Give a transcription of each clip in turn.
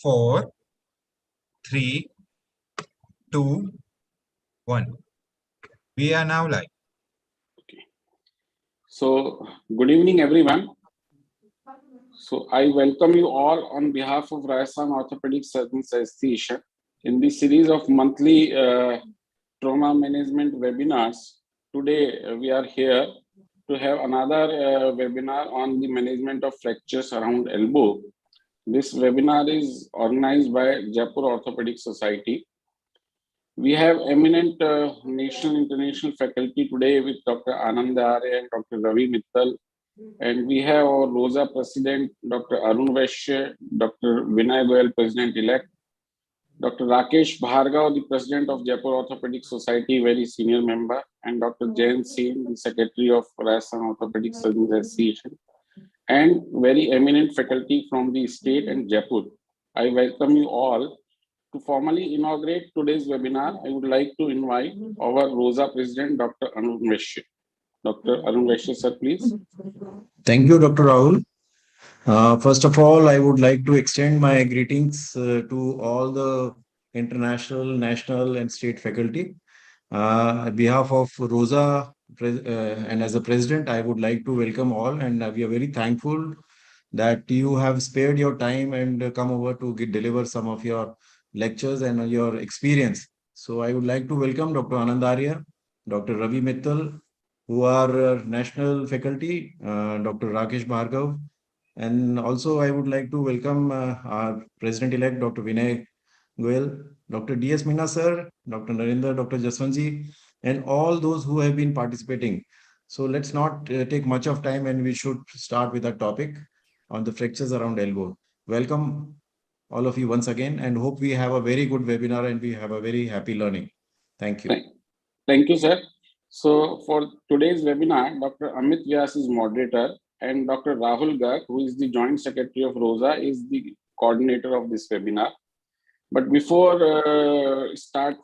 4, 3, 2, 1. We are now live. Okay. So, good evening, everyone. So, I welcome you all on behalf of Rajasthan Orthopaedic Surgeons Association in the series of monthly trauma management webinars. Today, we are here to have another webinar on the management of fractures around elbow. This webinar is organized by Jaipur Orthopaedic Society. We have eminent national international faculty today with Dr. Anand Arya and Dr. Ravi Mittal. And we have our Rosa President, Dr. Arun Vaishya, Dr. Vinay Goyal, President-elect, Dr. Rakesh Bhargava, the President of Jaipur Orthopaedic Society, very senior member, and Dr. Jayant Sen, the Secretary of Rajasthan Orthopaedic Surgeons Association, and very eminent faculty from the state and Jaipur. I welcome you all. To formally inaugurate today's webinar, I would like to invite our Rosa President, Dr. Arun Vaishya. Dr. Arun Vaishya, sir, please. Thank you, Dr. Rahul. First of all, I would like to extend my greetings to all the international, national, and state faculty. On behalf of Rosa and as a president, I would like to welcome all, and we are very thankful that you have spared your time and come over to deliver some of your lectures and your experience. So I would like to welcome Dr. Anand Arya, Dr. Ravi Mittal, who are national faculty, Dr. Rakesh Bhargava, and also I would like to welcome our President-elect, Dr. Vinay Goyal, Dr. S Meena sir, Dr. Narendra, Dr. Jaswant, and all those who have been participating. So let's not take much of time, and we should start with our topic on the fractures around elbow. Welcome all of you once again, and hope we have a very good webinar and we have a very happy learning. Thank you. Thank you, sir. So for today's webinar, Dr. Amit Vyas is moderator, and Dr. Rahul Garg, who is the Joint Secretary of Rosa, is the coordinator of this webinar. But before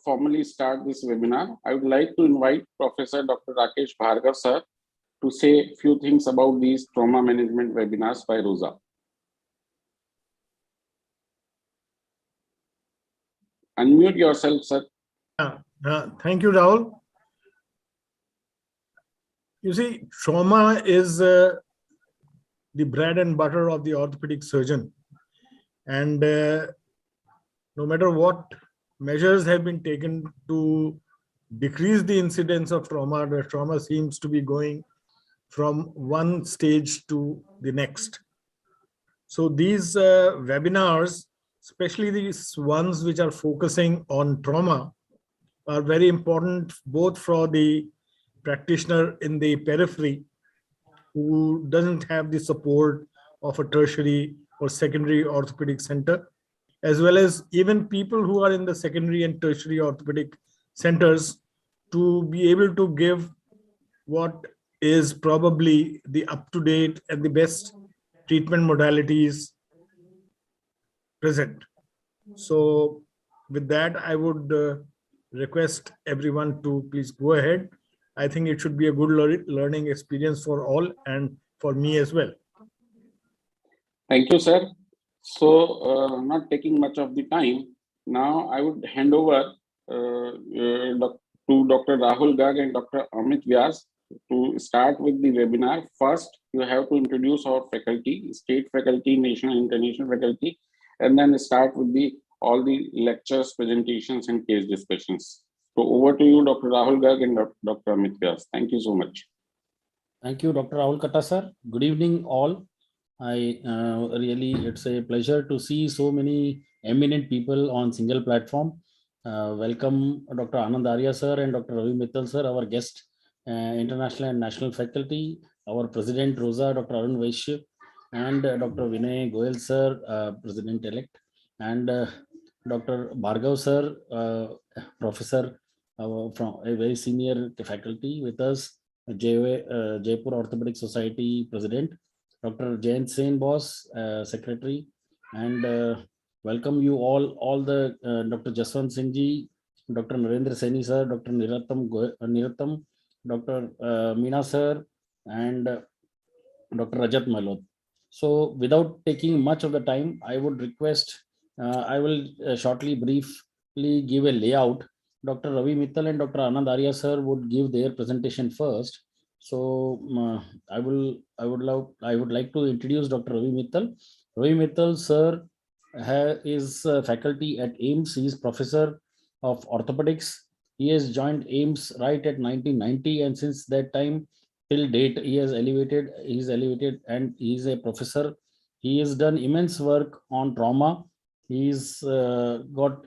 formally start this webinar, I would like to invite Professor Dr. Rakesh Bhargava, sir, to say a few things about these trauma management webinars by Rosa. Unmute yourself, sir. Thank you, Rahul. You see, trauma is the bread and butter of the orthopedic surgeon. And no matter what measures have been taken to decrease the incidence of trauma, the trauma seems to be going from one stage to the next. So these webinars, especially these ones which are focusing on trauma, are very important both for the practitioner in the periphery who doesn't have the support of a tertiary or secondary orthopedic center, as well as even people who are in the secondary and tertiary orthopedic centers, to be able to give what is probably the up-to-date and the best treatment modalities present. So with that, I would request everyone to please go ahead. I think it should be a good learning experience for all and for me as well. Thank you, sir. So not taking much of the time, now I would hand over to Dr. Rahul Garg and Dr. Amit Vyas to start with the webinar. First, you have to introduce our faculty, state faculty, national, international faculty, and then start with all the lectures, presentations, and case discussions. So over to you, Dr. Rahul Garg and Dr. Amit Vyas. Thank you so much. Thank you, Dr. Rahul Kotta, sir. Good evening, all. It's a pleasure to see so many eminent people on single platform. Welcome, Dr. Anand Arya, sir, and Dr. Ravi Mittal, sir, our guest, international and national faculty, our President, Rosa, Dr. Arun Vaishya, and Dr. Vinay Goyal, sir, President-elect, and Dr. Bhargava, sir, Professor from a very senior faculty with us, Jaipur Orthopaedic Society President, Dr. Jayant Sen, boss, Secretary, and welcome you all the Dr. Jaswant Singh, Dr. Narendra Saini, sir, Dr. Nirottam, Dr. Meena, sir, and Dr. Rajat Malot. So without taking much of the time, I would request I will shortly, briefly give a layout. Dr. Ravi Mittal and Dr. Anand Arya sir would give their presentation first. So I would like to introduce Dr. Ravi Mittal. Ravi Mittal sir is faculty at AIMS. He is professor of orthopedics. He has joined AIMS right at 1990, and since that time till date he is elevated, and he is a professor. He has done immense work on trauma. He's got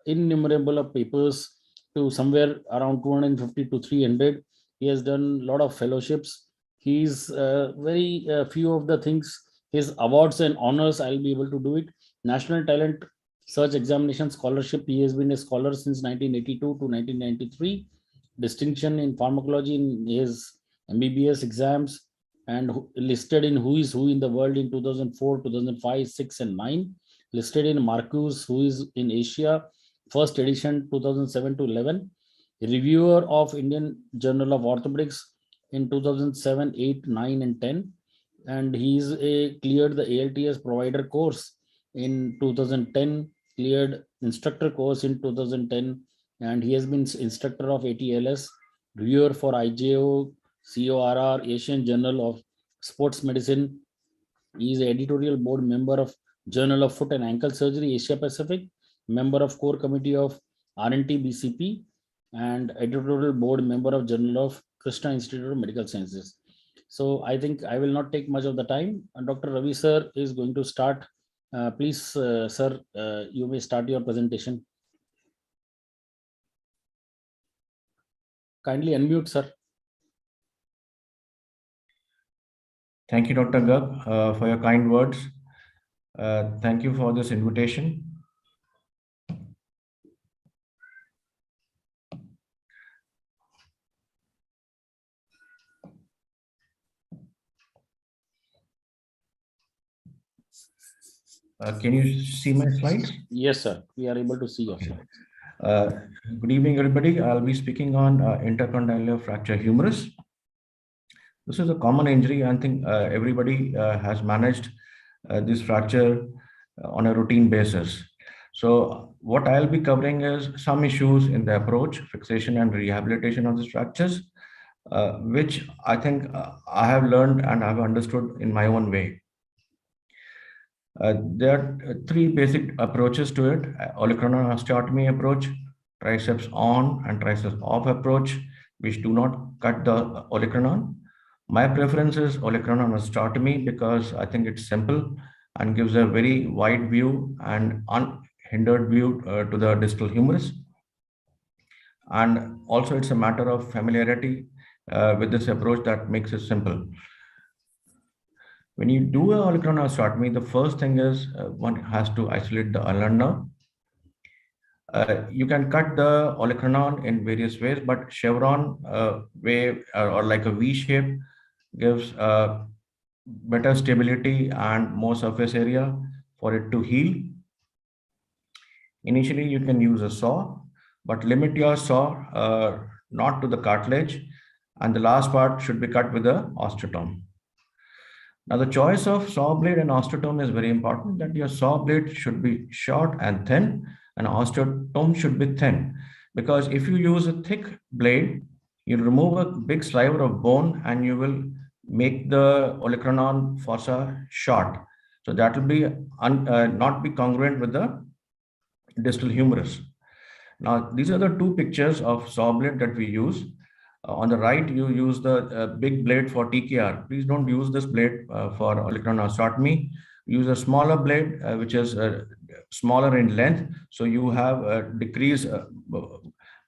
innumerable of papers to somewhere around 250 to 300. He has done a lot of fellowships. He's very few of the things, his awards and honors, I'll be able to do it. National Talent Search Examination Scholarship. He has been a scholar since 1982 to 1993. Distinction in pharmacology in his MBBS exams, and listed in Who is Who in the World in 2004, 2005, 6 and 9. Listed in Marcus Who is in Asia, first edition 2007 to 11. Reviewer of Indian Journal of Orthopedics in 2007, 8, 9 and 10. And he's cleared the ALTS provider course in 2010, cleared instructor course in 2010, and he has been instructor of ATLS, reviewer for IJO, CORR, Asian Journal of Sports Medicine. He is an editorial board member of Journal of Foot and Ankle Surgery, Asia Pacific, member of core committee of RNT BCP, and editorial board member of Journal of Krishna Institute of Medical Sciences. So I think I will not take much of the time. And Dr. Ravi sir is going to start. Please, sir, you may start your presentation. Kindly unmute, sir. Thank you, Dr. Garg, for your kind words. Thank you for this invitation. Can you see my slides? Yes, sir. We are able to see your slides. Good evening, everybody. I'll be speaking on intercondylar fracture humerus. This is a common injury. I think everybody has managed this fracture on a routine basis. So what I'll be covering is some issues in the approach, fixation and rehabilitation of these fractures, which I think I have learned and I've understood in my own way. There are three basic approaches to it: olecranon osteotomy approach, triceps on and triceps off approach, which do not cut the olecranon. My preference is olecranon osteotomy because I think it's simple and gives a very wide view and unhindered view to the distal humerus. And also it's a matter of familiarity with this approach that makes it simple. When you do a olecranon osteotomy, the first thing is one has to isolate the ulnar nerve. You can cut the olecranon in various ways, but chevron way or like a V shape gives better stability and more surface area for it to heal. Initially, you can use a saw, but limit your saw not to the cartilage, and the last part should be cut with a osteotome. Now, the choice of saw blade and osteotome is very important, that your saw blade should be short and thin, and osteotome should be thin. Because if you use a thick blade, you remove a big sliver of bone and you will make the olecranon fossa short. So that will be not be congruent with the distal humerus. Now, these are the two pictures of saw blade that we use. On the right, you use the big blade for TKR. Please don't use this blade for olecranon osteotomy. Use a smaller blade, which is smaller in length. So you have decreased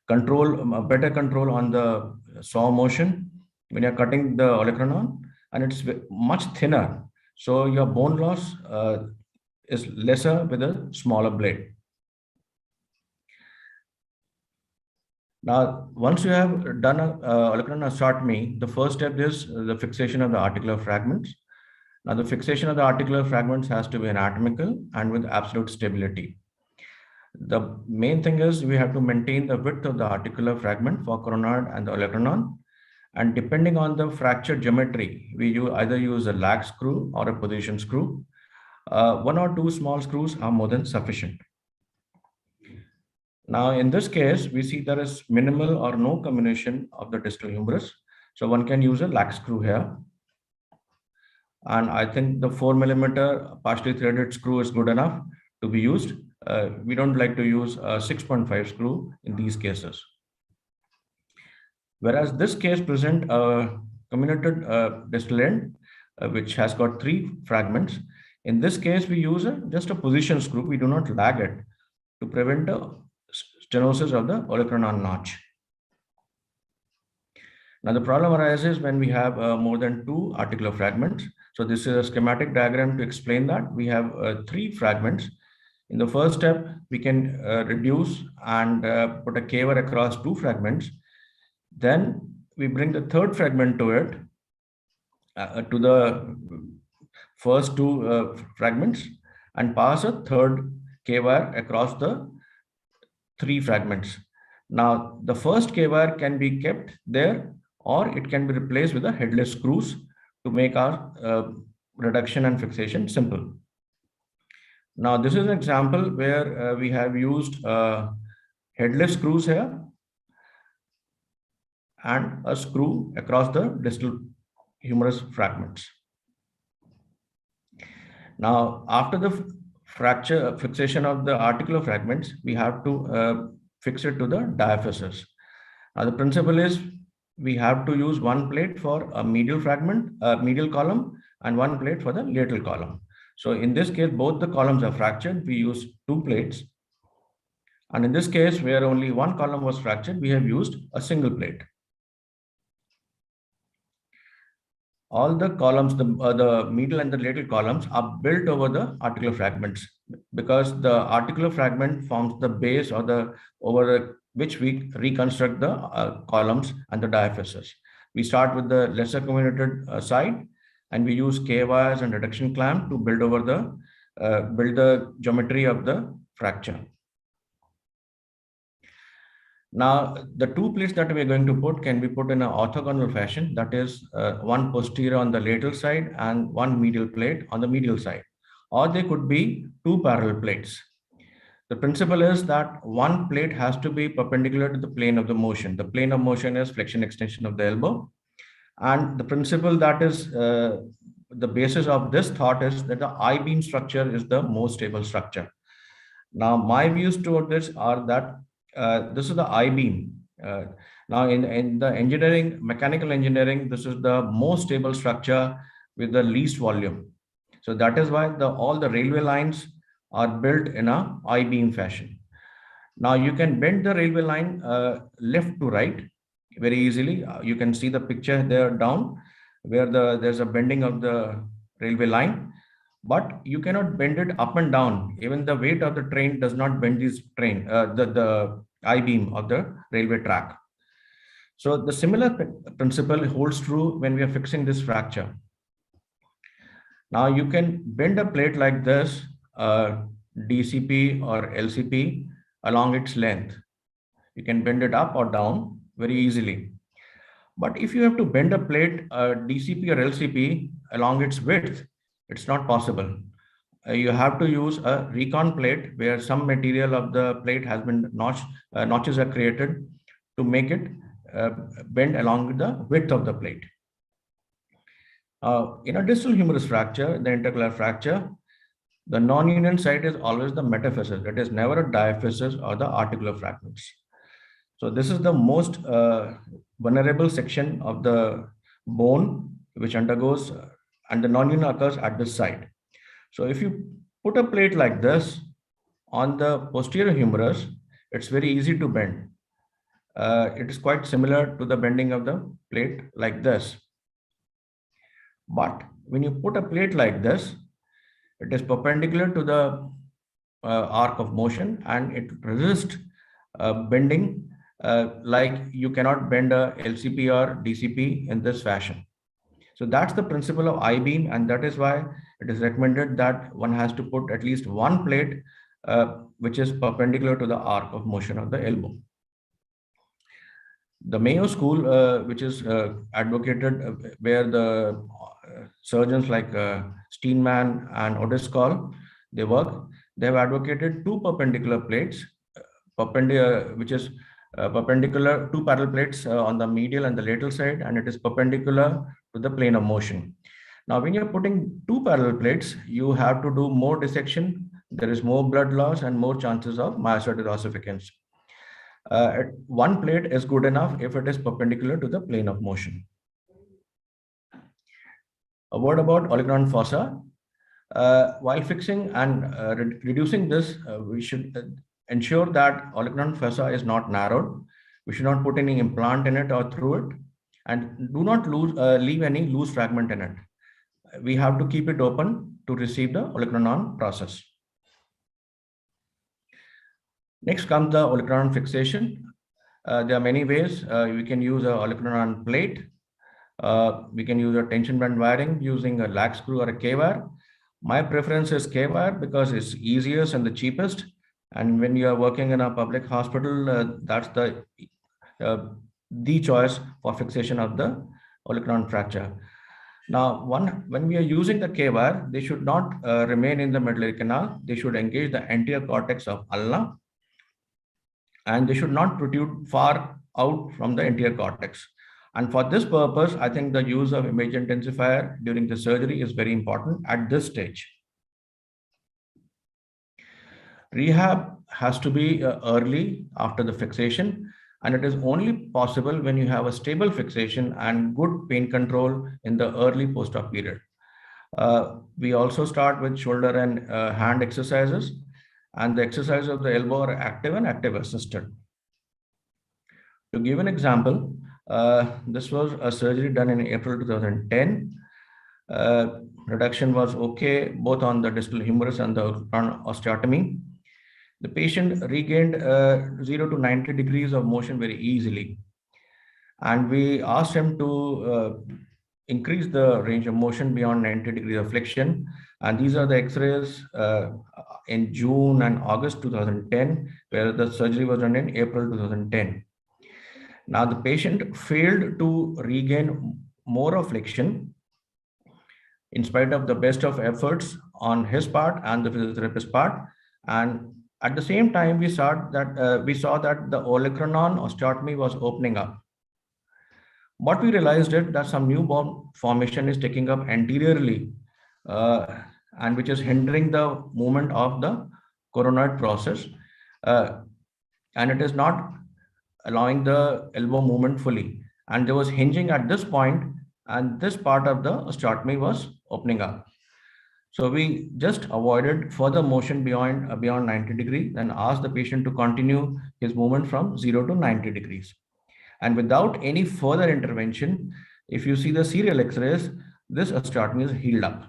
control, better control on the saw motion when you're cutting the olecranon, and it's much thinner. So your bone loss is lesser with a smaller blade. Now, once you have done a olecranon osteotomy, the first step is the fixation of the articular fragments. Now, the fixation of the articular fragments has to be anatomical and with absolute stability. The main thing is we have to maintain the width of the articular fragment for coronoid and the olecranon. And depending on the fracture geometry, we either use a lag screw or a position screw. 1 or 2 small screws are more than sufficient. Now, in this case, we see there is minimal or no combination of the distal humerus. So one can use a lax screw here. And I think the 4 millimeter partially threaded screw is good enough to be used. We don't like to use a 6.5 screw in these cases. Whereas this case present a comminuted distal end, which has got 3 fragments. In this case, we use just a position screw. We do not lag it to prevent a stenosis of the olecranon notch. Now the problem arises when we have more than 2 articular fragments. So this is a schematic diagram to explain that. We have 3 fragments. In the first step, we can reduce and put a caver across 2 fragments. Then we bring the 3rd fragment to it, to the first 2 fragments, and pass a 3rd caver across the 3 fragments. Now, the first caver can be kept there, or it can be replaced with the headless screws to make our reduction and fixation simple. Now, this is an example where we have used headless screws here and a screw across the distal humerus fragments. Now, after the fixation of the articular fragments, we have to fix it to the diaphysis. Now, the principle is we have to use 1 plate for a medial fragment, medial column, and 1 plate for the lateral column. So in this case, both the columns are fractured. We use 2 plates. And in this case, where only 1 column was fractured, we have used a single plate. All the columns, the medial and the lateral columns are built over the articular fragments, because the articular fragment forms the base or over which we reconstruct the columns and the diaphysis. We start with the lesser comminuted side, and we use K-wires and reduction clamp to build over the geometry of the fracture. Now, the 2 plates that we are going to put can be put in an orthogonal fashion, that is 1 posterior on the lateral side and 1 medial plate on the medial side, or they could be 2 parallel plates. The principle is that 1 plate has to be perpendicular to the plane of the motion. The plane of motion is flexion extension of the elbow. And the principle that is the basis of this thought is that the I-beam structure is the most stable structure. Now, my views toward this are that this is the I-beam. Now, in the engineering, mechanical engineering, this is the most stable structure with the least volume. So that is why all the railway lines are built in a I-beam fashion. Now, you can bend the railway line left to right very easily. You can see the picture there down where there's a bending of the railway line, but you cannot bend it up and down. Even the weight of the train does not bend this train, the I-beam of the railway track. So the similar principle holds true when we are fixing this fracture. Now you can bend a plate like this, DCP or LCP, along its length. You can bend it up or down very easily. But if you have to bend a plate, DCP or LCP, along its width, it's not possible. You have to use a recon plate where some material of the plate has been notches are created to make it bend along the width of the plate. In a distal humerus fracture, the intercallar fracture, the non-union site is always the metaphysis. It is never a diaphysis or the articular fragments. So this is the most vulnerable section of the bone which undergoes, and the non-union occurs at this site. So if you put a plate like this on the posterior humerus, it's very easy to bend. It is quite similar to the bending of the plate like this. But when you put a plate like this, it is perpendicular to the arc of motion, and it resists bending like you cannot bend a LCP or DCP in this fashion. So that's the principle of I-beam, and that is why it is recommended that one has to put at least one plate which is perpendicular to the arc of motion of the elbow. The Mayo School, which is advocated where the surgeons like Steenman and Odescol, they work. They have advocated two perpendicular plates, which is perpendicular, two parallel plates on the medial and the lateral side, and it is perpendicular to the plane of motion. Now, when you're putting two parallel plates, you have to do more dissection. There is more blood loss and more chances of myocytic ossificans. One plate is good enough if it is perpendicular to the plane of motion. A word about olecranon fossa. While fixing and reducing this, we should ensure that olecranon fossa is not narrowed. We should not put any implant in it or through it, and do not leave any loose fragment in it. We have to keep it open to receive the olecranon process. Next comes the olecranon fixation. There are many ways. We can use a olecranon plate. We can use a tension band wiring using a lag screw or a K-wire. My preference is K-wire because it's easiest and the cheapest. And when you are working in a public hospital, that's the choice for fixation of the olecranon fracture. Now, when we are using the K-wire, they should not remain in the medullary canal. They should engage the anterior cortex of ulna, and they should not protrude far out from the anterior cortex. And for this purpose, I think the use of image intensifier during the surgery is very important at this stage. Rehab has to be early after the fixation, and it is only possible when you have a stable fixation and good pain control in the early post-op period. We also start with shoulder and hand exercises, and the exercises of the elbow are active and active assisted. To give an example, this was a surgery done in April 2010. Reduction was okay, both on the distal humerus and the osteotomy. The patient regained 0 to 90 degrees of motion very easily. And we asked him to increase the range of motion beyond 90 degrees of flexion. And these are the X-rays in June and August 2010, where the surgery was done in April 2010. Now, the patient failed to regain more of flexion in spite of the best of efforts on his part and the physiotherapist's part. And at the same time, we saw that the olecranon osteotomy was opening up. What we realized is that some new bone formation is taking up anteriorly, and which is hindering the movement of the coronoid process, and it is not allowing the elbow movement fully. And there was hinging at this point, and this part of the osteotomy was opening up. So we just avoided further motion beyond 90 degrees and asked the patient to continue his movement from 0 to 90 degrees. And without any further intervention, if you see the serial X-rays, this osteotomy is healed up.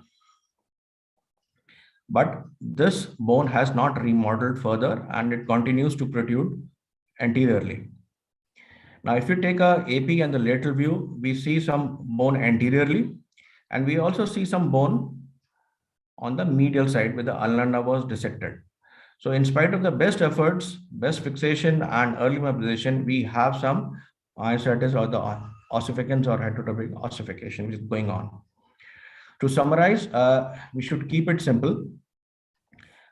But this bone has not remodeled further, and it continues to protrude anteriorly. Now, if you take a AP and the lateral view, we see some bone anteriorly, and we also see some bone on the medial side where the ulnar nerve was dissected. So in spite of the best efforts, best fixation and early mobilization, we have some myositis or the ossificans or heterotopic ossification which is going on. To summarize, we should keep it simple,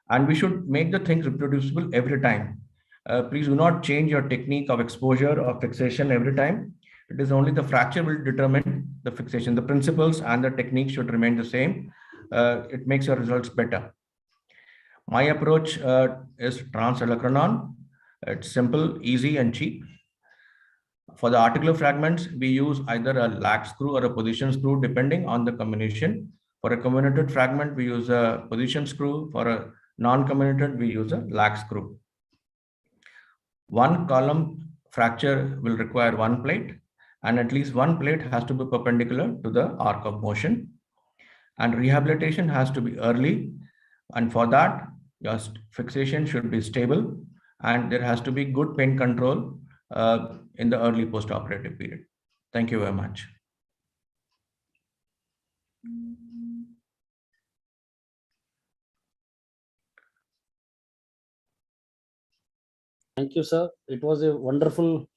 and we should make the things reproducible every time. Please do not change your technique of exposure or fixation every time. It is only the fracture will determine the fixation. The principles and the technique should remain the same. It makes your results better. My approach is trans-olecranon. It's simple, easy, and cheap. For the articular fragments, we use either a lag screw or a position screw, depending on the comminution. For a comminuted fragment, we use a position screw. For a non-comminuted, we use a lag screw. One column fracture will require one plate, and at least one plate has to be perpendicular to the arc of motion. And rehabilitation has to be early, and for that, your fixation should be stable, and there has to be good pain control in the early post-operative period. Thank you very much. Thank you, sir. It was a wonderful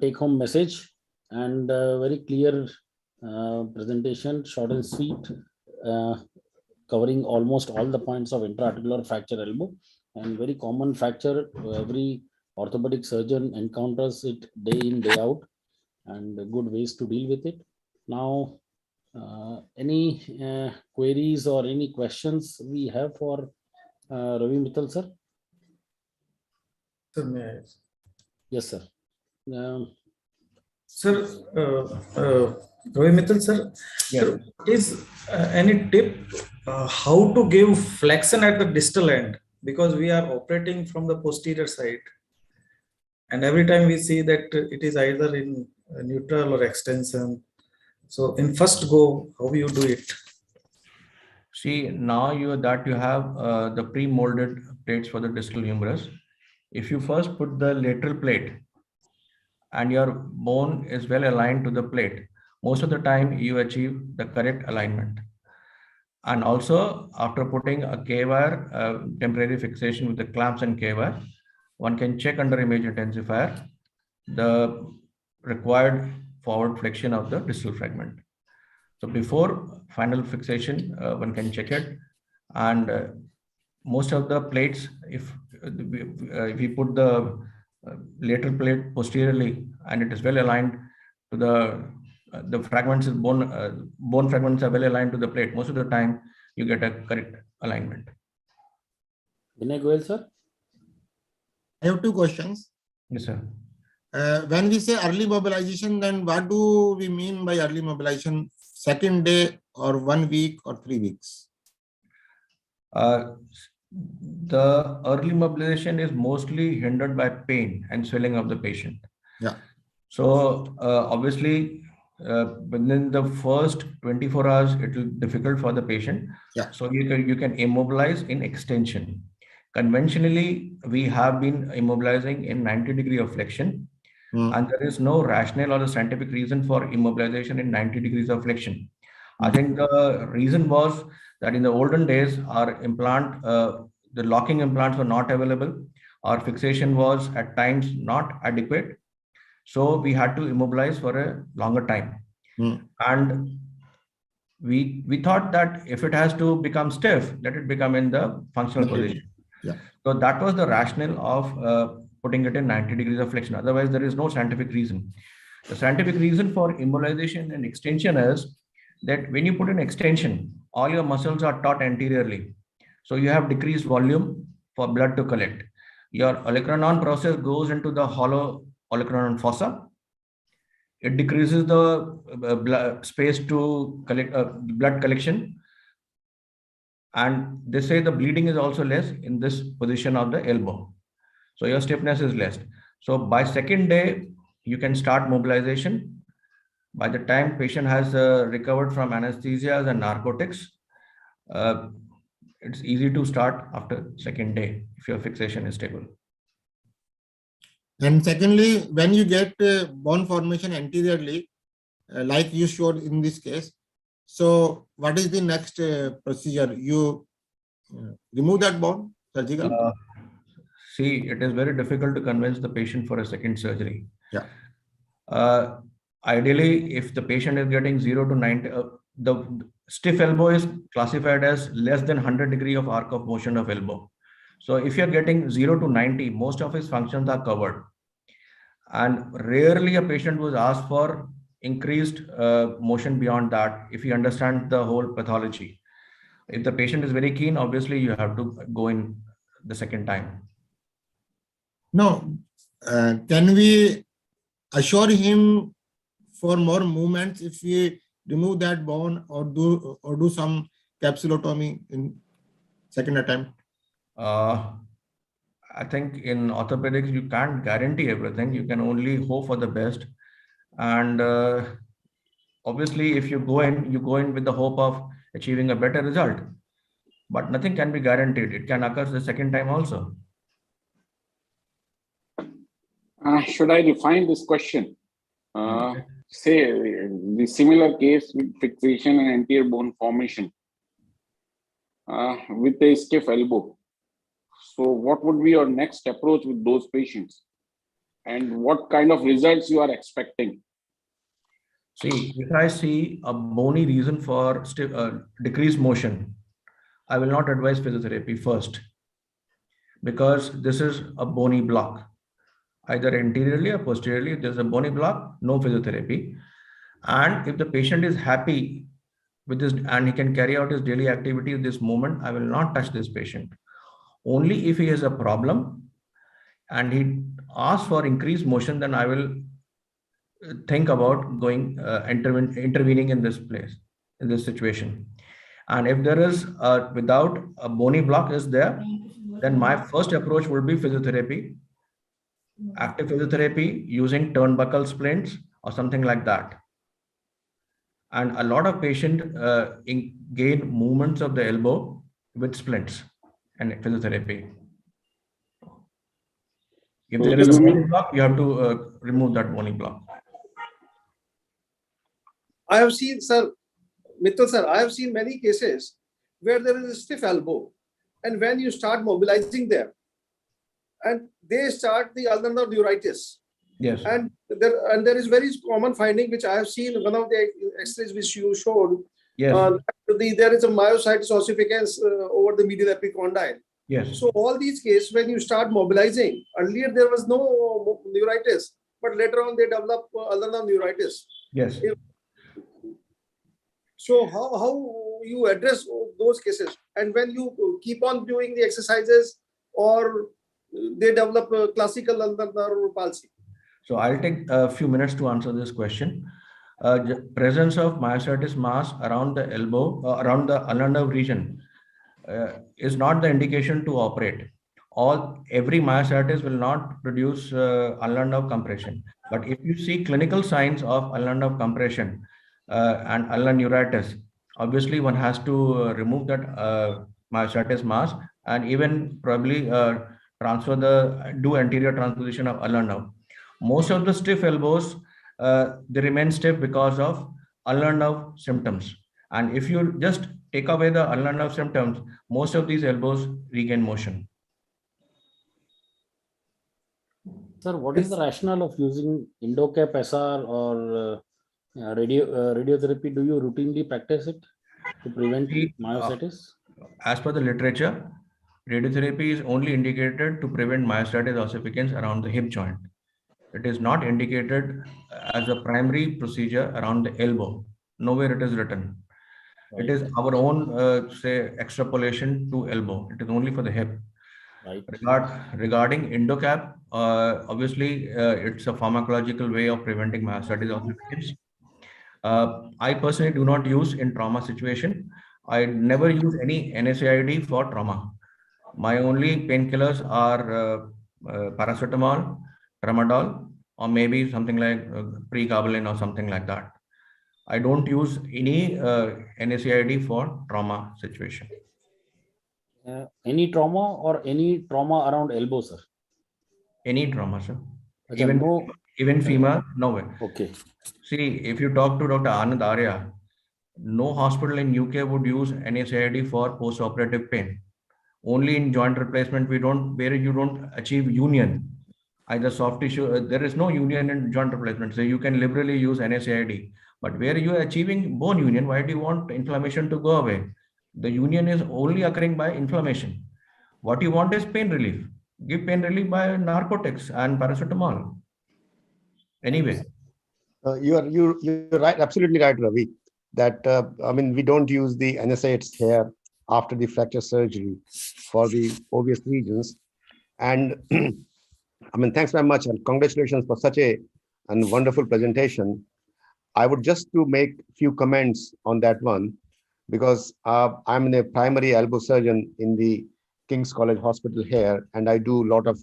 take-home message and very clear presentation, short and sweet, covering almost all the points of intra-articular fracture elbow, and very common fracture. Every orthopedic surgeon encounters it day in, day out, and good ways to deal with it. Now, any queries or any questions we have for Ravi Mittal, sir? Sir, may I? Yes, sir. Sir, Ravi Mittal, sir, Yes. sir, is any tip how to give flexion at the distal end? Because we are operating from the posterior side, and every time we see that it is either in neutral or extension. So in first go, how you do it? See, now you have the pre-molded plates for the distal humerus. If you first put the lateral plate and your bone is well aligned to the plate, most of the time you achieve the correct alignment. And also, after putting a K-wire, temporary fixation with the clamps and K-wire, one can check under image intensifier the required forward flexion of the distal fragment. So before final fixation, one can check it. And most of the plates, if we put the lateral plate posteriorly and it is well aligned to the fragments, bone fragments are well aligned to the plate, most of the time you get a correct alignment. Vinay Goel, sir? I have two questions. Yes, sir. When we say early mobilization, then what do we mean by early mobilization? Second day or 1 week or 3 weeks? The early mobilization is mostly hindered by pain and swelling of the patient. Yeah. So obviously, within the first 24 hours, it will be difficult for the patient. Yeah. So you can immobilize in extension. Conventionally, we have been immobilizing in 90 degrees of flexion, and there is no rational or a scientific reason for immobilization in 90 degrees of flexion. I think the reason was that in the olden days, our implant, the locking implants were not available. Our fixation was at times not adequate. So we had to immobilize for a longer time. And we thought that if it has to become stiff, let it become in the functional position. Yeah. So that was the rationale of putting it in 90 degrees of flexion. Otherwise, there is no scientific reason. The scientific reason for immobilization and extension is that when you put an extension, all your muscles are taut anteriorly. So you have decreased volume for blood to collect. Your olecranon process goes into the hollow olecranon fossa. It decreases the space to collect blood collection. And they say the bleeding is also less in this position of the elbow. So your stiffness is less. So by second day, you can start mobilization. By the time patient has recovered from anesthesias and narcotics, it's easy to start after second day if your fixation is stable. And secondly, when you get bone formation anteriorly, like you showed in this case, so what is the next procedure? You remove that bone surgically? See, it is very difficult to convince the patient for a second surgery. Yeah. Ideally, if the patient is getting 0 to 90, the stiff elbow is classified as less than 100 degree of arc of motion of elbow. So if you're getting 0 to 90, most of his functions are covered. And rarely a patient was asked for increased motion beyond that if you understand the whole pathology. If the patient is very keen, obviously you have to go in the second time. No. Can we assure him for more movements if we remove that bone or do some capsulotomy in second attempt? I think in orthopedics, you can't guarantee everything. You can only hope for the best. And obviously, if you go in with the hope of achieving a better result. But nothing can be guaranteed. It can occur the second time also. Should I define this question? Say the similar case with fixation and anterior bone formation with a stiff elbow. So what would be your next approach with those patients? And what kind of results you are expecting? See, if I see a bony reason for decreased motion, I will not advise physiotherapy first, because this is a bony block. Either anteriorly or posteriorly, if there's a bony block, no physiotherapy. And if the patient is happy with this and he can carry out his daily activity at this moment, I will not touch this patient. Only if he has a problem and he asks for increased motion, then I will think about going intervening in this place, in this situation. And if there is without a bony block is there, then my first approach would be physiotherapy, active physiotherapy using turnbuckle splints or something like that. And a lot of patients gain movements of the elbow with splints and physiotherapy. If there is a bony block, you have to remove that bony block. I have seen, sir, Mittal sir, I have seen many cases where there is a stiff elbow, and when you start mobilizing them, and they start the ulnar nerve neuritis. Yes. And there is very common finding which I have seen in one of the X-rays which you showed. Yes. There is a myositis ossificans over the medial epicondyle. Yes. So all these cases, when you start mobilizing, earlier there was no neuritis, but later on they develop ulnar nerve neuritis. Yes. So how you address those cases, and when you keep on doing the exercises, or they develop a classical ulnar nerve palsy? So I'll take a few minutes to answer this question. Presence of myositis mass around the elbow, around the ulnar nerve region, is not the indication to operate. Every myositis will not produce ulnar nerve compression. But if you see clinical signs of ulnar nerve compression and ulnar neuritis, obviously one has to remove that myositis mass and even probably do anterior transposition of ulnar nerve. Most of the stiff elbows, they remain stiff because of ulnar nerve symptoms. And if you just take away the ulnar nerve symptoms, most of these elbows regain motion. Sir, what is the rationale of using Indocap SR or radiotherapy? Do you routinely practice it to prevent myositis? As per the literature, radiotherapy is only indicated to prevent myositis ossificans around the hip joint. It is not indicated as a primary procedure around the elbow. Nowhere it is written. Right. It is our own, say, extrapolation to elbow. It is only for the hip. Right. Regarding Indocap, obviously, it's a pharmacological way of preventing myositis ossificans. I personally do not use in trauma situation. I never use any NSAID for trauma. My only painkillers are paracetamol, tramadol, or maybe something like pregabalin or something like that. I don't use any NSAID for trauma situation. Any trauma or any trauma around elbow, sir? Any trauma, sir. Okay, Even femur, no way. Okay. See, if you talk to Dr. Anand Arya, no hospital in UK would use NSAID for post-operative pain. Only in joint replacement, where you don't achieve union. Either soft tissue, there is no union in joint replacement. So you can liberally use NSAID. But where you are achieving bone union, why do you want inflammation to go away? The union is only occurring by inflammation. What you want is pain relief. Give pain relief by narcotics and paracetamol. Anyway. You're right, absolutely right, Ravi. That we don't use the NSAIDs here after the fracture surgery for the obvious reasons. And thanks very much and congratulations for such a wonderful presentation. I would just to make a few comments on that one, because I'm a primary elbow surgeon in the King's College Hospital here, and I do a lot of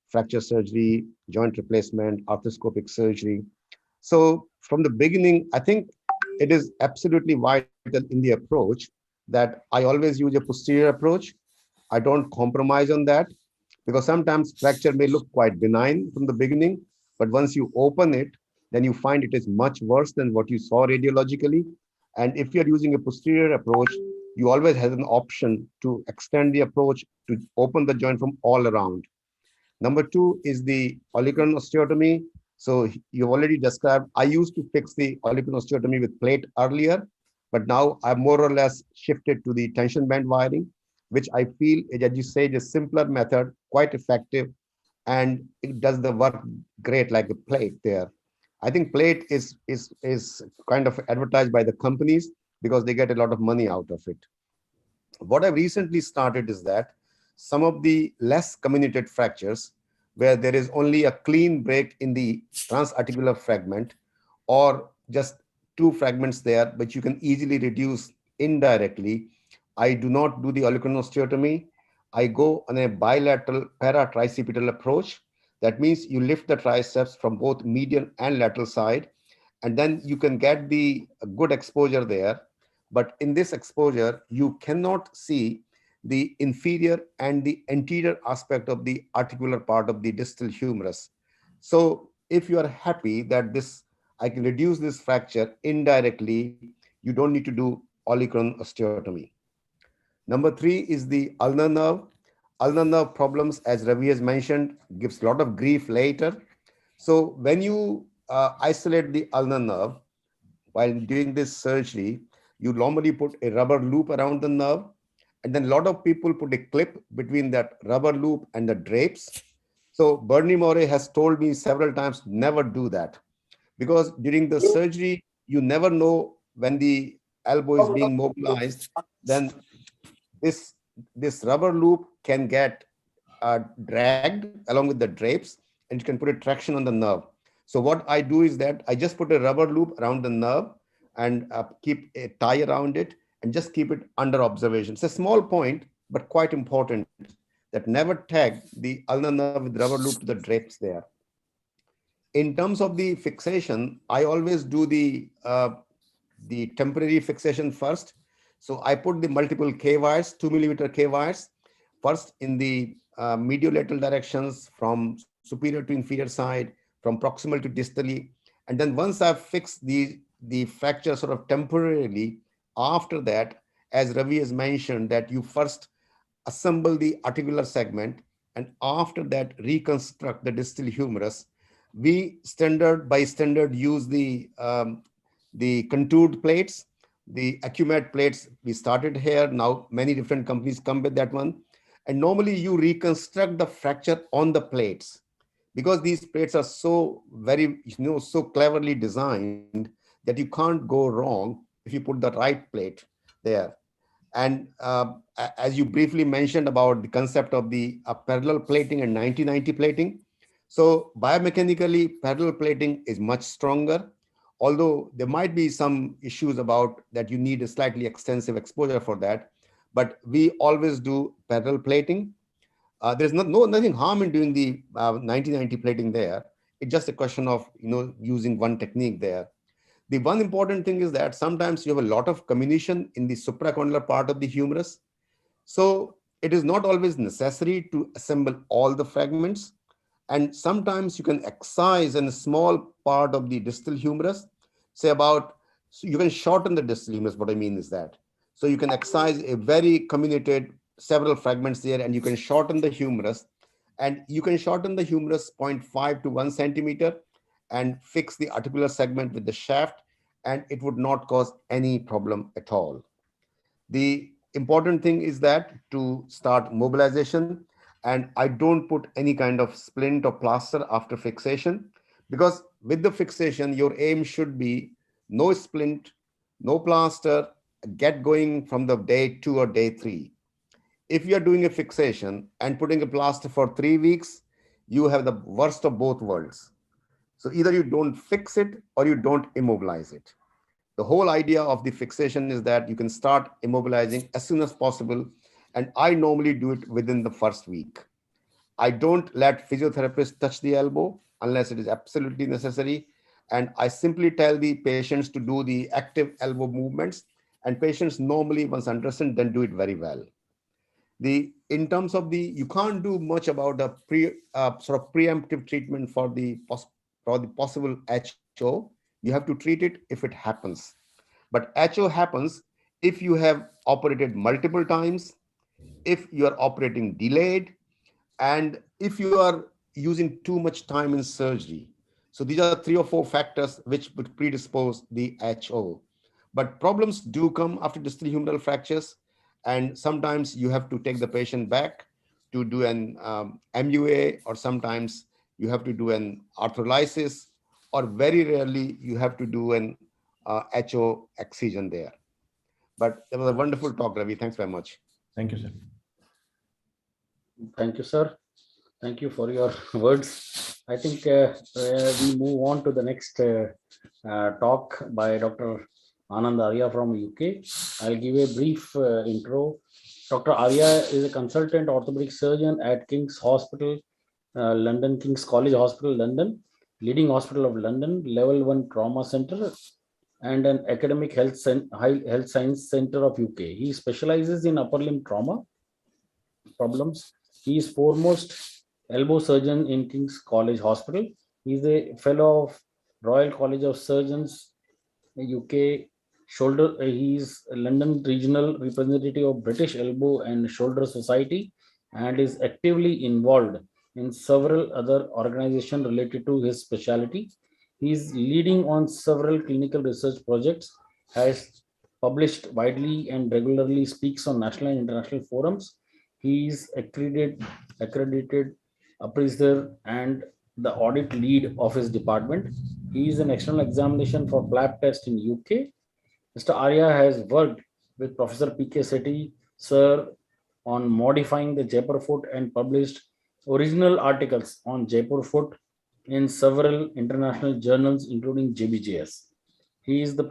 fracture surgery, joint replacement, arthroscopic surgery. So from the beginning, I think it is absolutely vital in the approach that I always use a posterior approach. I don't compromise on that, because sometimes fracture may look quite benign from the beginning, but once you open it, then you find it is much worse than what you saw radiologically. And if you're using a posterior approach, you always have an option to extend the approach to open the joint from all around. Number two is the olecranon osteotomy. So you already described, I used to fix the olecranon osteotomy with plate earlier, but now I've more or less shifted to the tension band wiring, which I feel, as you say, is a simpler method, quite effective, and it does the work great like a plate there. I think plate is kind of advertised by the companies because they get a lot of money out of it. What I've recently started is that some of the less comminuted fractures where there is only a clean break in the transarticular fragment or just two fragments there, but you can easily reduce indirectly. I do not do the olecranon osteotomy. I go on a bilateral para-tricipital approach. That means you lift the triceps from both medial and lateral side, and then you can get the good exposure there. But in this exposure, you cannot see the inferior and the anterior aspect of the articular part of the distal humerus. So if you are happy that I can reduce this fracture indirectly, you don't need to do olecranon osteotomy. Number 3 is the ulnar nerve. Ulnar nerve problems, as Ravi has mentioned, gives a lot of grief later. So when you isolate the ulnar nerve while doing this surgery, you normally put a rubber loop around the nerve, and then a lot of people put a clip between that rubber loop and the drapes. So Bernie Morey has told me several times, never do that, because during the surgery, you never know when the elbow is being mobilized, then this rubber loop can get dragged along with the drapes, and you can put a traction on the nerve. So what I do is that I just put a rubber loop around the nerve and keep a tie around it and just keep it under observation. It's a small point, but quite important, that never tag the ulnar nerve with rubber loop to the drapes there. In terms of the fixation, I always do the temporary fixation first. So I put the multiple K wires, 2 millimeter K wires, first in the mediolateral directions from superior to inferior side, from proximal to distally. And then once I've fixed the fracture sort of temporarily, after that, as Ravi has mentioned, that you first assemble the articular segment and after that reconstruct the distal humerus. We standard by standard use the contoured plates, the Acumat plates. We started here. Now many different companies come with that one. And normally you reconstruct the fracture on the plates because these plates are so very, so cleverly designed that you can't go wrong if you put the right plate there. And as you briefly mentioned about the concept of the parallel plating and 90-90 plating. So biomechanically, parallel plating is much stronger, although there might be some issues about that you need a slightly extensive exposure for that. But we always do parallel plating. There's nothing harm in doing the 90-90 plating there. It's just a question of using one technique there. The one important thing is that sometimes you have a lot of comminution in the supracondylar part of the humerus. So it is not always necessary to assemble all the fragments. And sometimes you can excise in a small part of the distal humerus, say so you can shorten the distal humerus. What I mean is that. So you can excise a very comminuted several fragments there and you can shorten the humerus. And you can shorten the humerus 0.5 to 1 centimeter and fix the articular segment with the shaft, and it would not cause any problem at all. The important thing is that to start mobilization, and I don't put any kind of splint or plaster after fixation, because with the fixation, your aim should be no splint, no plaster, get going from the day 2 or day 3. If you are doing a fixation and putting a plaster for 3 weeks, you have the worst of both worlds. So either you don't fix it or you don't immobilize it. The whole idea of the fixation is that you can start immobilizing as soon as possible. And I normally do it within the first week. I don't let physiotherapists touch the elbow unless it is absolutely necessary. And I simply tell the patients to do the active elbow movements. And patients normally, once understand, then do it very well. In terms of you can't do much about the sort of preemptive treatment for the possible HO. You have to treat it if it happens. But HO happens if you have operated multiple times, if you are operating delayed, and if you are using too much time in surgery. So these are 3 or 4 factors which would predispose the HO. But problems do come after distal humeral fractures, and sometimes you have to take the patient back to do an MUA, or sometimes you have to do an arthrolysis, or very rarely you have to do an HO excision there. But there was a wonderful talk, Ravi. Thanks very much. Thank you, sir. Thank you, sir. Thank you for your words. I think we move on to the next talk by Dr. Anand Arya from UK. I'll give a brief intro. Dr. Arya is a consultant orthopedic surgeon at King's Hospital, London, King's College Hospital, London, leading hospital of London, level 1 trauma center, and an academic health science center of UK. He specializes in upper limb trauma problems. He is foremost elbow surgeon in King's College Hospital. He is a fellow of Royal College of Surgeons, UK. He is a London regional representative of British Elbow and Shoulder Society, and is actively involved in several other organizations related to his specialty. He is leading on several clinical research projects, has published widely and regularly speaks on national and international forums. He is accredited appraiser and the audit lead of his department. He is an external examination for flap test in UK. Mr. Arya has worked with Professor P.K. Sethi, sir, on modifying the Jaipur foot and published original articles on Jaipur foot in several international journals, including JBJS. He is the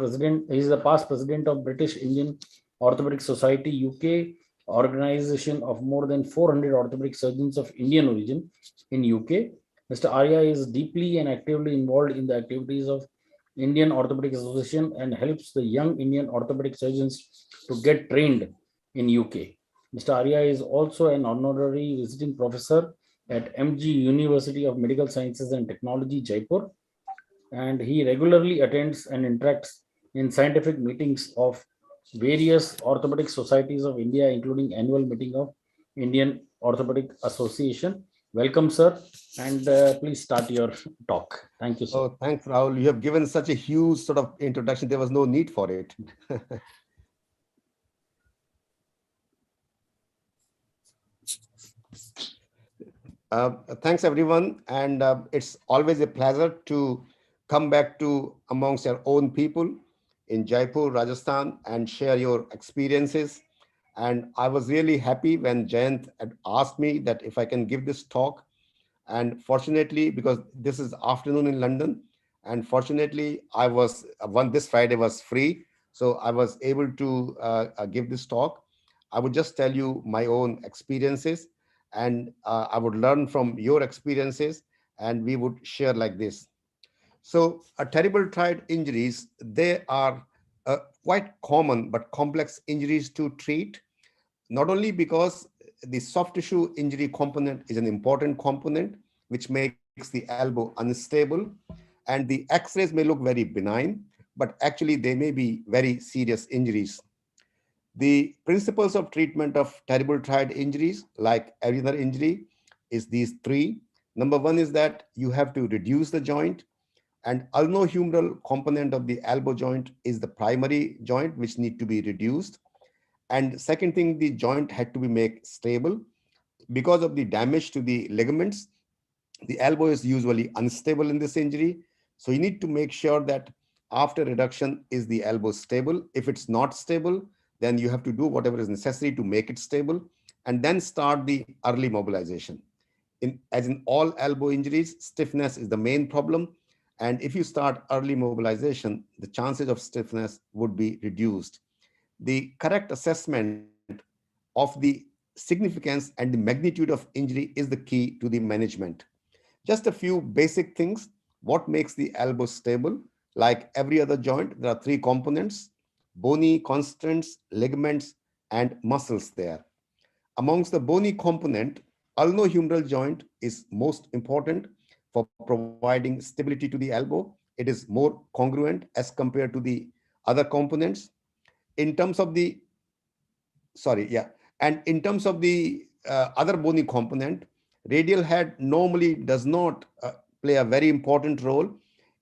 past president of British Indian Orthopaedic Society, UK, organization of more than 400 orthopedic surgeons of Indian origin in UK. Mr. Arya is deeply and actively involved in the activities of Indian Orthopaedic Association and helps the young Indian orthopedic surgeons to get trained in UK. Mr. Arya is also an honorary visiting professor at MG University of Medical Sciences and Technology, Jaipur, and he regularly attends and interacts in scientific meetings of various orthopedic societies of India, including annual meeting of Indian Orthopaedic Association. Welcome, sir, and please start your talk. Thank you, sir. Oh, thanks, Rahul. You have given such a huge sort of introduction. There was no need for it. Thanks, everyone. And it's always a pleasure to come back to amongst your own people in Jaipur, Rajasthan, and share your experiences. And I was really happy when Jayant had asked me that if I can give this talk. And fortunately, because this is afternoon in London, and fortunately, this Friday was free. So I was able to give this talk. I would just tell you my own experiences, and I would learn from your experiences, and we would share like this. So terrible triad injuries, they are quite common but complex injuries to treat, not only because the soft tissue injury component is an important component, which makes the elbow unstable, and the X-rays may look very benign, but actually they may be very serious injuries. The principles of treatment of terrible triad injuries, like every other injury, is these 3. Number 1 is that you have to reduce the joint, and ulnohumeral component of the elbow joint is the primary joint which need to be reduced. And second thing, the joint had to be made stable. Because of the damage to the ligaments, the elbow is usually unstable in this injury. So you need to make sure that after reduction, is the elbow stable? If it's not stable, then you have to do whatever is necessary to make it stable, and then start the early mobilization. As in all elbow injuries, stiffness is the main problem. And if you start early mobilization, the chances of stiffness would be reduced. The correct assessment of the significance and the magnitude of injury is the key to the management. Just a few basic things. What makes the elbow stable? Like every other joint, there are 3 components: bony constants, ligaments, and muscles there. Amongst the bony component, ulnohumeral joint is most important for providing stability to the elbow. It is more congruent as compared to the other components. In terms of the, in terms of the other bony component, radial head normally does not play a very important role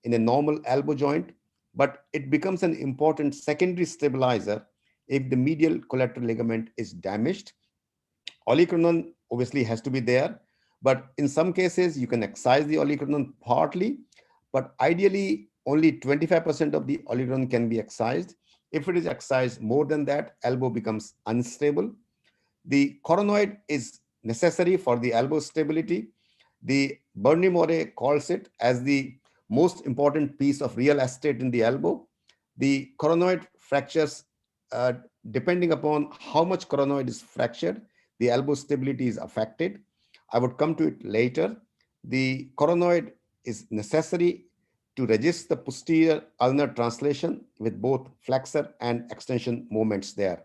in a normal elbow joint, but it becomes an important secondary stabilizer if the medial collateral ligament is damaged. Olecranon obviously has to be there, but in some cases you can excise the olecranon partly, but ideally only 25% of the olecranon can be excised. If it is excised more than that, elbow becomes unstable. The coronoid is necessary for the elbow stability. The Bernie-Morey calls it as the most important piece of real estate in the elbow. The coronoid fractures, depending upon how much coronoid is fractured, the elbow stability is affected. I would come to it later. The coronoid is necessary to register the posterior ulnar translation with both flexor and extension movements there.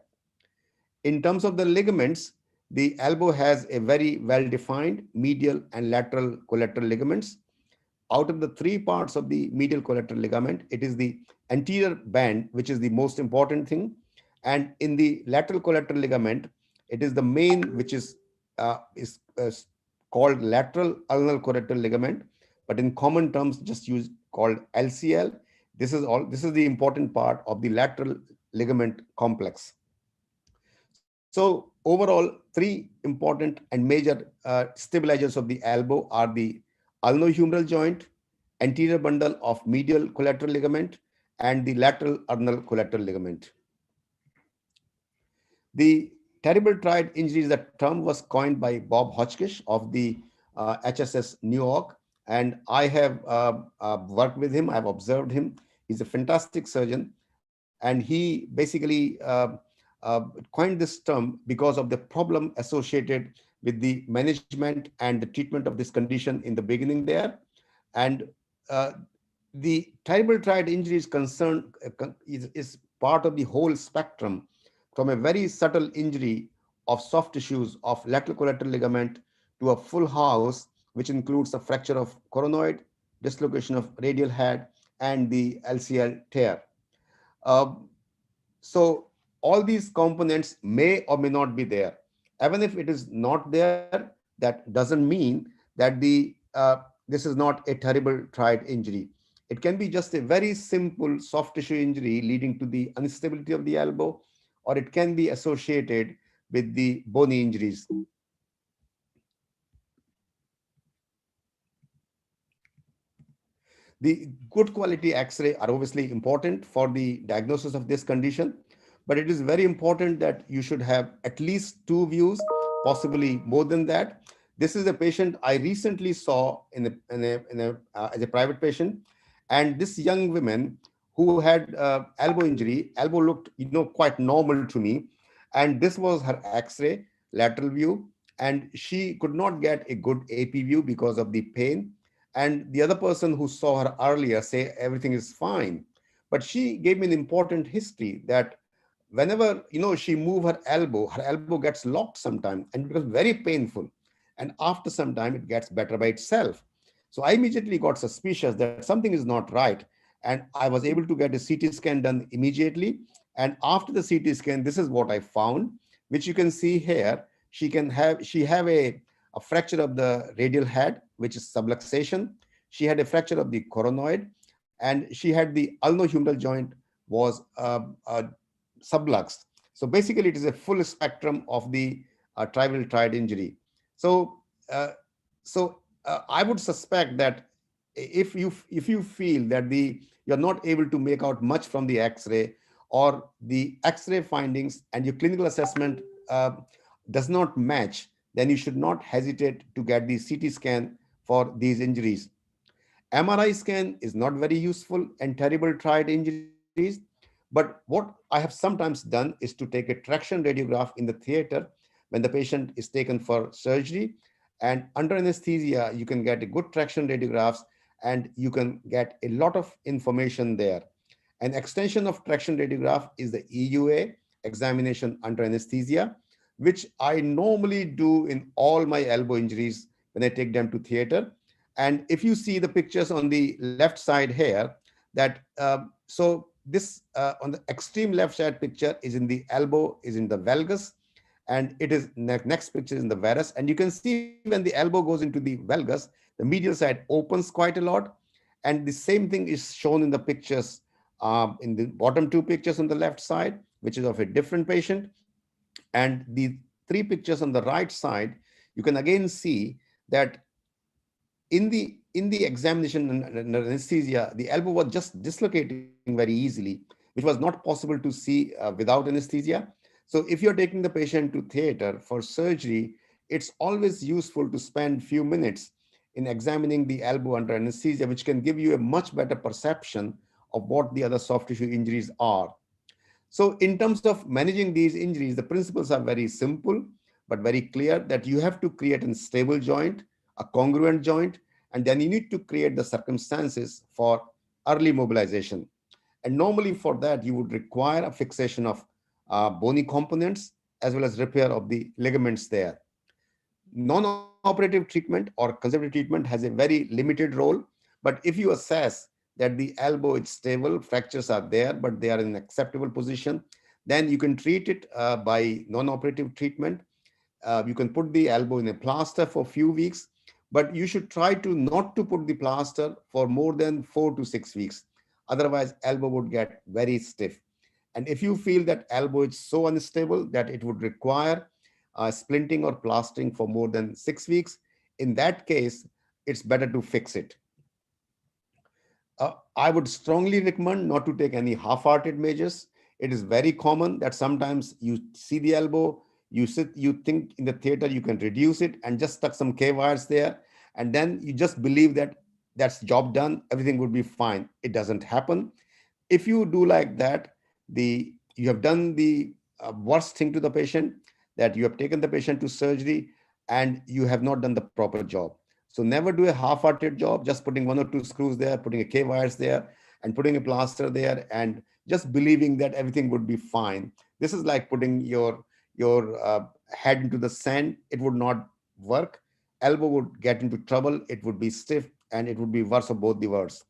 In terms of the ligaments, the elbow has a very well-defined medial and lateral collateral ligaments. Out of the three parts of the medial collateral ligament, it is the anterior band which is the most important thing. And in the lateral collateral ligament, it is the main which is called lateral ulnar collateral ligament, but in common terms just use called LCL. This is the important part of the lateral ligament complex. So overall, three important and major stabilizers of the elbow are the ulnohumeral joint, anterior bundle of medial collateral ligament, and the lateral ulnar collateral ligament. The terrible triad injuries, that term was coined by Bob Hotchkiss of the HSS New York, and I have worked with him. I've observed him. He's a fantastic surgeon, and he basically coined this term because of the problem associated with the management and the treatment of this condition in the beginning there. And the terrible triad injury is concerned is part of the whole spectrum, from a very subtle injury of soft tissues of lateral collateral ligament to a full house, which includes a fracture of coronoid, dislocation of radial head, and the LCL tear. So all these components may or may not be there. Even if it is not there, that doesn't mean that this is not a terrible triad injury. It can be just a very simple soft tissue injury leading to the instability of the elbow, or it can be associated with the bony injuries. The good quality X-ray are obviously important for the diagnosis of this condition, but it is very important that you should have at least two views, possibly more than that. This is a patient I recently saw as a private patient, and this young woman who had elbow injury, elbow looked quite normal to me, and this was her X-ray lateral view, and she could not get a good AP view because of the pain. And the other person who saw her earlier say everything is fine, but she gave me an important history that whenever she move her elbow gets locked sometimes and it becomes very painful, and after some time it gets better by itself. So I immediately got suspicious that something is not right, and I was able to get a CT scan done immediately. And after the CT scan, this is what I found, which you can see here. She have a fracture of the radial head, which is subluxation. She had a fracture of the coronoid, and she had the ulnohumeral joint was subluxed. So basically, it is a full spectrum of the tribal triad injury. So, I would suspect that if you feel that you're not able to make out much from the X-ray, or the X-ray findings and your clinical assessment does not match, then you should not hesitate to get the CT scan for these injuries. MRI scan is not very useful in terrible triad injuries, but what I have sometimes done is to take a traction radiograph in the theater when the patient is taken for surgery, and under anesthesia, you can get a good traction radiographs and you can get a lot of information there. An extension of traction radiograph is the Eua examination under anesthesia, which I normally do in all my elbow injuries when I take them to theater. And if you see the pictures on the left side here, that so this on the extreme left side picture is in the elbow, is in the valgus, and it is next picture in the varus. And you can see when the elbow goes into the valgus, the medial side opens quite a lot. And the same thing is shown in the pictures, in the bottom two pictures on the left side, which is of a different patient. And the three pictures on the right side, you can again see that in the examination and anesthesia, the elbow was just dislocating very easily, which was not possible to see without anesthesia. So if you're taking the patient to theater for surgery, it's always useful to spend few minutes in examining the elbow under anesthesia, which can give you a much better perception of what the other soft tissue injuries are. So in terms of managing these injuries, the principles are very simple, but very clear, that you have to create a stable joint, a congruent joint, and then you need to create the circumstances for early mobilization. And normally for that, you would require a fixation of bony components as well as repair of the ligaments there. Non-operative treatment or conservative treatment has a very limited role, but if you assess that the elbow is stable, fractures are there, but they are in an acceptable position, then you can treat it by non-operative treatment. You can put the elbow in a plaster for a few weeks, but you should try to not to put the plaster for more than 4 to 6 weeks. Otherwise, elbow would get very stiff. And if you feel that elbow is so unstable that it would require splinting or plastering for more than 6 weeks, in that case, it's better to fix it. I would strongly recommend not to take any half-hearted measures. It is very common that sometimes you see the elbow, you think in the theater you can reduce it and just stuck some K-wires there, and then you just believe that that's job done, everything would be fine. It doesn't happen. If you do like that, you have done the worst thing to the patient, that you have taken the patient to surgery and you have not done the proper job. So never do a half-hearted job, just putting 1 or 2 screws there, putting a K-wires there, and putting a plaster there, and just believing that everything would be fine. This is like putting your head into the sand. It would not work. Elbow would get into trouble. It would be stiff, and it would be worse of both the worlds.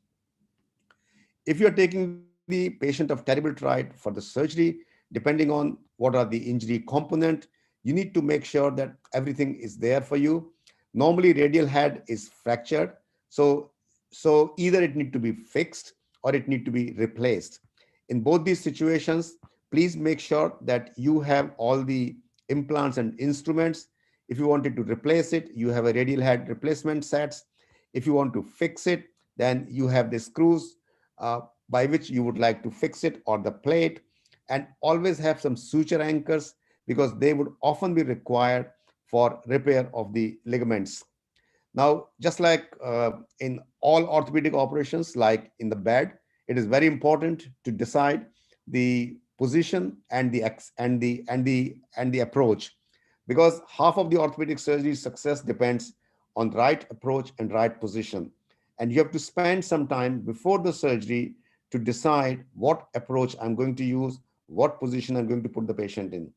If you're taking the patient of terrible triad for the surgery, depending on what are the injury component, you need to make sure that everything is there for you. Normally, radial head is fractured. So either it need to be fixed or it need to be replaced. In both these situations, please make sure that you have all the implants and instruments. If you wanted to replace it, you have a radial head replacement sets. If you want to fix it, then you have the screws by which you would like to fix it, or the plate, and always have some suture anchors, because they would often be required for repair of the ligaments. Now, just like in all orthopedic operations, like in the bed, it is very important to decide the position and the approach, because half of the orthopedic surgery success depends on right approach and right position. And you have to spend some time before the surgery to decide what approach I'm going to use, what position I'm going to put the patient in.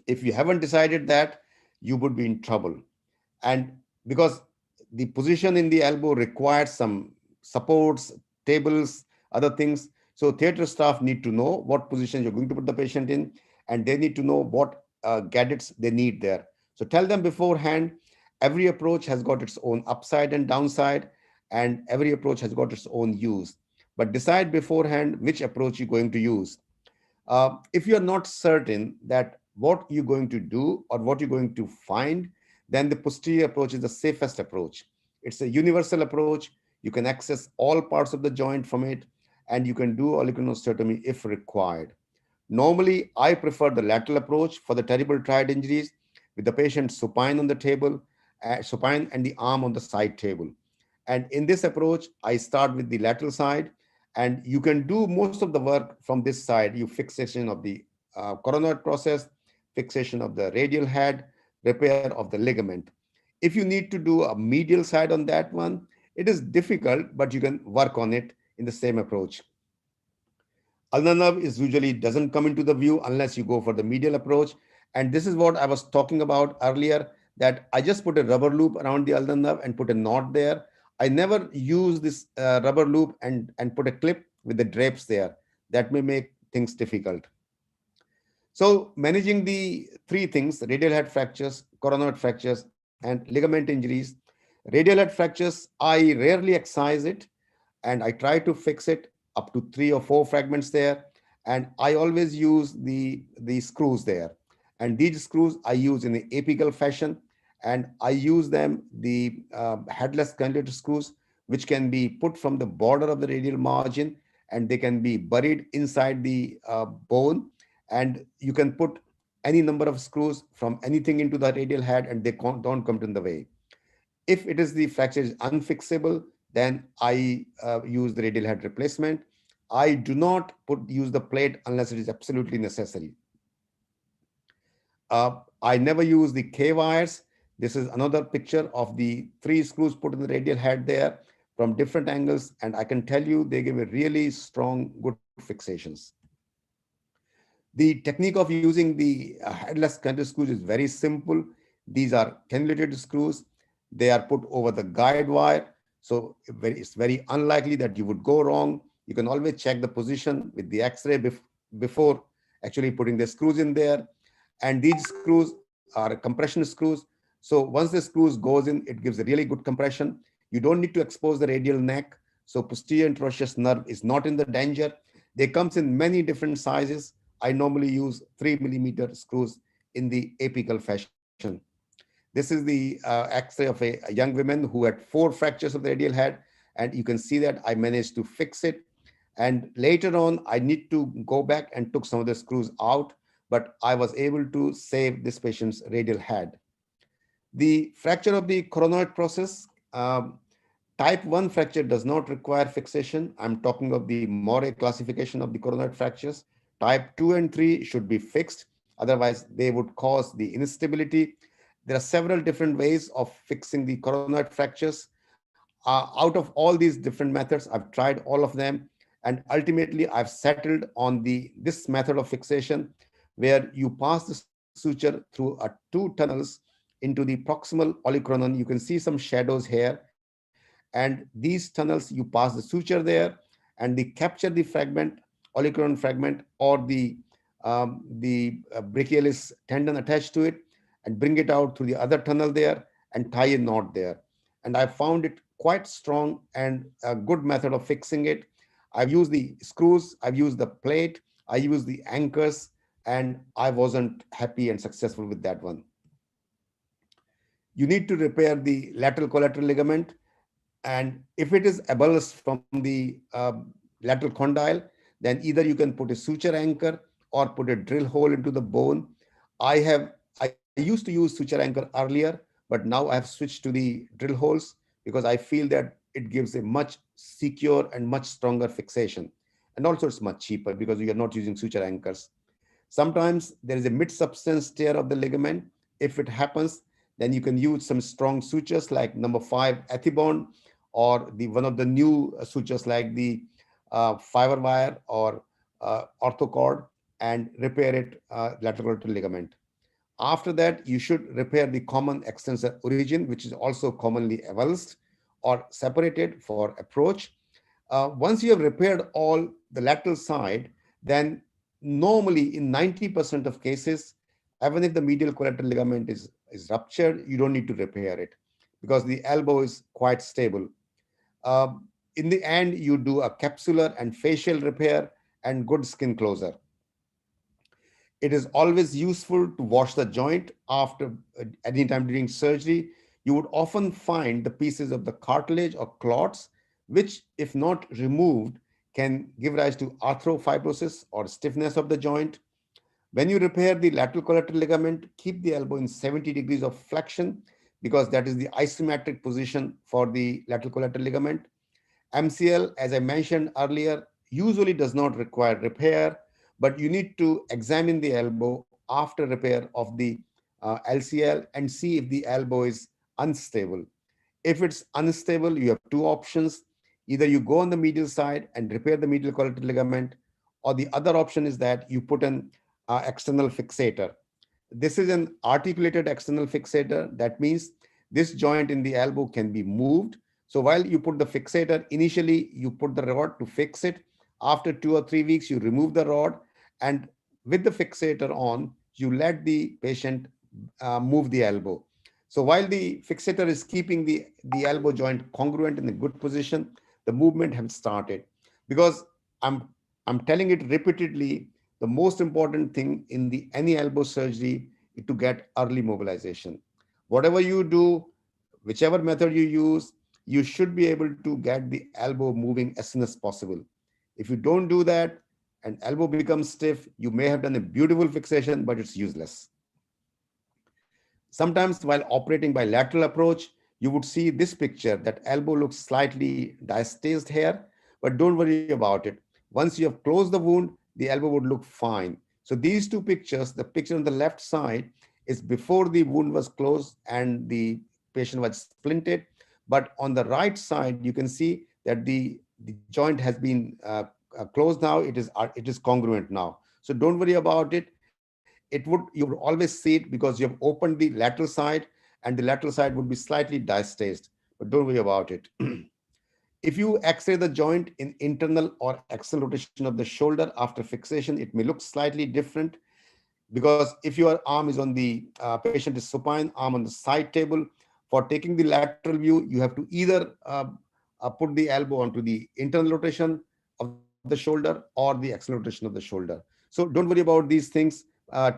If you haven't decided that, you would be in trouble. And because the position in the elbow requires some supports, tables, other things. So theater staff need to know what position you're going to put the patient in, and they need to know what gadgets they need there. So tell them beforehand. Every approach has got its own upside and downside, and every approach has got its own use. But decide beforehand which approach you're going to use. If you're not certain that what you're going to do or what you're going to find, then the posterior approach is the safest approach. It's a universal approach. You can access all parts of the joint from it, and you can do olecraноstomy if required. Normally, I prefer the lateral approach for the terrible triad injuries, with the patient supine on the table, supine and the arm on the side table. And in this approach, I start with the lateral side, and you can do most of the work from this side. You fixation of the coronoid process, fixation of the radial head, repair of the ligament. If you need to do a medial side on that one, it is difficult, but you can work on it in the same approach. Ulnar nerve is usually doesn't come into the view unless you go for the medial approach. And this is what I was talking about earlier, that I just put a rubber loop around the ulnar nerve and put a knot there. I never use this rubber loop and put a clip with the drapes there. That may make things difficult. So managing the three things, radial head fractures, coronoid fractures, and ligament injuries. Radial head fractures, I rarely excise it, and I try to fix it up to 3 or 4 fragments there. And I always use the screws there. And these screws I use in the apical fashion, and I use them, the headless cannulator screws, which can be put from the border of the radial margin, and they can be buried inside the bone. And you can put any number of screws from anything into the radial head, and they don't come in the way. If it is the fracture is unfixable, then I use the radial head replacement. I do not use the plate unless it is absolutely necessary. I never use the K wires. This is another picture of the 3 screws put in the radial head there from different angles, and I can tell you they give a really strong, good fixations. The technique of using the headless cannulator screws is very simple. These are cannulated screws. They are put over the guide wire. So it's very unlikely that you would go wrong. You can always check the position with the X-ray before actually putting the screws in there. And these screws are compression screws. So once the screws goes in, it gives a really good compression. You don't need to expose the radial neck. So posterior interosseous nerve is not in the danger. They comes in many different sizes. I normally use 3 millimeter screws in the apical fashion. This is the X-ray of a young woman who had 4 fractures of the radial head, and you can see that I managed to fix it. And later on, I need to go back and took some of the screws out, but I was able to save this patient's radial head. The fracture of the coronoid process, type 1 fracture does not require fixation. I'm talking of the Morey classification of the coronoid fractures. Type 2 and 3 should be fixed. Otherwise, they would cause the instability. There are several different ways of fixing the coronoid fractures. Out of all these different methods, I've tried all of them. And ultimately, I've settled on this method of fixation, where you pass the suture through 2 tunnels into the proximal olecranon. You can see some shadows here. And these tunnels, you pass the suture there, and they capture the fragment, olecranon fragment, or the brachialis tendon attached to it, and bring it out through the other tunnel there and tie a knot there. And I found it quite strong and a good method of fixing it. I've used the screws, I've used the plate, I used the anchors, and I wasn't happy and successful with that one. You need to repair the lateral collateral ligament. And if it is abulous from the lateral condyle, then either you can put a suture anchor or put a drill hole into the bone. I used to use suture anchor earlier, but now I have switched to the drill holes because I feel that it gives a much secure and much stronger fixation. And also it's much cheaper because you are not using suture anchors. Sometimes there is a mid-substance tear of the ligament. If it happens, then you can use some strong sutures like number 5 Ethibond, or one of the new sutures like the fiber wire or orthocord, and repair it lateral collateral ligament. After that, you should repair the common extensor origin, which is also commonly avulsed or separated for approach. Once you have repaired all the lateral side, then normally in 90% of cases, even if the medial collateral ligament is ruptured, you don't need to repair it because the elbow is quite stable. In the end, you do a capsular and facial repair and good skin closure. It is always useful to wash the joint after any time during surgery. You would often find the pieces of the cartilage or clots, which, if not removed, can give rise to arthropibrosis or stiffness of the joint. When you repair the lateral collateral ligament, keep the elbow in 70 degrees of flexion because that is the isometric position for the lateral collateral ligament. MCL, as I mentioned earlier, usually does not require repair, but you need to examine the elbow after repair of the LCL and see if the elbow is unstable. If it's unstable, you have 2 options. Either you go on the medial side and repair the medial collateral ligament, or the other option is that you put an external fixator. This is an articulated external fixator. That means this joint in the elbow can be moved. So while you put the fixator, initially you put the rod to fix it. After 2 or 3 weeks, you remove the rod. And with the fixator on, you let the patient move the elbow. So while the fixator is keeping the elbow joint congruent in a good position, the movement has started. Because I'm telling it repeatedly, the most important thing in any elbow surgery is to get early mobilization. Whatever you do, whichever method you use, you should be able to get the elbow moving as soon as possible. If you don't do that and elbow becomes stiff, you may have done a beautiful fixation, but it's useless. Sometimes while operating by lateral approach, you would see this picture that elbow looks slightly diastased here, but don't worry about it. Once you have closed the wound, the elbow would look fine. So these two pictures, the picture on the left side is before the wound was closed and the patient was splinted. But on the right side, you can see that the joint has been closed now. It is congruent now. So don't worry about it. You would always see it because you have opened the lateral side, and the lateral side would be slightly diastased, but don't worry about it. If you X-ray the joint in internal or axial rotation of the shoulder after fixation, it may look slightly different, because if your arm is on the patient is supine, arm on the side table, for taking the lateral view, you have to either put the elbow onto the internal rotation of the shoulder or the axial rotation of the shoulder. So don't worry about these things.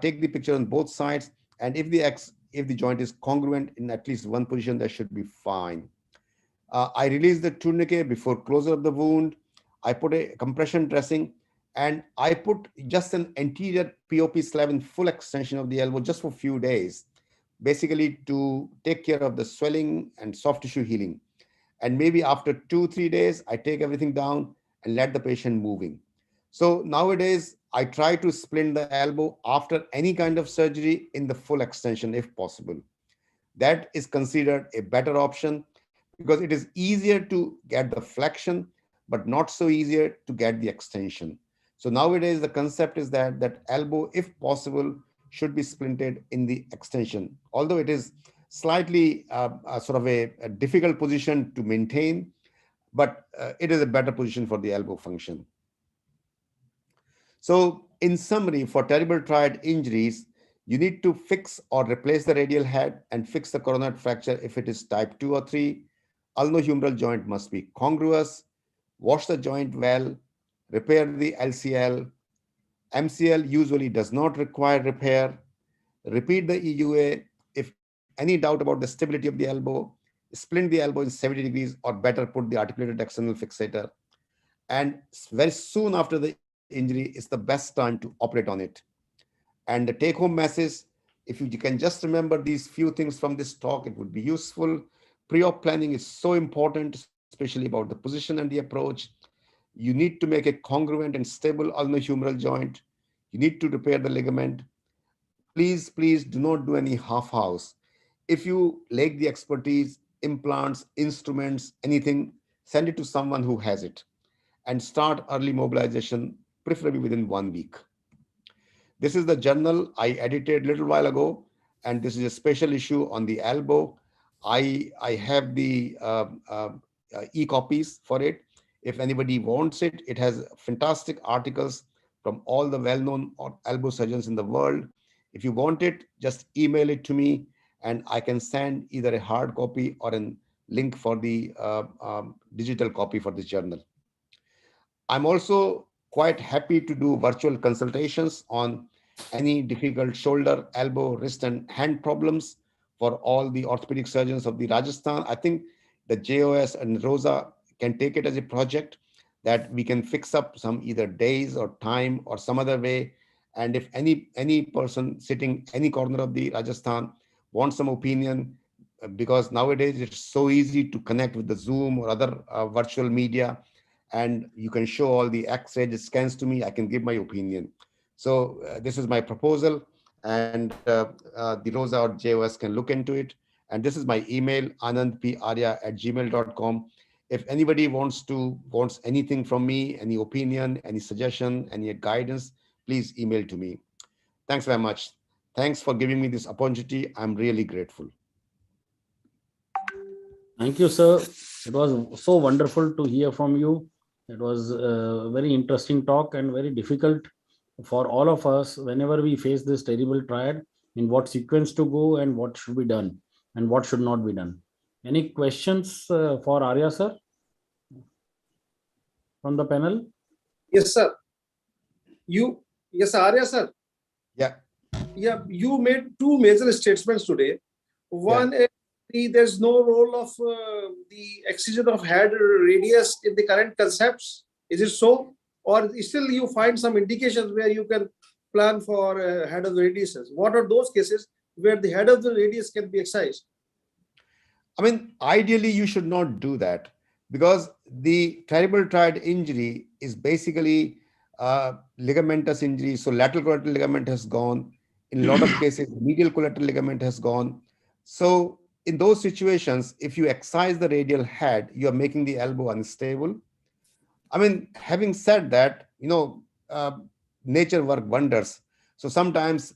Take the picture on both sides, and if the joint is congruent in at least one position, that should be fine. I release the tourniquet before closure of the wound. I put a compression dressing, and I put just an anterior POP slab in full extension of the elbow just for a few days, basically to take care of the swelling and soft tissue healing. And maybe after 2-3 days, I take everything down and let the patient moving. So nowadays, I try to splint the elbow after any kind of surgery in the full extension if possible. That is considered a better option because it is easier to get the flexion, but not so easier to get the extension. So nowadays, the concept is that elbow, if possible, should be splinted in the extension, although it is slightly sort of a difficult position to maintain, but it is a better position for the elbow function. So in summary, for terrible triad injuries, you need to fix or replace the radial head and fix the coronary fracture if it is type 2 or 3. Ulnohumeral joint must be congruous. Wash the joint well. Repair the LCL. MCL usually does not require repair. Repeat the EUA. If any doubt about the stability of the elbow, splint the elbow in 70 degrees, or better, put the articulated external fixator. And very soon after the injury is the best time to operate on it. And the take-home message, if you can just remember these few things from this talk, it would be useful. Pre-op planning is so important, especially about the position and the approach. You need to make a congruent and stable ulnohumeral joint. You need to repair the ligament. Please do not do any half-house. If you lack the expertise, implants, instruments, anything, send it to someone who has it, and start early mobilization, preferably within 1 week. This is the journal I edited a little while ago, and this is a special issue on the elbow. I have the e-copies for it. If anybody wants it, it has fantastic articles from all the well-known elbow surgeons in the world. If you want it, just email it to me, and I can send either a hard copy or a link for the digital copy for this journal. I'm also quite happy to do virtual consultations on any difficult shoulder, elbow, wrist, and hand problems for all the orthopedic surgeons of the Rajasthan. I think the JOS and Rosa can take it as a project that we can fix up some either days or time or some other way. And if any person sitting any corner of the Rajasthan wants some opinion, because nowadays it's so easy to connect with the Zoom or other virtual media, and you can show all the X-ray scans to me, I can give my opinion. So this is my proposal, and the Rosa or JOS can look into it. And this is my email, anandparya@gmail.com. If anybody wants anything from me, any opinion, any suggestion, any guidance, please email to me. Thanks very much. Thanks for giving me this opportunity. I'm really grateful. Thank you, sir. It was so wonderful to hear from you. It was a very interesting talk and very difficult for all of us whenever we face this terrible triad, in what sequence to go and what should be done and what should not be done. Any questions for Arya sir from the panel? Yes, sir. Yes, Arya sir. Yeah. Yeah, you made two major statements today. One is there's no role of the excision of head radius in the current concepts. Is it so? Or still you find some indications where you can plan for head of the radiuses? What are those cases where the head of the radius can be excised? I mean, ideally, you should not do that because the terrible triad injury is basically ligamentous injury. So lateral collateral ligament has gone. In a lot of cases, medial collateral ligament has gone. So in those situations, if you excise the radial head, you are making the elbow unstable. I mean, having said that, nature work wonders. So sometimes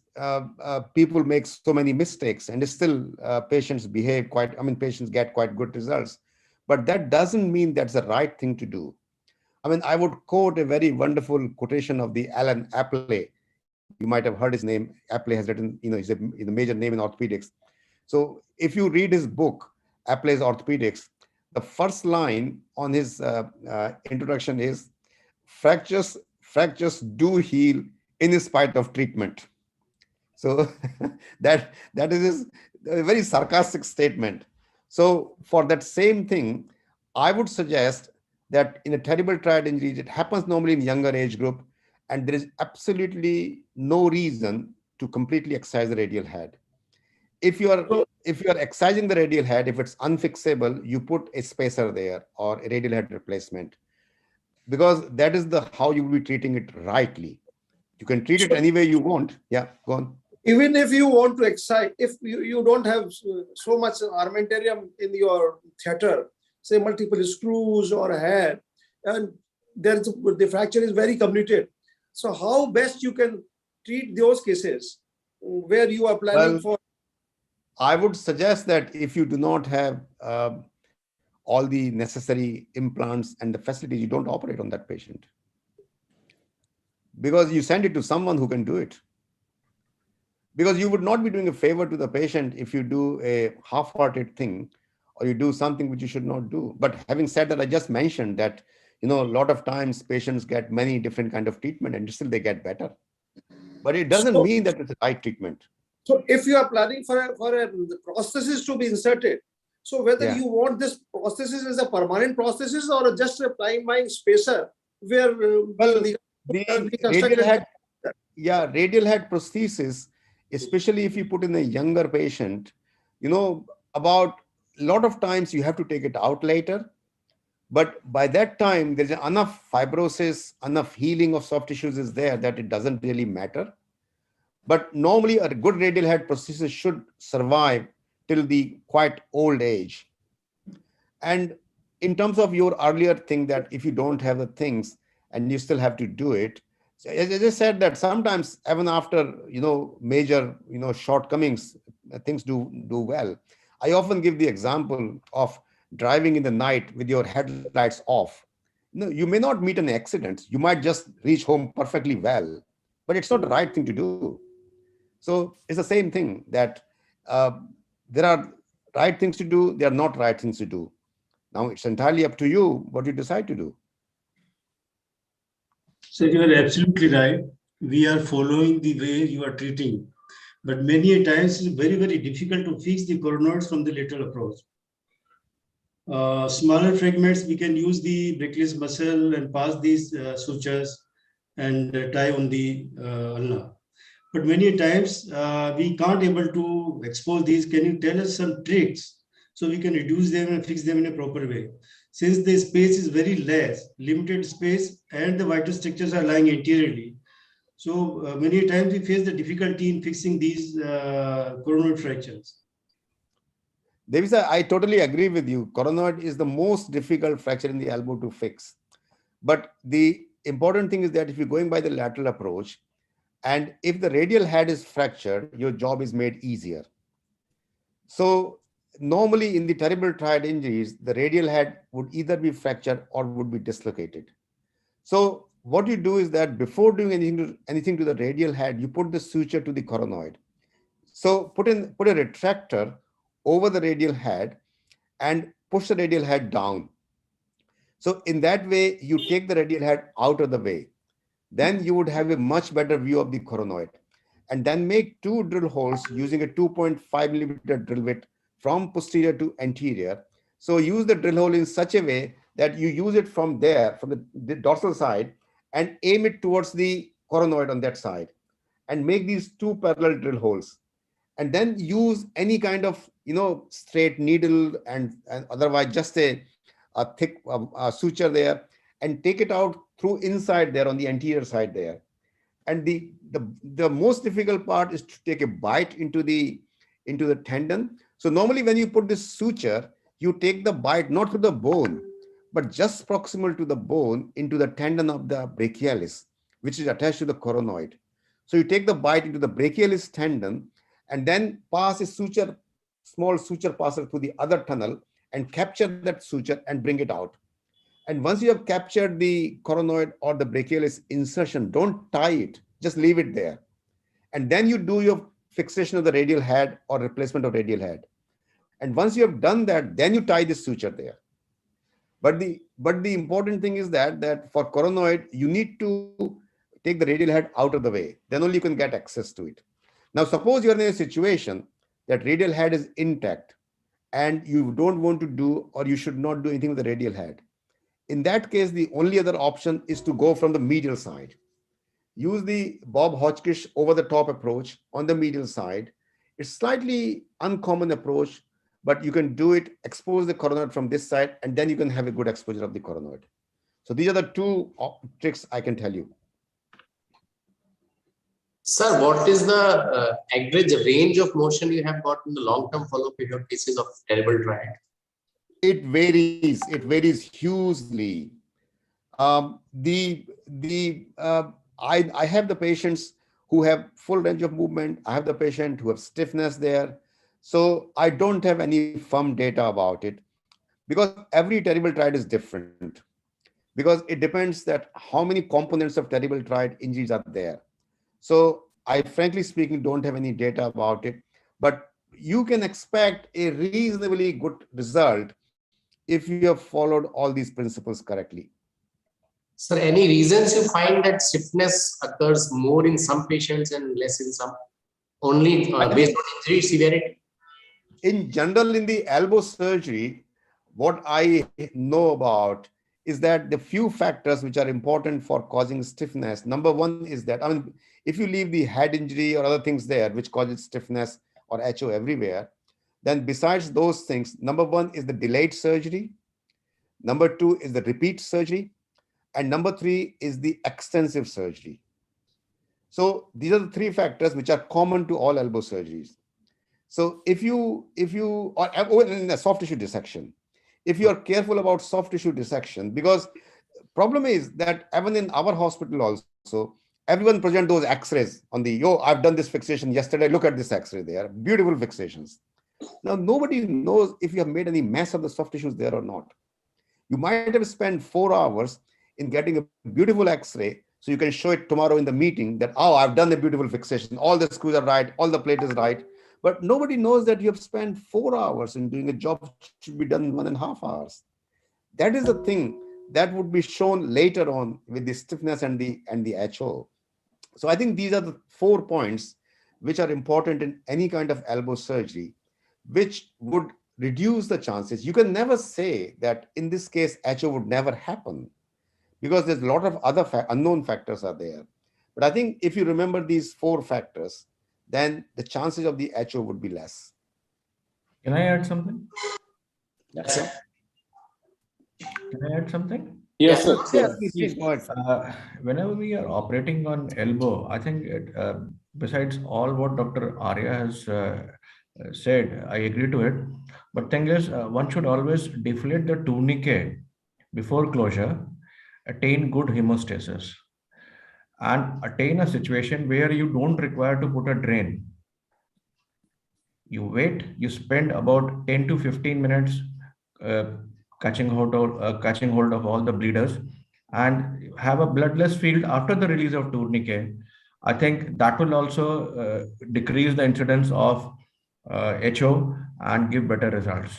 people make so many mistakes and still patients behave patients get quite good results. But that doesn't mean that's the right thing to do. I mean, I would quote a very wonderful quotation of the Alan Apley. You might have heard his name. Apley has written, he's a major name in orthopedics. So if you read his book, Apley's Orthopaedics, the first line on his introduction is, fractures do heal in spite of treatment. So that is a very sarcastic statement. So for that same thing, I would suggest that in a terrible triad injury, it happens normally in younger age group, and there is absolutely no reason to completely excise the radial head. If you are excising the radial head, if it's unfixable, you put a spacer there or a radial head replacement, because that is how you will be treating it rightly. You can treat it any way you want. Yeah, go on. Even if you want to excise, if you don't have so much armamentarium in your theater, say multiple screws or a head, and the fracture is very comminuted. So how best you can treat those cases where you are planning for? I would suggest that if you do not have all the necessary implants and the facilities, you don't operate on that patient, because you send it to someone who can do it. Because you would not be doing a favor to the patient if you do a half-hearted thing or you do something which you should not do. But having said that, I just mentioned that, a lot of times patients get many different kind of treatment and still they get better. But it doesn't mean that it's the right treatment. So if you are planning for a prosthesis to be inserted, so whether you want this prosthesis as a permanent prosthesis or just a buying spacer where the radial head prosthesis, especially if you put in a younger patient, about a lot of times you have to take it out later. But by that time, there's enough fibrosis, enough healing of soft tissues is there that it doesn't really matter. But normally a good radial head prosthesis should survive till the quite old age. And in terms of your earlier thing that if you don't have the things and you still have to do it, as I said, that sometimes even after, major, shortcomings, things do well. I often give the example of driving in the night with your headlights off. You may not meet an accident. You might just reach home perfectly well, but it's not the right thing to do. So it's the same thing that there are right things to do. There are not right things to do. Now it's entirely up to you what you decide to do. So you are absolutely right. We are following the way you are treating, but many times it's very, very difficult to fix the coronoids from the lateral approach. Smaller fragments, we can use the brachialis muscle and pass these sutures and tie on the ulna. But many times we can't able to expose these. Can you tell us some tricks so we can reduce them and fix them in a proper way? Since the space is very less, limited space, and the vital structures are lying anteriorly, so many times we face the difficulty in fixing these coronoid fractures. Devisa, I totally agree with you. Coronoid is the most difficult fracture in the elbow to fix. But the important thing is that if you're going by the lateral approach, and if the radial head is fractured, your job is made easier. So normally in the terrible triad injuries, the radial head would either be fractured or would be dislocated. So what you do is that before doing anything to the radial head, you put the suture to the coronoid. So put a retractor over the radial head and push the radial head down. So in that way, you take the radial head out of the way. Then you would have a much better view of the coronoid. And then make 2 drill holes using a 2.5 millimeter drill bit from posterior to anterior. So use the drill hole in such a way that you use it from there, from the dorsal side, and aim it towards the coronoid on that side. And make these 2 parallel drill holes. And then use any kind of, straight needle and otherwise just a thick suture there, and take it out through inside there on the anterior side there. And the most difficult part is to take a bite into the tendon. So normally when you put this suture, you take the bite not through the bone, but just proximal to the bone into the tendon of the brachialis, which is attached to the coronoid. So you take the bite into the brachialis tendon and then pass a suture, small suture passer through the other tunnel and capture that suture and bring it out. And once you have captured the coronoid or the brachialis insertion, don't tie it, just leave it there. And then you do your fixation of the radial head or replacement of radial head. And once you have done that, then you tie this suture there. But the important thing is that for coronoid, you need to take the radial head out of the way. Then only you can get access to it. Now, suppose you are in a situation that radial head is intact and you don't want to do, or you should not do anything with the radial head. In that case, the only other option is to go from the medial side. Use the Bob Hotchkiss over the top approach on the medial side. It's slightly uncommon approach, but you can do it, expose the coronoid from this side, and then you can have a good exposure of the coronoid. So these are the 2 tricks I can tell you. Sir, what is the average range of motion you have got in the long-term follow-up in your cases of terrible triad? It varies. It varies hugely. I have the patients who have full range of movement. I have the patient who have stiffness there. So I don't have any firm data about it because every terrible triad is different. Because it depends that how many components of terrible triad injuries are there. So I frankly speaking don't have any data about it, but you can expect a reasonably good result if you have followed all these principles correctly. Sir, any reasons you find that stiffness occurs more in some patients and less in some? Only based on injury severity? In general, in the elbow surgery, what I know about is that the few factors which are important for causing stiffness. Number one is that, if you leave the head injury or other things there, which causes stiffness or HO everywhere, then besides those things, number one is the delayed surgery. Number 2 is the repeat surgery. And number 3 is the extensive surgery. So these are the 3 factors which are common to all elbow surgeries. So if you or in a soft tissue dissection, if you are careful about soft tissue dissection, because problem is that even in our hospital also, everyone present those X-rays on the, I've done this fixation yesterday, look at this X-ray there, beautiful fixations. Now, nobody knows if you have made any mess of the soft tissues there or not. You might have spent 4 hours in getting a beautiful X-ray, so you can show it tomorrow in the meeting that, I've done a beautiful fixation, all the screws are right, all the plate is right. But nobody knows that you have spent 4 hours in doing a job which should be done in 1.5 hours. That is the thing that would be shown later on with the stiffness and the HO. So I think these are the 4 points which are important in any kind of elbow surgery, which would reduce the chances. You can never say that in this case, HO would never happen because there's a lot of other unknown factors are there. But I think if you remember these 4 factors, then the chances of the HO would be less. Can I add something? Yes, sir. Can I add something? Yes, sir. Yes, please go ahead. Whenever we are operating on elbow, I think besides all what Dr. Arya has said, I agree to it. But thing is, one should always deflate the tourniquet before closure, attain good hemostasis, and attain a situation where you don't require to put a drain. You wait, you spend about 10 to 15 minutes catching hold of all the bleeders, and have a bloodless field after the release of tourniquet, I think that will also decrease the incidence of HO and give better results.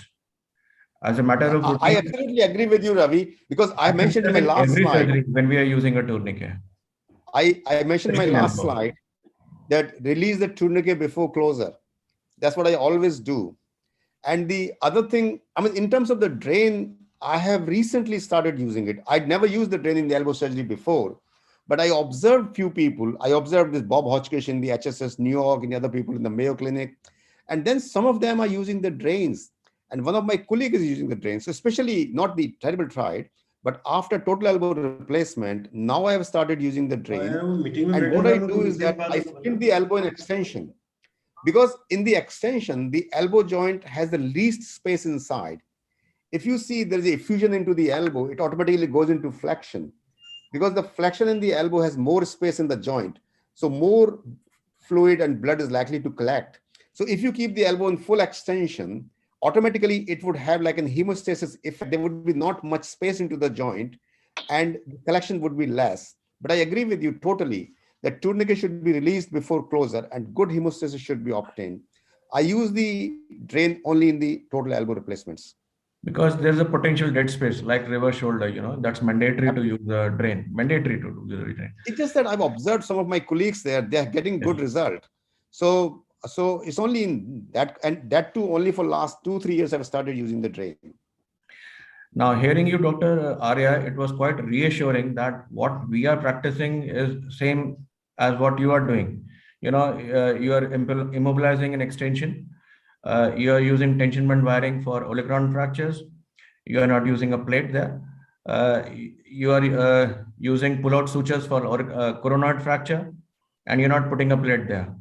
As a matter of routine, I absolutely agree with you, Ravi, because I mentioned in my last every slide, surgery when we are using a tourniquet. I mentioned in my last slide that release the tourniquet before closure. That's what I always do. And the other thing, I mean, in terms of the drain, I have recently started using it. I'd never used the drain in the elbow surgery before, but I observed few people. I observed this Bob Hodgkiss in the HSS New York and the other people in the Mayo Clinic. And then some of them are using the drains. And one of my colleagues is using the drains, so especially not the terrible tried, but after total elbow replacement, now I have started using the drain. And what I do is that I fill the elbow in extension. Because in the extension, the elbow joint has the least space inside. If you see there is a effusion into the elbow, it automatically goes into flexion. Because the flexion in the elbow has more space in the joint. So more fluid and blood is likely to collect. So if you keep the elbow in full extension, automatically it would have like an hemostasis effect. There would be not much space into the joint and the collection would be less. But I agree with you totally that tourniquet should be released before closure and good hemostasis should be obtained. I use the drain only in the total elbow replacements. Because there's a potential dead space like reverse shoulder, that's mandatory to use the drain, mandatory to do the drain. It's just that I've observed some of my colleagues there, they're getting good result. So it's only in that, and that too only for last 2-3 years I've started using the drain. Now, hearing you, Dr. Arya, it was quite reassuring that what we are practicing is same as what you are doing. You are immobilizing an extension. You are using tension band wiring for olecranon fractures. You are not using a plate there. You are using pull-out sutures for coronoid fracture, and you're not putting a plate there.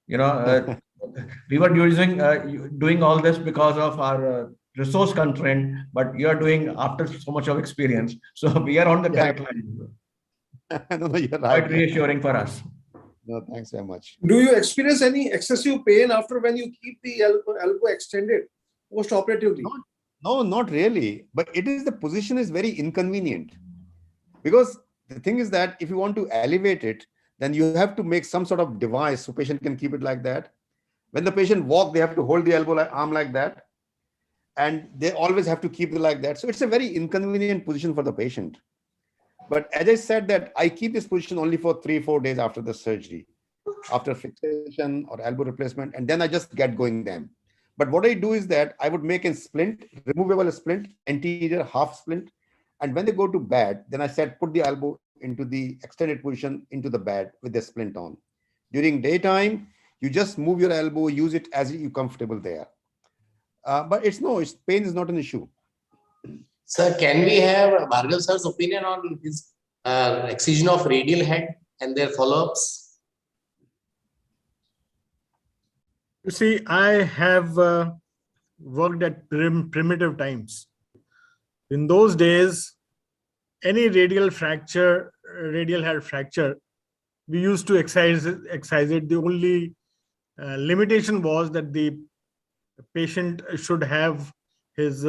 We were doing all this because of our resource constraint, but you are doing after so much of experience. So we are on the correct line. No, you're right. Quite reassuring for us. No, thanks very much. Do you experience any excessive pain after when you keep the elbow extended post-operatively? No, not really. But it is the position is very inconvenient. Because the thing is that if you want to elevate it, then you have to make some sort of device so patient can keep it like that. When the patient walk, they have to hold the elbow arm like that. And they always have to keep it like that. So it's a very inconvenient position for the patient. But as I said that I keep this position only for 3-4 days after the surgery, after fixation or elbow replacement, and then I just get going then. But what I do is that I would make a splint, removable splint, anterior half splint. And when they go to bed, then I said, put the elbow into the extended position into the bed with the splint on. During daytime, you just move your elbow, use it as you're comfortable there. But pain is not an issue. Sir, can we have Bhargava sir's opinion on his excision of radial head and their follow-ups? You see, I have worked at primitive times. In those days, any radial head fracture, we used to excise it. The only limitation was that the patient should have his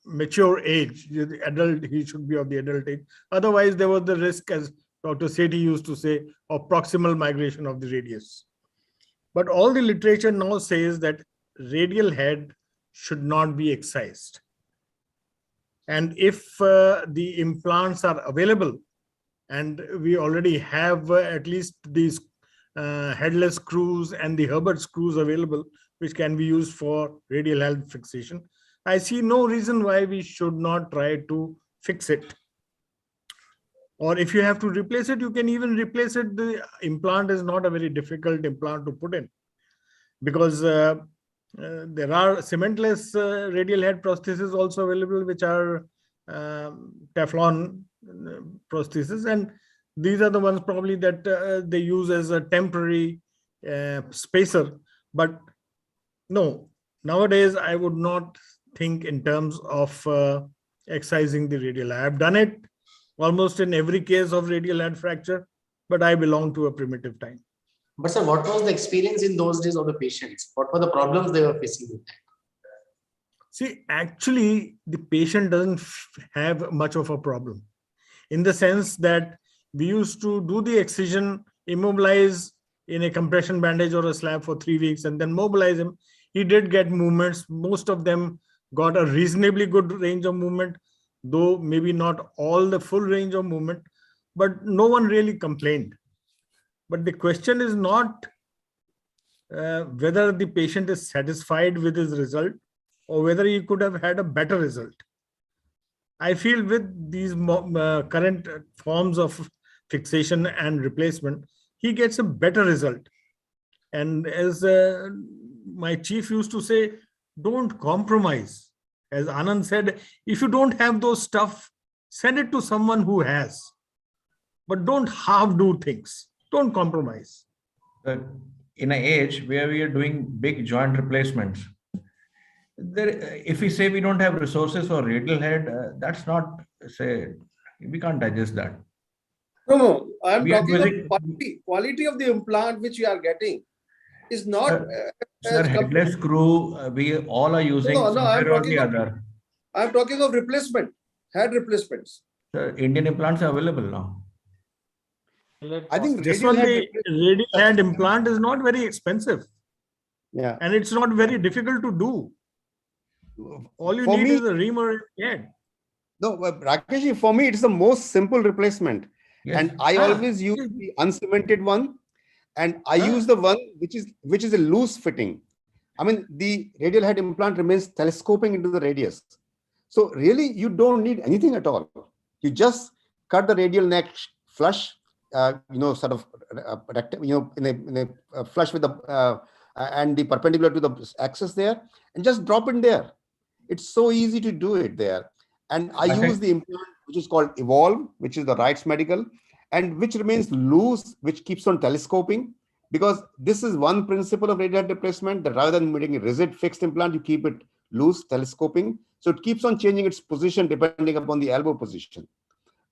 mature age, the adult, he should be of the adult age. Otherwise, there was the risk, as Dr. Sethi used to say, of proximal migration of the radius. But all the literature now says that radial head should not be excised. And if the implants are available, and we already have at least these headless screws and the Herbert screws available, which can be used for radial head fixation, I see no reason why we should not try to fix it. Or if you have to replace it, you can even replace it. The implant is not a very difficult implant to put in, because there are cementless radial head prostheses also available, which are Teflon prostheses, and these are the ones probably that they use as a temporary spacer. But no, nowadays I would not think in terms of excising the radial. I have done it almost in every case of radial head fracture, but I belong to a primitive time. But sir, what was the experience in those days of the patients? What were the problems they were facing with that? See, actually, the patient doesn't have much of a problem, in the sense that we used to do the excision, immobilize in a compression bandage or a slab for 3 weeks, and then mobilize him. He did get movements. Most of them got a reasonably good range of movement, though maybe not all the full range of movement, but no one really complained. But the question is not whether the patient is satisfied with his result or whether he could have had a better result. I feel with these current forms of fixation and replacement, he gets a better result. And as my chief used to say, don't compromise. As Anand said, if you don't have those stuff, send it to someone who has. But don't half do things. Don't compromise. In an age where we are doing big joint replacements, if we say we don't have resources for radial head, that's not, say, we can't digest that. No, I'm talking of quality of the implant which we are getting is not. Sir, headless screw, we all are using somewhere or the other. I'm talking of replacement, head replacements. Sir, Indian implants are available now. I think radial head implant is not very expensive. Yeah. And it's not very difficult to do. All you need is a ream or head. No, Rakesh, for me, it's the most simple replacement. Yes. And I always use the uncemented one. And I use the one which is a loose fitting. I mean, the radial head implant remains telescoping into the radius. So really, you don't need anything at all. You just cut the radial neck flush, sort of, in a flush with the and the perpendicular to the axis there, and just drop in there. It's so easy to do it there. And I use the implant which is called Evolve, which is the Wright's Medical, and which remains loose, which keeps on telescoping, because this is one principle of radial head replacement, that rather than making a rigid fixed implant, you keep it loose, telescoping. So it keeps on changing its position depending upon the elbow position.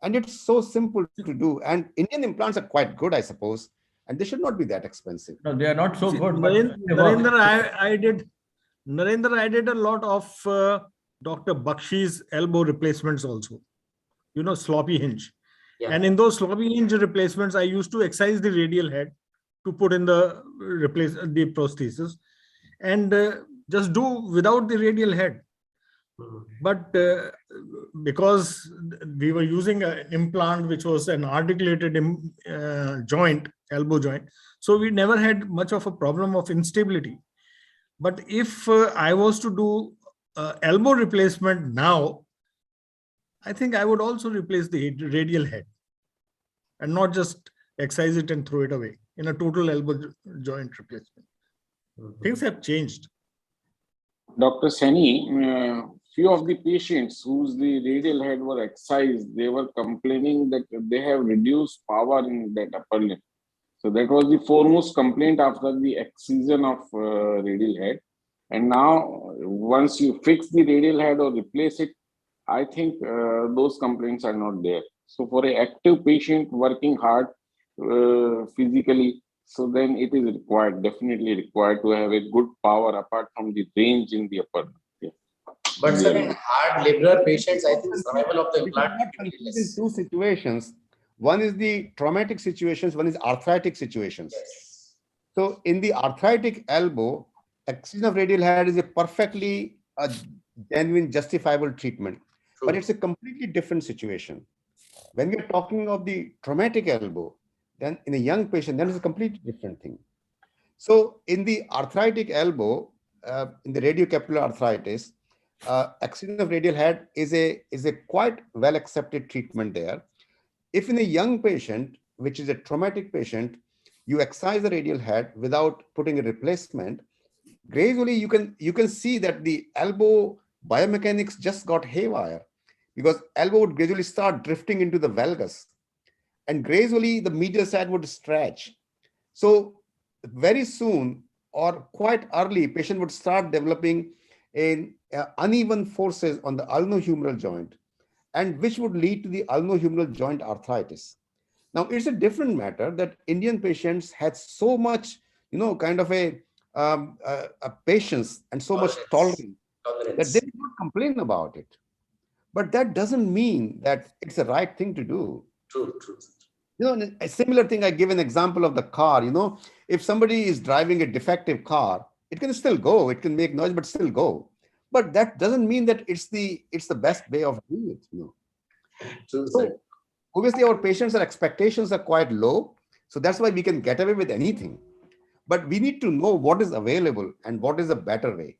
And it's so simple to do. And Indian implants are quite good, I suppose, and they should not be that expensive. No, they are not so good. Narendra, I did a lot of Dr. Bakshi's elbow replacements also. Sloppy hinge. Yeah. And in those sloppy hinge replacements, I used to excise the radial head to put in the prosthesis, and just do without the radial head. But because we were using an implant which was an articulated joint, elbow joint, so we never had much of a problem of instability. But if I was to do elbow replacement now, I think I would also replace the radial head and not just excise it and throw it away in a total elbow joint replacement. Things have changed. Dr. Saini, few of the patients whose the radial head were excised, they were complaining that they have reduced power in that upper limb. So that was the foremost complaint after the excision of radial head. And now, once you fix the radial head or replace it, I think those complaints are not there. So for an active patient working hard physically, so then it is required, definitely required to have a good power apart from the range in the upper. Yeah. But sir, in hard laborer patients, I think survival of the implant in two situations. One is the traumatic situations, one is arthritic situations. Yes. So in the arthritic elbow, excision of radial head is a perfectly genuine, justifiable treatment. True. But it's a completely different situation. When we're talking of the traumatic elbow, then in a young patient, then it's a completely different thing. So in the arthritic elbow, in the radiocapular arthritis, excision of radial head is a quite well accepted treatment there. If in a young patient, which is a traumatic patient, you excise the radial head without putting a replacement, gradually you can see that the elbow biomechanics just got haywire, because elbow would gradually start drifting into the valgus, and gradually the medial side would stretch. So very soon or quite early, patient would start developing uneven forces on the ulnohumeral joint, and which would lead to the ulnohumeral joint arthritis. Now, it's a different matter that Indian patients had so much, kind of a patience and so much tolerance that they will not complain about it. But that doesn't mean that it's the right thing to do. True, true. A similar thing, I give an example of the car. If somebody is driving a defective car, it can still go, it can make noise, but still go. But that doesn't mean that it's the best way of doing it. True, So obviously our patients' expectations are quite low. So that's why we can get away with anything. But we need to know what is available and what is a better way.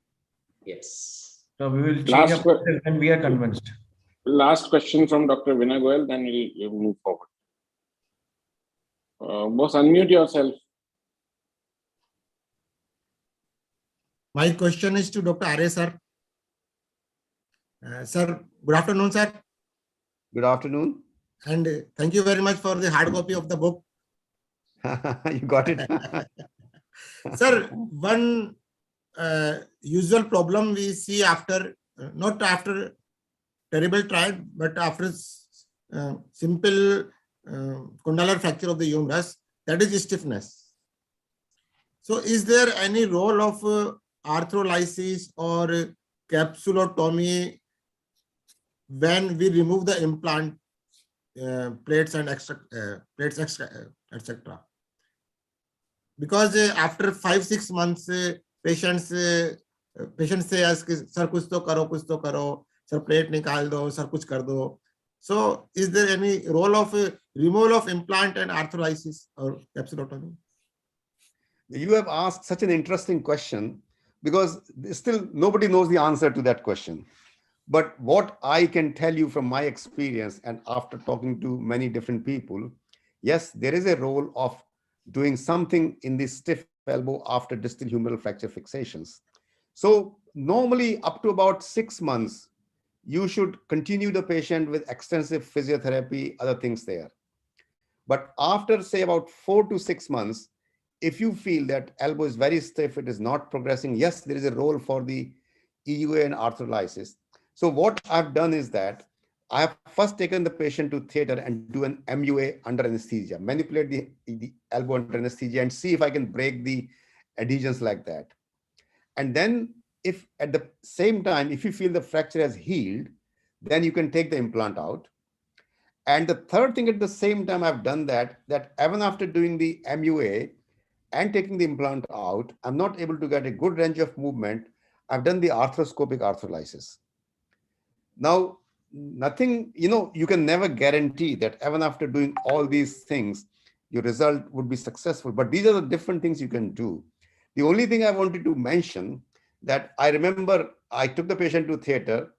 Yes. So we will change up when we are convinced. Last question from Dr. Vinay Goyal, then we'll move forward. Boss, unmute yourself. My question is to Dr. Arya, sir. Sir, good afternoon, sir. Good afternoon. And thank you very much for the hard copy of the book. You got it. Sir, one usual problem we see after, not after terrible trial, but after simple condylar fracture of the humerus, that is stiffness. So is there any role of arthrolysis or capsulotomy when we remove the implant plates and plates, etc.? Because after 5-6 months, patients say us, sir, kuch to karo, sir, plate nikal do, sir, kuch kar do. So is there any role of removal of implant and arthrolysis or capsulotomy? You have asked such an interesting question because still nobody knows the answer to that question. But what I can tell you from my experience and after talking to many different people, yes, there is a role of doing something in the stiff elbow after distal humeral fracture fixations. So normally up to about 6 months, you should continue the patient with extensive physiotherapy, other things there. But after say about 4 to 6 months, if you feel that elbow is very stiff, it is not progressing, yes, there is a role for the EUA and arthrolysis. So what I've done is that I have first taken the patient to theater and do an MUA under anesthesia, manipulate the elbow under anesthesia and see if I can break the adhesions like that. And then if at the same time, if you feel the fracture has healed, then you can take the implant out. And the third thing at the same time I've done that even after doing the MUA and taking the implant out, I'm not able to get a good range of movement. I've done the arthroscopic arthrolysis. Now, nothing, you can never guarantee that even after doing all these things, your result would be successful. But these are the different things you can do. The only thing I wanted to mention that I remember I took the patient to theater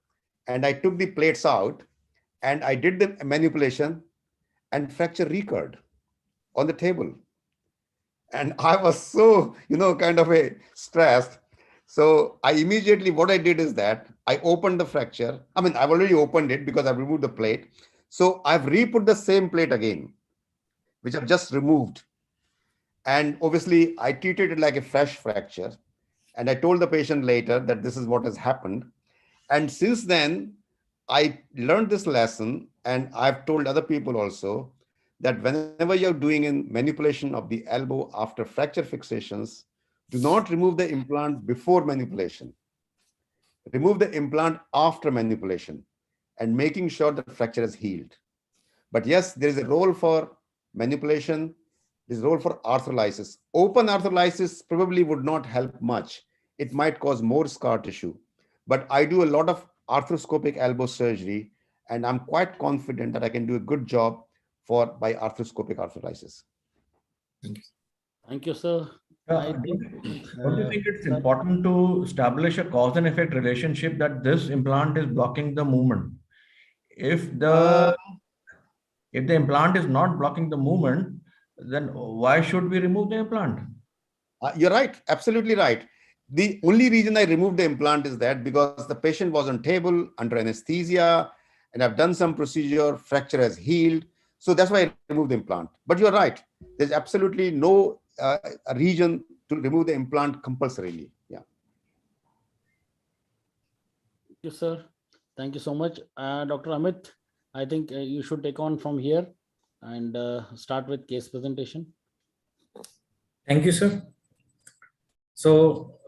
and I took the plates out and I did the manipulation and fracture recurred on the table. And I was so, kind of stressed. So I immediately, what I did is that I opened the fracture. I mean, I've already opened it because I've removed the plate. So I've re-put the same plate again, which I've just removed. And obviously I treated it like a fresh fracture. And I told the patient later that this is what has happened. And since then, I learned this lesson and I've told other people also that whenever you're doing a manipulation of the elbow after fracture fixations, do not remove the implant before manipulation. Remove the implant after manipulation and making sure the fracture is healed. But yes, there is a role for manipulation. There is a role for arthrolysis. Open arthrolysis probably would not help much. It might cause more scar tissue. But I do a lot of arthroscopic elbow surgery, and I'm quite confident that I can do a good job by arthroscopic arthrolysis. Thank you. Thank you, sir. Don't you think it's important to establish a cause and effect relationship that this implant is blocking the movement? If the implant is not blocking the movement, then why should we remove the implant? You're right, absolutely right. The only reason I removed the implant is that because the patient was on table under anesthesia and I've done some procedure, fracture has healed. So that's why I removed the implant. But you're right. There's absolutely no reason to remove the implant compulsorily. Yeah. Thank you, sir. Thank you so much. Dr. Amit, I think you should take on from here and start with case presentation. Thank you, sir. So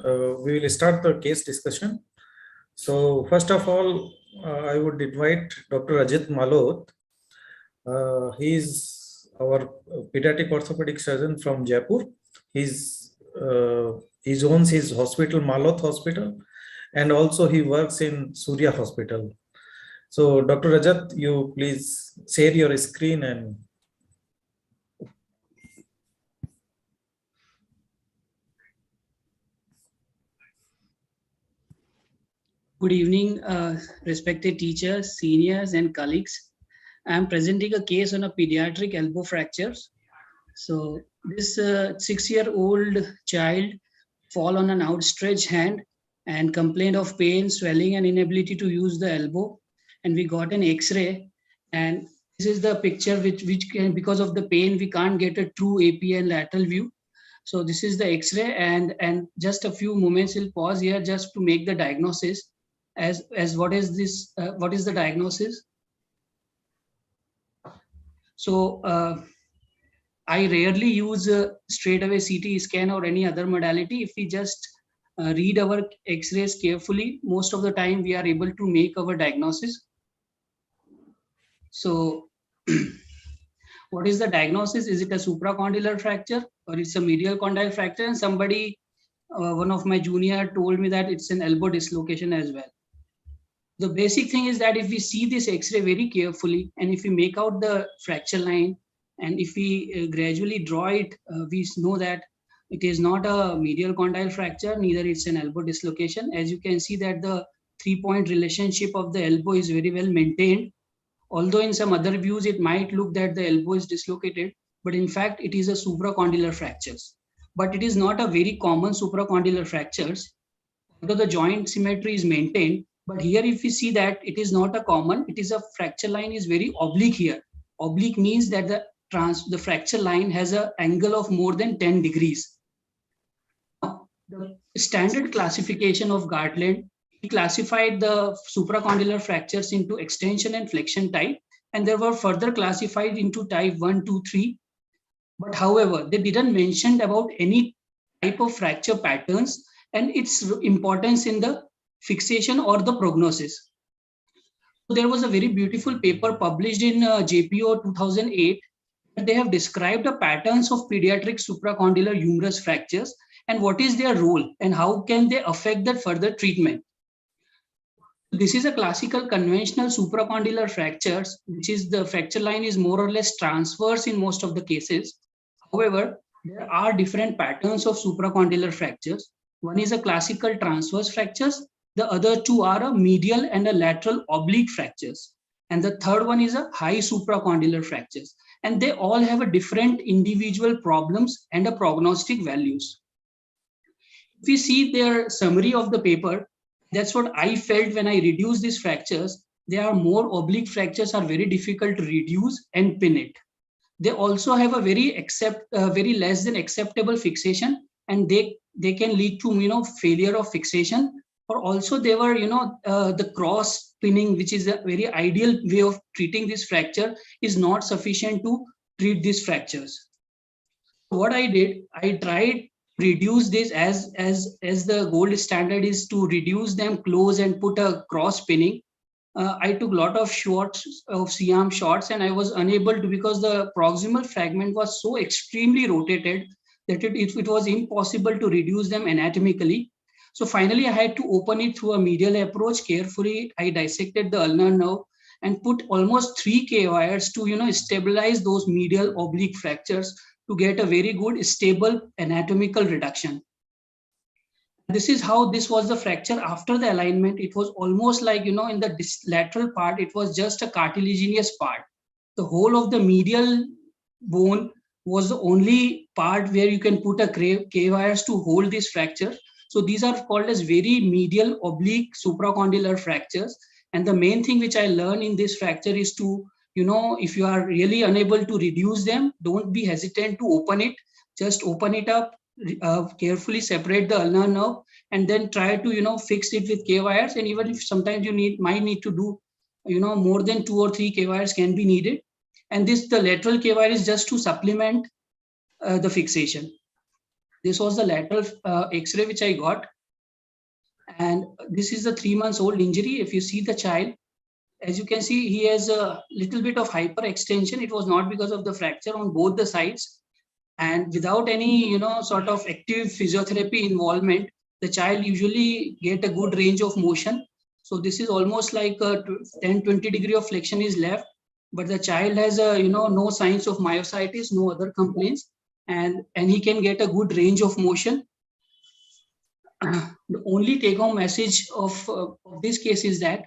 we will start the case discussion. So first of all, I would invite Dr. Ajit Malot. He is our pediatric orthopedic surgeon from Jaipur. He owns his hospital, Malot Hospital, and also he works in Surya Hospital. So Dr. Rajat, you please share your screen and Good evening, respected teachers, seniors, and colleagues. I am presenting a case on a pediatric elbow fractures. So this 6-year-old child fall on an outstretched hand and complained of pain, swelling, and inability to use the elbow. And we got an X-ray. And this is the picture which can, because of the pain, we can't get a true AP and lateral view. So this is the X-ray, and just a few moments, we'll pause here just to make the diagnosis. As what is this? What is the diagnosis? So I rarely use straight away CT scan or any other modality. If we just read our X-rays carefully, most of the time we are able to make our diagnosis. So what is the diagnosis? Is it a supracondylar fracture or it's a medial condyle fracture? And somebody, one of my junior told me that it's an elbow dislocation as well. The basic thing is that if we see this X-ray very carefully, and if we make out the fracture line, and if we gradually draw it, we know that it is not a medial condyle fracture, neither it's an elbow dislocation. As you can see that the 3-point relationship of the elbow is very well maintained. Although in some other views, it might look that the elbow is dislocated, but in fact, it is a supracondylar fractures. But it is not a very common supracondylar fractures, although the joint symmetry is maintained. But here, if we see that it is not a common, it is a fracture line is very oblique here. Oblique means that the fracture line has an angle of more than 10 degrees. Now, the standard classification of Gartland, he classified the supracondylar fractures into extension and flexion type, and they were further classified into type 1, 2, 3. But however, they didn't mention about any type of fracture patterns and its importance in the fixation or the prognosis. So there was a very beautiful paper published in JPO 2008. They have described the patterns of pediatric supracondylar humerus fractures and what is their role and how can they affect the further treatment. This is a classical conventional supracondylar fractures, which is the fracture line is more or less transverse in most of the cases. However, there are different patterns of supracondylar fractures. One is a classical transverse fractures. The other two are a medial and a lateral oblique fractures. And the third one is a high supracondylar fractures. And they all have a different individual problems and a prognostic values. If we see their summary of the paper, that's what I felt when I reduced these fractures. They are more oblique fractures are very difficult to reduce and pin it. They also have a very less than acceptable fixation, and they can lead to failure of fixation. Or also they were the cross pinning, which is a very ideal way of treating this fracture, is not sufficient to treat these fractures. What I did, I tried reduce this as the gold standard is to reduce them close and put a cross pinning. I took a lot of shots of C-arm shots and I was unable to, because the proximal fragment was so extremely rotated that it was impossible to reduce them anatomically. So finally I had to open it through a medial approach. Carefully I dissected the ulnar nerve and put almost 3 K wires to stabilize those medial oblique fractures to get a very good stable anatomical reduction. This is how this was the fracture after the alignment. It was almost like, in the lateral part, it was just a cartilaginous part. The whole of the medial bone was the only part where you can put a K wires to hold this fracture. So these are called as very medial oblique supracondylar fractures. And the main thing which I learned in this fracture is to, if you are really unable to reduce them, don't be hesitant to open it. Just open it up, carefully separate the ulnar nerve, and then try to, fix it with K wires. And even if sometimes you might need to do, more than 2 or 3 K wires can be needed. And the lateral K wire is just to supplement the fixation. This was the lateral X-ray which I got. And this is a 3 months old injury. If you see the child, as you can see, he has a little bit of hyperextension. It was not because of the fracture on both the sides. And without any, sort of active physiotherapy involvement, the child usually get a good range of motion. So this is almost like a 10-20 degree of flexion is left, but the child has no signs of myositis, no other complaints, and he can get a good range of motion. The only take-home message of this case is that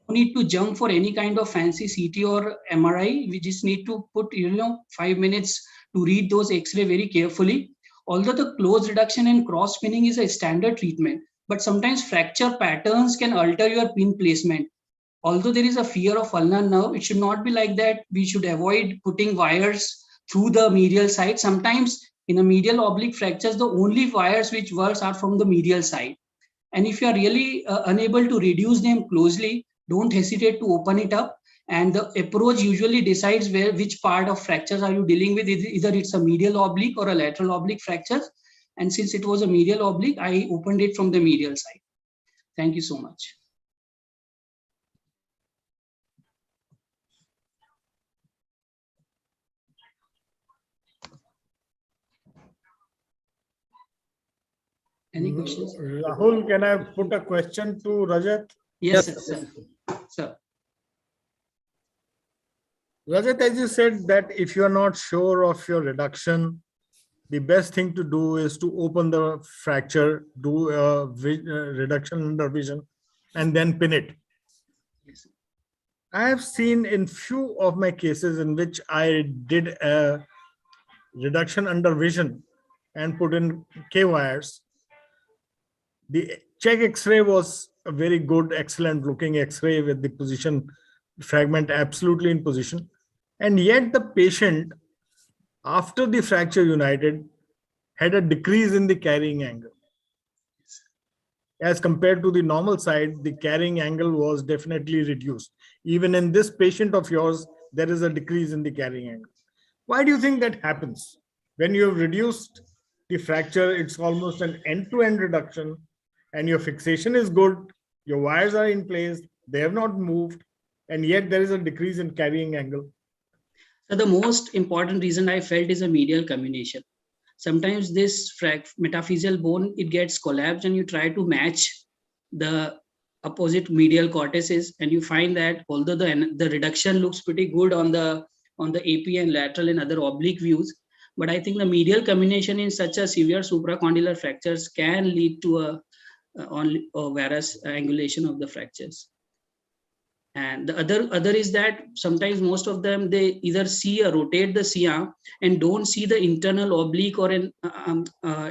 no need to jump for any kind of fancy CT or MRI. We just need to put 5 minutes to read those X-ray very carefully. Although the close reduction and cross pinning is a standard treatment, but sometimes fracture patterns can alter your pin placement. Although there is a fear of ulnar nerve, it should not be like that. We should avoid putting wires through the medial side. Sometimes in a medial oblique fractures, the only wires which works are from the medial side. And if you are really unable to reduce them closely, don't hesitate to open it up. And the approach usually decides which part of fractures are you dealing with. Either it's a medial oblique or a lateral oblique fracture. And since it was a medial oblique, I opened it from the medial side. Thank you so much. Any questions? Rahul, can I put a question to Rajat? Yes, sir. Sir. Rajat, as you said that if you are not sure of your reduction, the best thing to do is to open the fracture, do a reduction under vision, and then pin it. Yes. I have seen in few of my cases in which I did a reduction under vision and put in K wires. The check X-ray was a very good, excellent looking X-ray with the position fragment absolutely in position. And yet the patient, after the fracture united, had a decrease in the carrying angle. As compared to the normal side, the carrying angle was definitely reduced. Even in this patient of yours, there is a decrease in the carrying angle. Why do you think that happens? When you have reduced the fracture, it's almost an end-to-end reduction, and your fixation is good, your wires are in place, they have not moved, and yet there is a decrease in carrying angle. So the most important reason I felt is a medial comminution. Sometimes this metaphyseal bone, it gets collapsed and you try to match the opposite medial cortices, and you find that although the reduction looks pretty good on the AP and lateral and other oblique views, but I think the medial comminution in such a severe supracondylar fractures can lead to a varus angulation of the fractures. And the other is that sometimes most of them, they either see or rotate the C-arm and don't see the internal oblique or an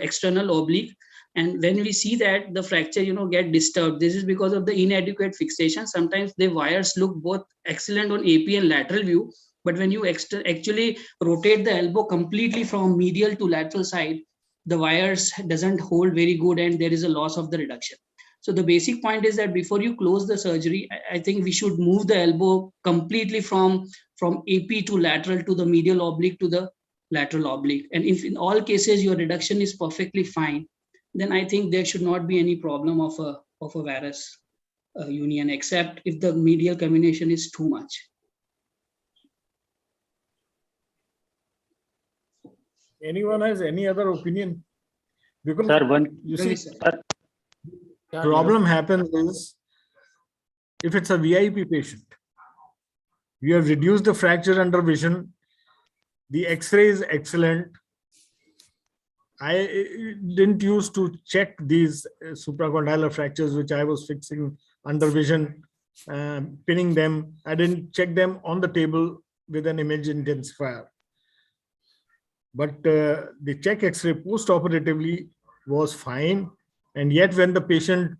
external oblique. And when we see that, the fracture, get disturbed. This is because of the inadequate fixation. Sometimes the wires look both excellent on AP and lateral view, but when you actually rotate the elbow completely from medial to lateral side, the wires doesn't hold very good and there is a loss of the reduction. So the basic point is that before you close the surgery, I think we should move the elbow completely from AP to lateral to the medial oblique to the lateral oblique. And if in all cases your reduction is perfectly fine, then I think there should not be any problem of a varus union, except if the medial comminution is too much. Anyone has any other opinion? Because you see, problem happens is if it's a VIP patient, we have reduced the fracture under vision, the X-ray is excellent. I didn't use to check these supracondylar fractures which I was fixing under vision, pinning them. I didn't check them on the table with an image intensifier. But the check X-ray post-operatively was fine. And yet when the patient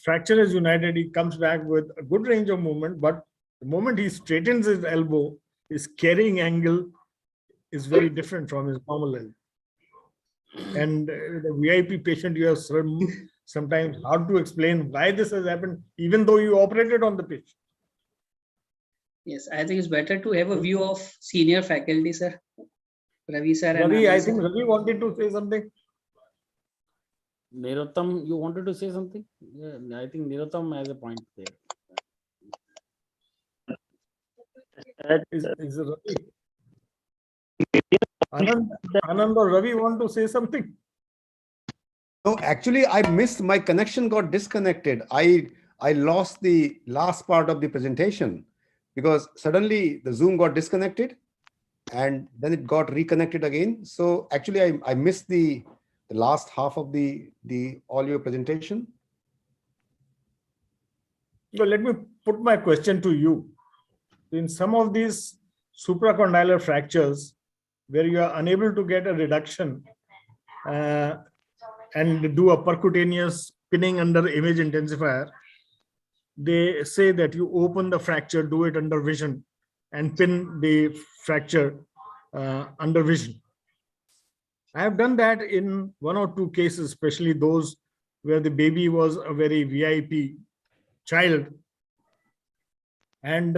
fracture is united, he comes back with a good range of movement. But the moment he straightens his elbow, his carrying angle is very different from his normal elbow. And the VIP patient, you have sometimes hard to explain why this has happened, even though you operated on the patient. Yes, I think it's better to have a view of senior faculty, sir. Ravi sir. Ravi, I think Ravi wanted to say something. Nirottam, you wanted to say something? Yeah, I think Nirottam has a point there. Is Ravi? Anand or Ravi want to say something? No, actually, I missed, my connection got disconnected. I lost the last part of the presentation because suddenly the Zoom got disconnected and then it got reconnected again. So actually, I missed the last half of the audio presentation. So let me put my question to you. In some of these supracondylar fractures, where you are unable to get a reduction and do a percutaneous pinning under image intensifier, they say that you open the fracture, do it under vision, and pin the fracture under vision. I have done that in 1 or 2 cases, especially those where the baby was a very VIP child. And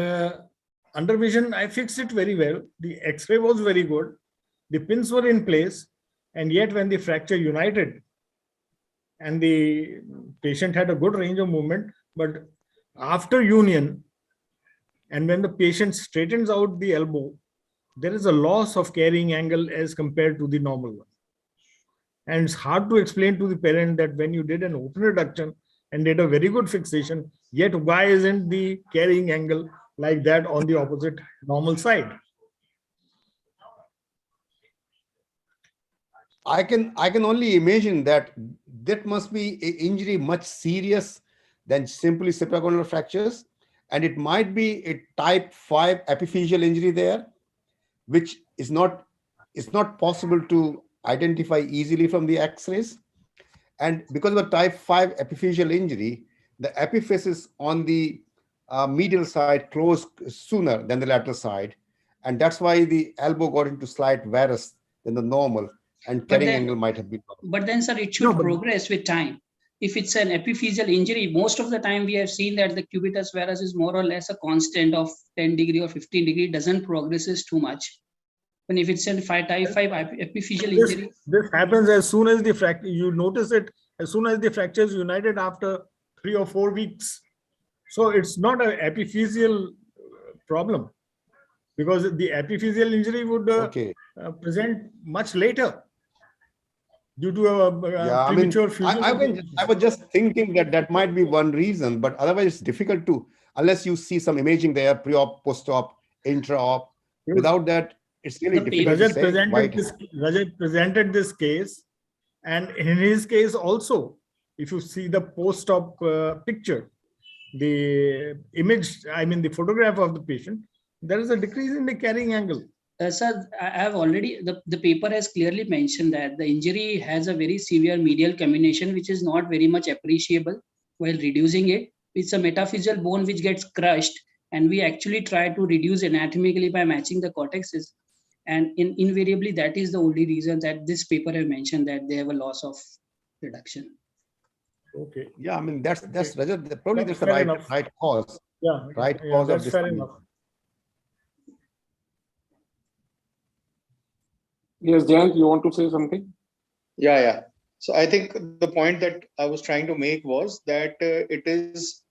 under vision, I fixed it very well. The X-ray was very good. The pins were in place. And yet when the fracture united and the patient had a good range of movement, but after union, and when the patient straightens out the elbow, there is a loss of carrying angle as compared to the normal one. And it's hard to explain to the parent that when you did an open reduction and did a very good fixation, yet why isn't the carrying angle like that on the opposite normal side? I can only imagine that must be an injury much serious than simply supracondylar fractures, and it might be a type 5 epiphyseal injury there, which is not possible to identify easily from the X-rays. And because of the type 5 epiphyseal injury, the epiphysis on the medial side closed sooner than the lateral side, and that's why the elbow got into slight varus than the normal, and carrying angle might have been. But then, sir, it should progress with time. If it's an epiphyseal injury, most of the time we have seen that the cubitus varus is more or less a constant of 10 degree or 15 degree, doesn't progresses too much. And if it's a type 5 epiphyseal injury, this happens as soon as the fracture, you notice it as soon as the fracture is united after 3 or 4 weeks. So it's not an epiphyseal problem, because the epiphyseal injury would present much later due to a premature fusion. I was just thinking that might be one reason, but otherwise it's difficult to, unless you see some imaging there, pre-op, post-op, intra-op. Without that, it's really difficult to say. Rajat presented this case, and in his case also, if you see the post-op picture, the image, the photograph of the patient, there is a decrease in the carrying angle. Sir, I have already, the paper has clearly mentioned that the injury has a very severe medial comminution, which is not very much appreciable while reducing it. It's a metaphyseal bone which gets crushed, and we actually try to reduce anatomically by matching the cortexes. And invariably, that is the only reason that this paper have mentioned that they have a loss of reduction. Okay. Yeah, that's Rajat, probably that's the right cause. Yeah, right cause of this. Fair enough. Yes, Jayant, you want to say something? Yeah. So I think the point that I was trying to make was that it is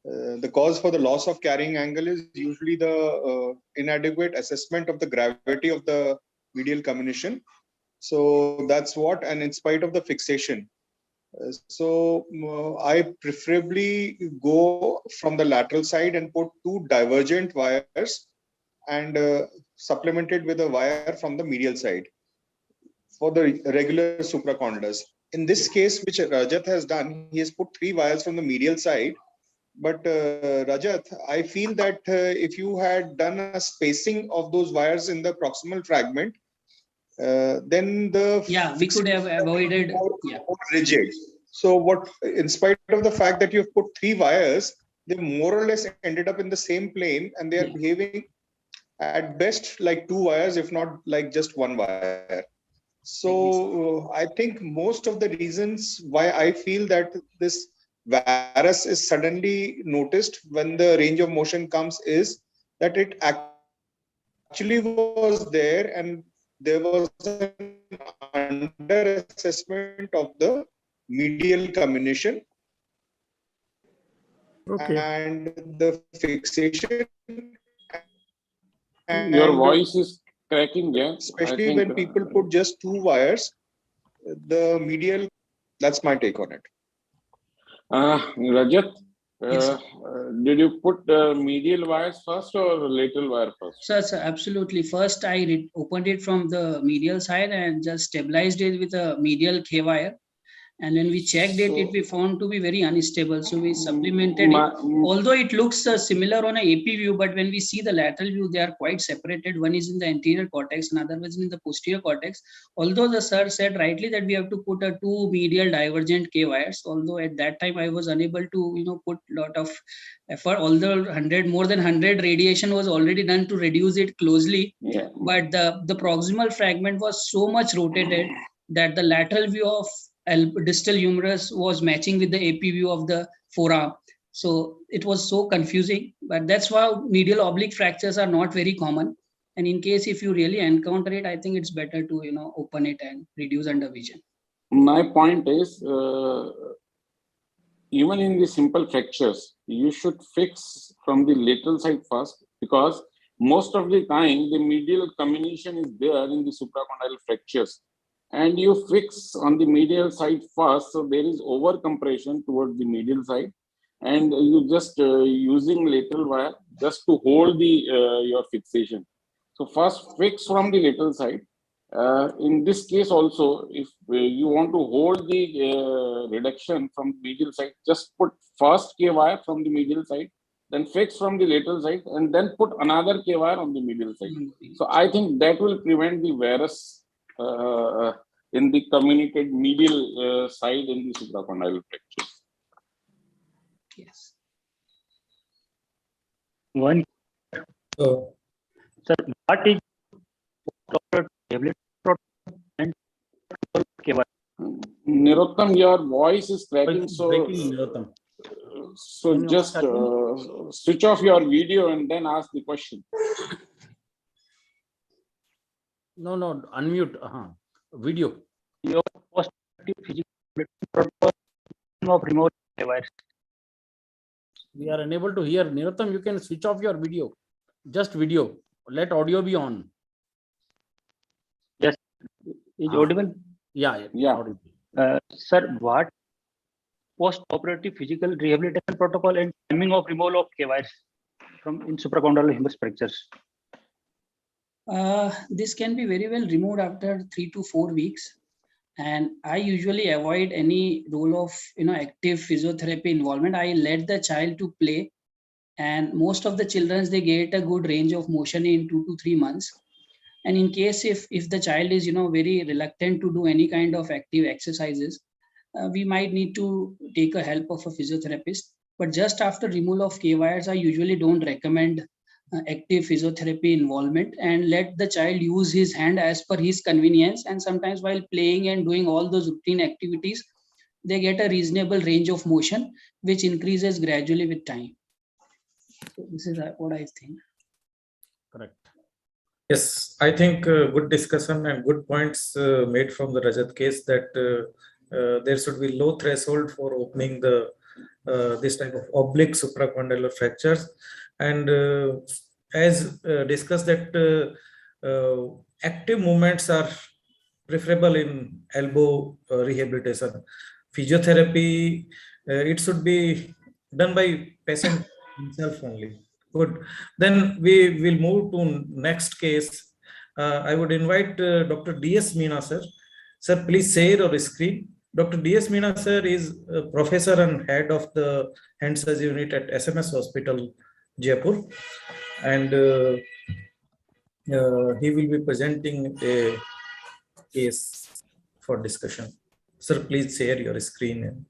the cause for the loss of carrying angle is usually the inadequate assessment of the gravity of the medial comminution. So that's what, and in spite of the fixation. I preferably go from the lateral side and put 2 divergent wires and supplemented with a wire from the medial side for the regular supracondylus. In this case, which Rajat has done, he has put 3 wires from the medial side. But Rajat, I feel that if you had done a spacing of those wires in the proximal fragment, then we could have avoided more rigid. So what, in spite of the fact that you've put 3 wires, they more or less ended up in the same plane, and they are behaving at best like 2 wires, if not like just 1 wire. So I think most of the reasons why I feel that this varus is suddenly noticed when the range of motion comes is that it actually was there, and there was an under assessment of the medial comminution Okay. and the fixation. Your And voice is cracking, yeah. especially when people put just 2 wires, the medial, that's my take on it. Rajat, Yes. did you put medial wires first or lateral wire first? Sir, absolutely. First, I opened it from the medial side and just stabilized it with a medial K wire. And when we checked it, we found to be very unstable. So we supplemented it. Although it looks similar on a AP view, but when we see the lateral view, they are quite separated. One is in the anterior cortex, another is in the posterior cortex. Although the sir said rightly that we have to put a 2 medial divergent K wires. Although at that time I was unable to, put a lot of effort. Although more than 100 radiation was already done to reduce it closely, but the proximal fragment was so much rotated that the lateral view of distal humerus was matching with the AP view of the forearm. So it was so confusing, but that's why medial oblique fractures are not very common. And in case if you really encounter it, I think it's better to, open it and reduce under vision. My point is, even in the simple fractures, you should fix from the lateral side first, because most of the time the medial comminution is there in the supracondyle fractures. And you fix on the medial side first, so there is over compression towards the medial side, and you just using lateral wire just to hold the your fixation. So first fix from the lateral side. In this case also, if you want to hold the reduction from the medial side, just put first K wire from the medial side, then fix from the lateral side, and then put another K wire on the medial side. So I think that will prevent the varus in the communicated medial side in the supracondyle fractures. Yes. One. So, sir, what is and Nirottam, your voice is cracking, Nirottam. So just switch off your video and then ask the question. No, unmute. Video. Your postoperative physical protocol of remote wires. We are unable to hear. Nirottam, you can switch off your video. Just video. Let audio be on. Yes. Is audible? Yeah. Audible. Sir, what post-operative physical rehabilitation protocol and timing of removal of K wires from in supracondylar humerus fractures? This can be very well removed after 3 to 4 weeks. And I usually avoid any role of active physiotherapy involvement. I let the child to play, and most of the children, they get a good range of motion in 2 to 3 months. And in case if the child is very reluctant to do any kind of active exercises, we might need to take a help of a physiotherapist. But just after removal of K wires, I usually don't recommend active physiotherapy involvement, and let the child use his hand as per his convenience. And sometimes while playing and doing all those routine activities, they get a reasonable range of motion, which increases gradually with time. So this is what I think. Correct. Yes, I think good discussion and good points made from the Rajat case, that there should be low threshold for opening the this type of oblique supracondylar fractures. And as discussed, that active movements are preferable in elbow rehabilitation. Physiotherapy, it should be done by patient himself only. Good. Then we will move to next case. I would invite Dr. D.S. Meena, sir. Sir, please share your screen. Dr. D.S. Meena, sir, is a professor and head of the hand surgery unit at SMS Hospital, Jaipur. And he will be presenting a case for discussion. Sir, please share your screen.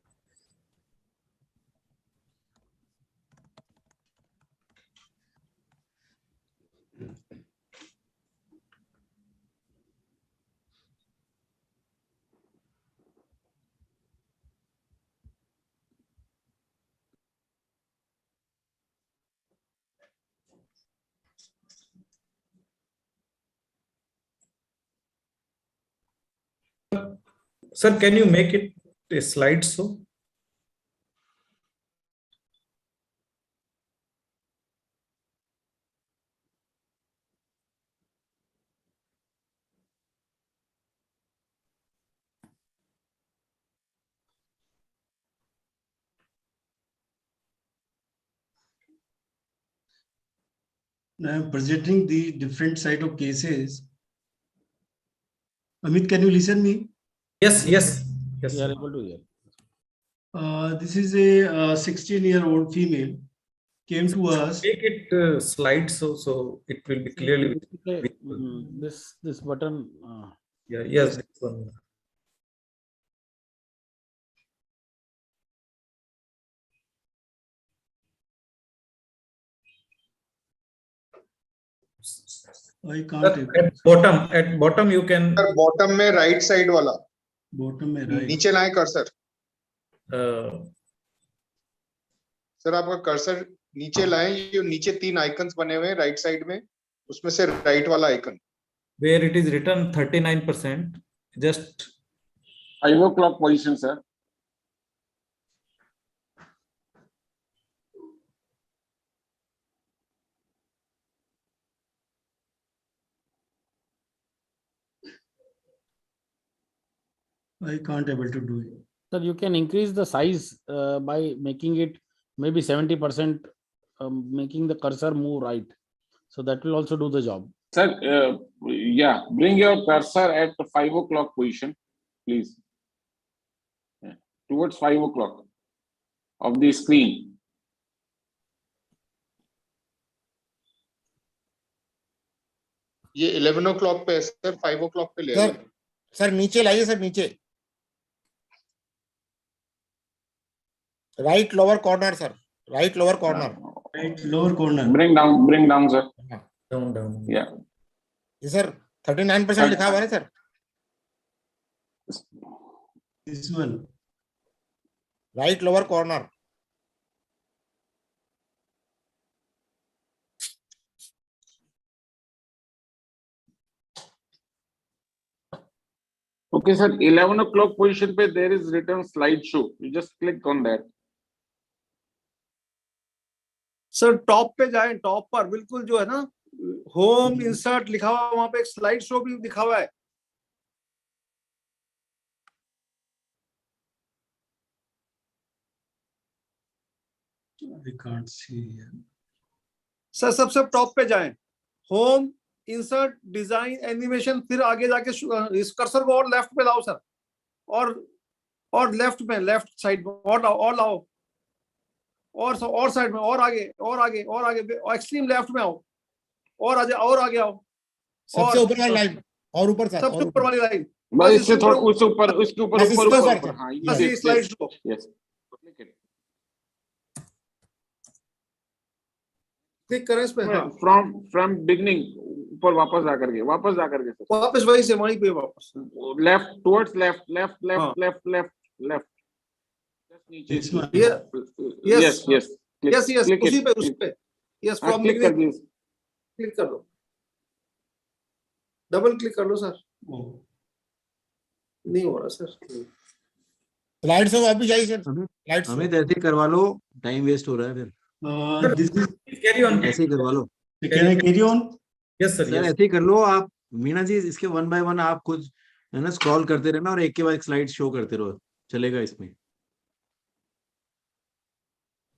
Sir, can you make it a slide show. I am presenting the different side of cases. Amit, can you listen me? Yes. We are able to hear. This is a 16-year-old female came to us. Make it slide so it will be clearly. This button. Yeah. Yes. This one. I can't. At bottom you can. Bottom में right side वाला. Bottom में right. नीचे लाएं cursor. Sir आपका cursor नीचे लाएं. ये नीचे 3 आइकन्स बने हुए हैं राइट साइड में. उसमें से राइट वाला icon. Where it is written 39%. Just 5 o'clock position, sir. I can't able to do it. Sir, you can increase the size by making it maybe 70%, making the cursor move right. So that will also do the job. Sir, yeah, bring your cursor at 5 o'clock position, please. Yeah. Towards 5 o'clock of the screen. ये 11 o'clock पे है sir. 5 o'clock पे ले sir. Sir नीचे लाइए sir. नीचे right lower corner, sir. Right lower corner. Right lower corner. Bring down, sir. Down. Yeah. Yes, sir. 39% लिखा हुआ है sir. This one. Right lower corner. Okay, sir. 11 o'clock position पे there is written slideshow. You just click on that. Sir top पे जाएं. Top पर बिल्कुल जो है ना होम इंसर्ट लिखा हुआ, वहां पे एक स्लाइड शो भी लिखा हुआ है. I can't see here. Sir सबसे टॉप पे जाएं. होम इंसर्ट डिजाइन एनिमेशन, फिर आगे जाके इस कर्सर को और लेफ्ट पे लाओ सर. और लेफ्ट में, लेफ्ट साइड में और लाओ. और साइड में और आगे एक्सट्रीम लेफ्ट में आओ. और आगे आओ. सबसे ऊपर वाली लाइन. और ऊपर सर. सबसे ऊपर वाली लाइन. बस इससे थोड़ा उसके ऊपर. हाँ, ये स्लाइड शो. Yes. क्लिक करें इस पे. From beginning ऊपर वापस जा करके वापस वहीं से वहीं पे वापस. Left towards left. Just नीचे. Yes. उसी पे. Yes, from beginning. क्लिक कर लो. डबल क्लिक कर लो सर. नहीं हो रहा सर. स्लाइड से वापस जाइए सर. हमें ऐसे करवा लो. टाइम वेस्ट हो रहा है फिर. Carry on. ऐसे ही करवा लो. Can I carry on? Yes sir. Sir ऐसे ही कर लो आप. मीना जी इसके 1 by 1 आप खुद है ना स्क्रॉल करते रहना और एक के बाद एक स्लाइड शो करते रहो. चलेगा इसमें.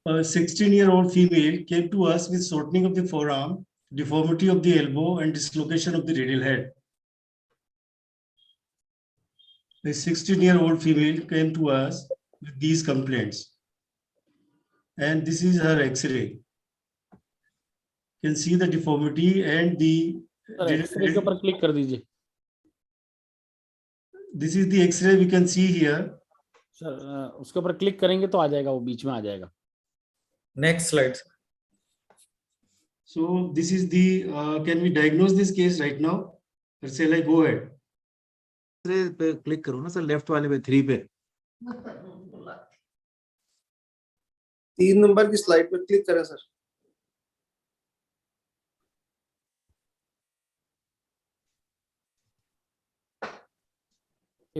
A 16-year-old female came to us with shortening of the forearm, deformity of the elbow, and dislocation of the radial head. A 16-year-old female came to us with these complaints. And this is her X-ray. You can see the deformity and the... X-ray के ऊपर click कर दीजिए. This is the X-ray we can see here. Sir उसके ऊपर click करेंगे तो आ जाएगा, वो बीच में आ जाएगा. Next slide. So this is the, can we diagnose this case right now? Or shall I go ahead? पे क्लिक करो ना सर. लेफ्ट वाले पे 3 पे. 3 नंबर की स्लाइड पे क्लिक करें sir.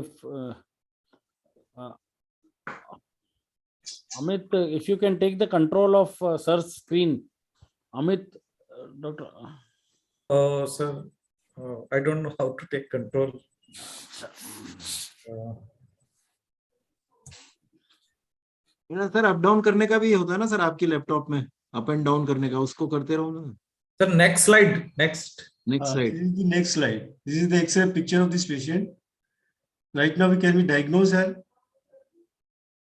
If Amit, if you can take the control of sir's screen. Amit, Doctor. Sir, I don't know how to take control. Sir up down करने का भी होता है ना सर आपके लैपटॉप में, अप एंड डाउन करने का, उसको करते रहो ना sir. Next slide. Next slide. This is the next slide. This is the X-ray picture of this patient. Right now, we can diagnose her.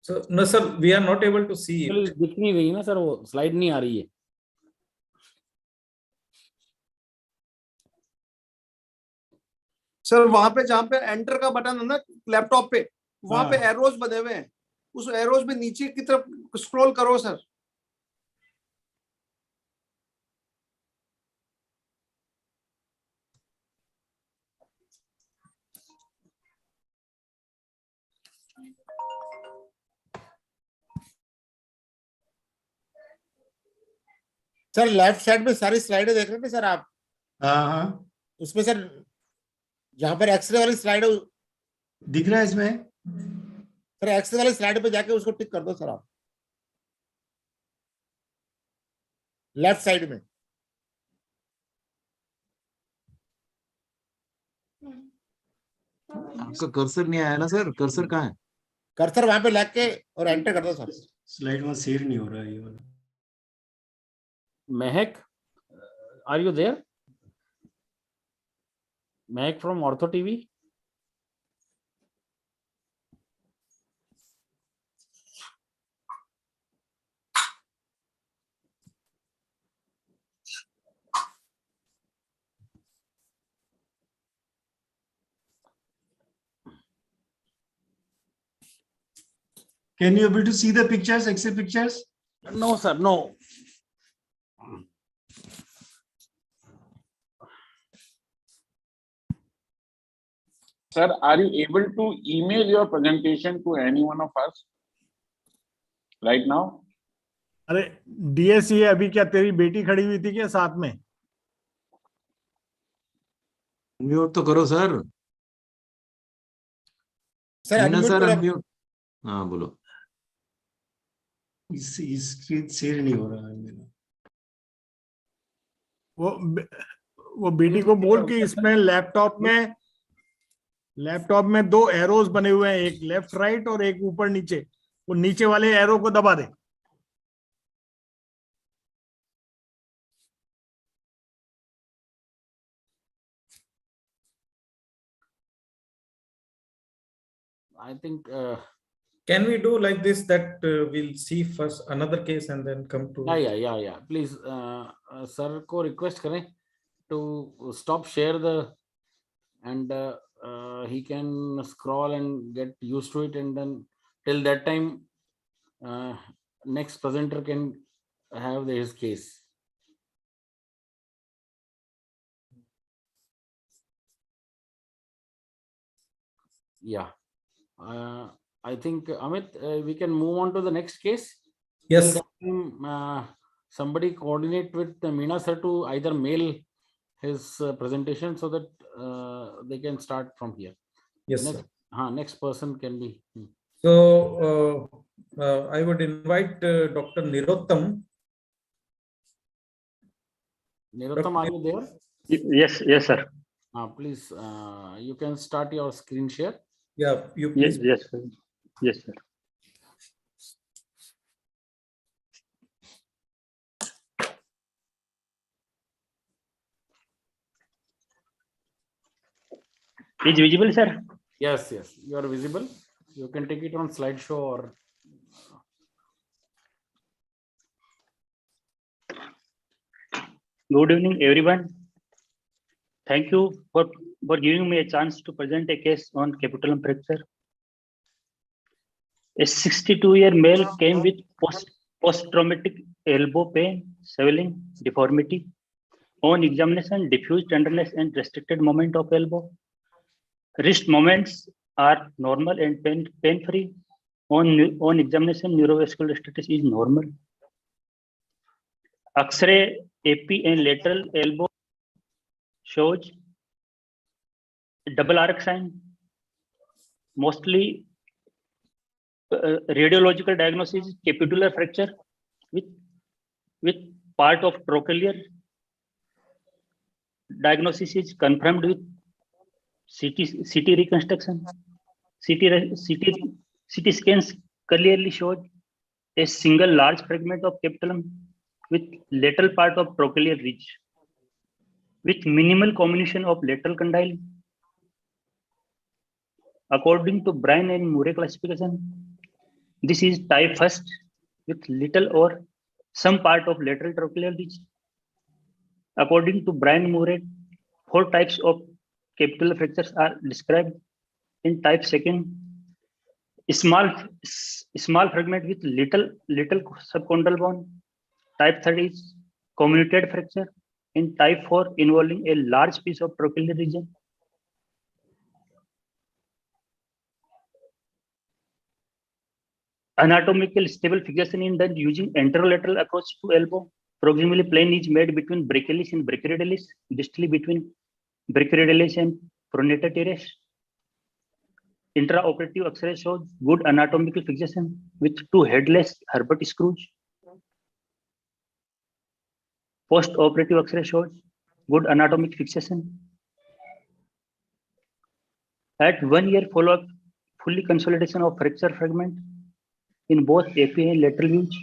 So no sir, we are not able to see it. दिख नहीं रही ना sir, वो slide नहीं आ रही है. Sir वहां पे जहां पे एंटर का बटन है ना लैपटॉप पे, वहां पे एरोज बने हुए हैं, उस एरोज में नीचे की तरफ स्क्रॉल करो सर. सर लेफ्ट साइड में सारी स्लाइडें देख रहे थे सर आप? हाँ. उसमें सर जहां पर एक्सरे वाली स्लाइड दिख रहा है इसमें? सर एक्सरे वाली स्लाइड पे जाके उसको टिक कर दो सर आप, लेफ्ट साइड में. आपका कर्सर नहीं आया ना सर? कर्सर कहाँ है? कर्सर वहां पे लेके और एंटर कर दो सर. स्लाइड में शेयर नहीं हो रहा है ये वाला. Mehak, are you there? Mehak from OrthoTV. Can you able to see the pictures, X-ray pictures? No sir, no. Sir, are you able to email your presentation to any one of us right now? अरे DS, ये अभी क्या तेरी बेटी खड़ी हुई थी क्या साथ में? म्यूट तो करो सर. सर अनम्यूट सर करो. अनम्यूट. हाँ बोलो. स्क्रीन शेयर नहीं हो रहा है मेरा. वो बेटी को बोल कि इसमें लैपटॉप में दो एरोज बने हुए हैं, एक लेफ्ट राइट और एक ऊपर नीचे. वो नीचे वाले एरो को दबा दे. I think. Can we do like this, that we'll see first another case and then come to? Yeah. Please, sir को request करें to stop share and he can scroll and get used to it, and then till that time, next presenter can have his case. Yeah. I think Amit, we can move on to the next case. Yes. Till that time, somebody coordinate with Meena sir to either mail his presentation so that they can start from here. Yes. Next, next person can be. So I would invite Dr. Nirottam. Nirottam, are you there? Yes, sir. Please, you can start your screen share. Yeah, you please. Yes, sir. Yes, sir. Is visible, sir? Yes, you are visible. You can take it on slideshow or. Good evening, everyone. Thank you for giving me a chance to present a case on capitulum fracture. A 62-year male came with post-traumatic elbow pain, swelling, deformity. On examination, diffuse tenderness and restricted movement of elbow. Wrist movements are normal and pain-free. On examination, neurovascular status is normal. X-ray, AP and lateral elbow shows double arc sign, mostly radiological diagnosis is capitular fracture with part of trochlear. Diagnosis is confirmed with CT reconstruction. CT scans clearly showed a single large fragment of capitulum with lateral part of trochlear ridge, with minimal comminution of lateral condyle. According to Bryan and Murray classification, this is type 1st with little or some part of lateral trochlear ridge. According to Bryan Murray, 4 types of capitular fractures are described. In type 2nd, small fragment with little subchondral bone. Type 3rd is comminuted fracture. In type 4, involving a large piece of trochlear region. Anatomical stable fixation is done using anterolateral approach to elbow. Proximally plane is made between brachialis and brachioidalis, distally between brachioidalis and pronator teres. Intraoperative X-ray shows good anatomical fixation with 2 headless Herbert screws. Post-operative X-ray shows good anatomic fixation. At 1 year follow-up, fully consolidation of fracture fragment in both AP and lateral views.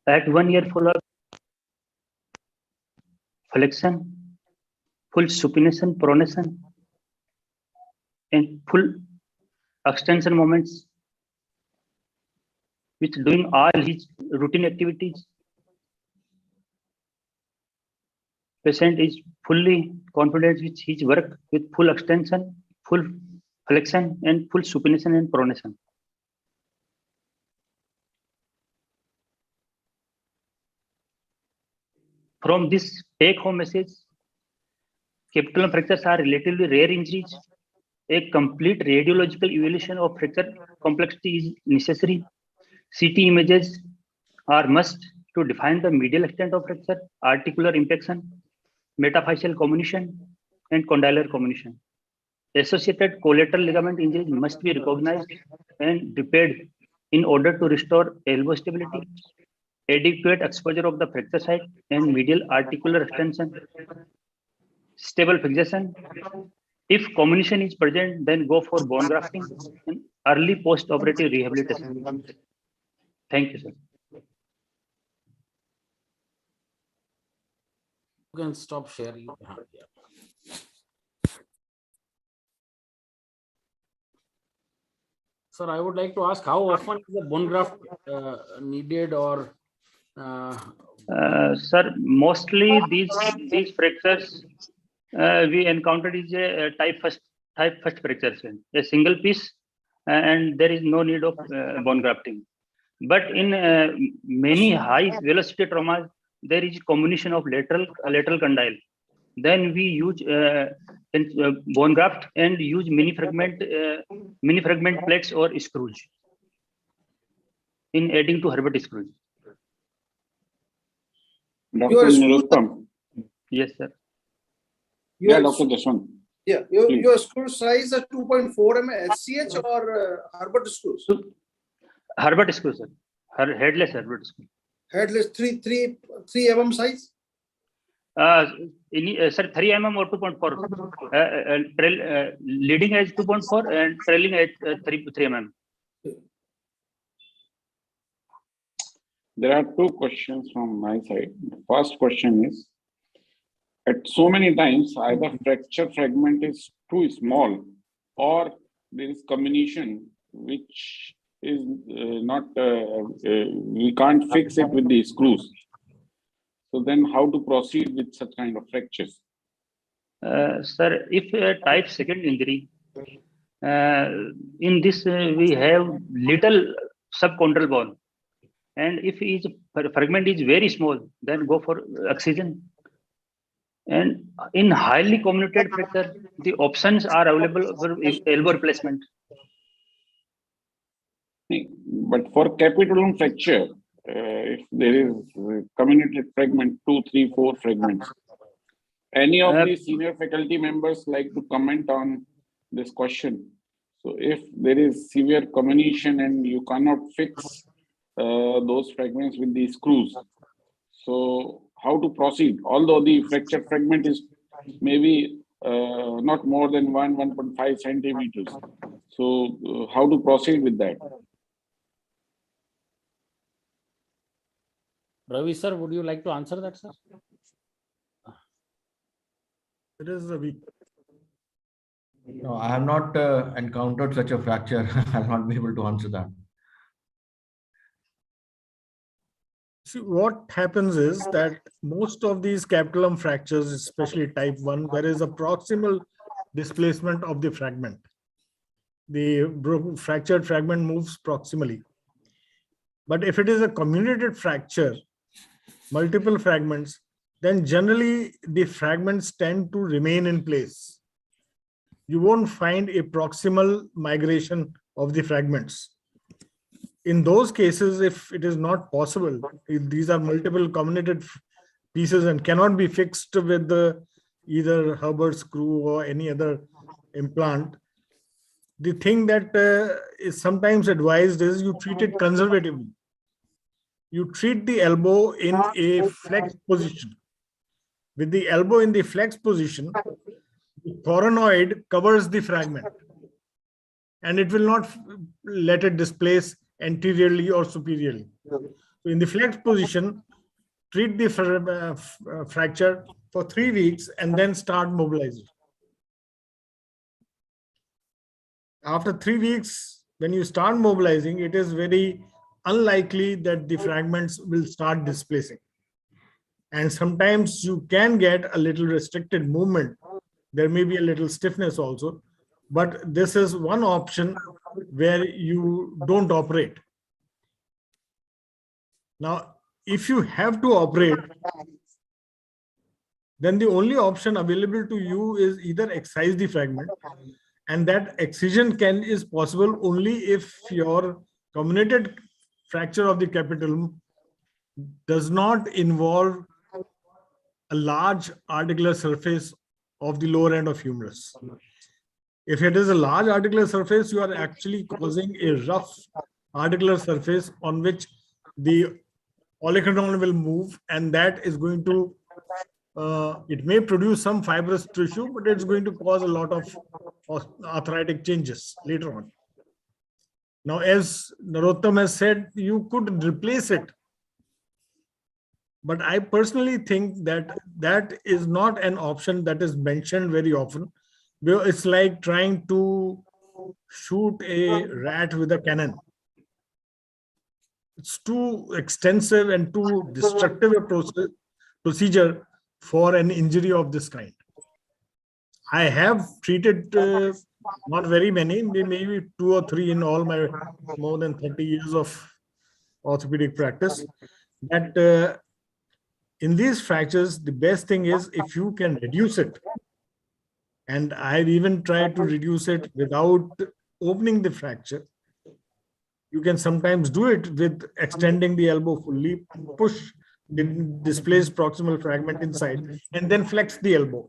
At 1 year follow-up, flexion, full supination, pronation, and full extension moments, with doing all his routine activities. Patient is fully confident with his work with full extension, full flexion, and full supination and pronation. From this take-home message, capitulum fractures are relatively rare injuries. A complete radiological evaluation of fracture complexity is necessary. CT images are must to define the medial extent of fracture, articular impaction, metaphyseal comminution, and condylar comminution. Associated collateral ligament injuries must be recognized and repaired in order to restore elbow stability, adequate exposure of the fracture site, and medial articular extension, stable fixation. If comminution is present, then go for bone grafting and early post-operative rehabilitation. Thank you, sir. You can stop sharing. Yeah. Sir, I would like to ask how often is the bone graft needed, or sir, mostly these fractures we encountered is a type first fracture, a single piece, and there is no need of bone grafting. But in many high velocity traumas, there is comminution of lateral condyle. Then we use bone graft and use mini fragment plates or screws in adding to Herbert screws. Dr. Nirottam. Yes, sir. Yeah, Dr. Jaswant. Yeah, your screw size is 2.4 mm SCH or Herbert screws? Herbert screws, sir. Headless Herbert screw. Headless 3 mm size? Sir, 3 mm or 2.4. Leading edge 2.4 and trailing edge 3 mm. There are 2 questions from my side. The first question is, at so many times, either fracture fragment is too small or there is comminution which is not, we can't fix it with the screws. So then how to proceed with such kind of fractures? Sir, if a type 2nd injury, in this we have little subchondral bone. And if each fragment is very small, then go for excision. And in highly comminuted fracture, the options are available for elbow replacement. But for capitulum fracture, if there is comminuted fragment, 2, 3, 4 fragments, Any of the senior faculty members like to comment on this question? So if there is severe comminution and you cannot fix those fragments with the screws, so how to proceed? Although the fracture fragment is maybe not more than 1.5 centimeters. So how to proceed with that? Ravi sir, would you like to answer that, sir? It is Ravi. No, I have not encountered such a fracture. I'll not be able to answer that. See, what happens is that most of these capitulum fractures, especially type 1, there is a proximal displacement of the fragment. The fractured fragment moves proximally. But if it is a comminuted fracture, multiple fragments, then generally the fragments tend to remain in place. You won't find a proximal migration of the fragments. In those cases, if it is not possible, if these are multiple comminuted pieces and cannot be fixed with either Hubbard screw or any other implant, the thing that is sometimes advised is you treat it conservatively. You treat the elbow in a flex position. With the elbow in the flex position, the coronoid covers the fragment and it will not let it displace anteriorly or superiorly. So in the flex position, treat the fracture for 3 weeks and then start mobilizing. After 3 weeks, when you start mobilizing, it is very unlikely that the fragments will start displacing. And sometimes you can get a little restricted movement. There may be a little stiffness also, but this is one option where you don't operate. Now, if you have to operate, then the only option available to you is either excise the fragment, and that excision is possible only if your comminuted fracture of the capitulum does not involve a large articular surface of the lower end of humerus. If it is a large articular surface, you are actually causing a rough articular surface on which the olecranon will move, and that is going to, it may produce some fibrous tissue, but it's going to cause a lot of arthritic changes later on. Now, as Nirottam has said, you could replace it. But I personally think that that is not an option that is mentioned very often. It's like trying to shoot a rat with a cannon. It's too extensive and too destructive a procedure for an injury of this kind. I have treated not very many, maybe 2 or 3 in all my more than 30 years of orthopedic practice. That in these fractures, the best thing is if you can reduce it. And I've even tried to reduce it without opening the fracture. You can sometimes do it with extending the elbow fully, push the displaced proximal fragment inside, and then flex the elbow.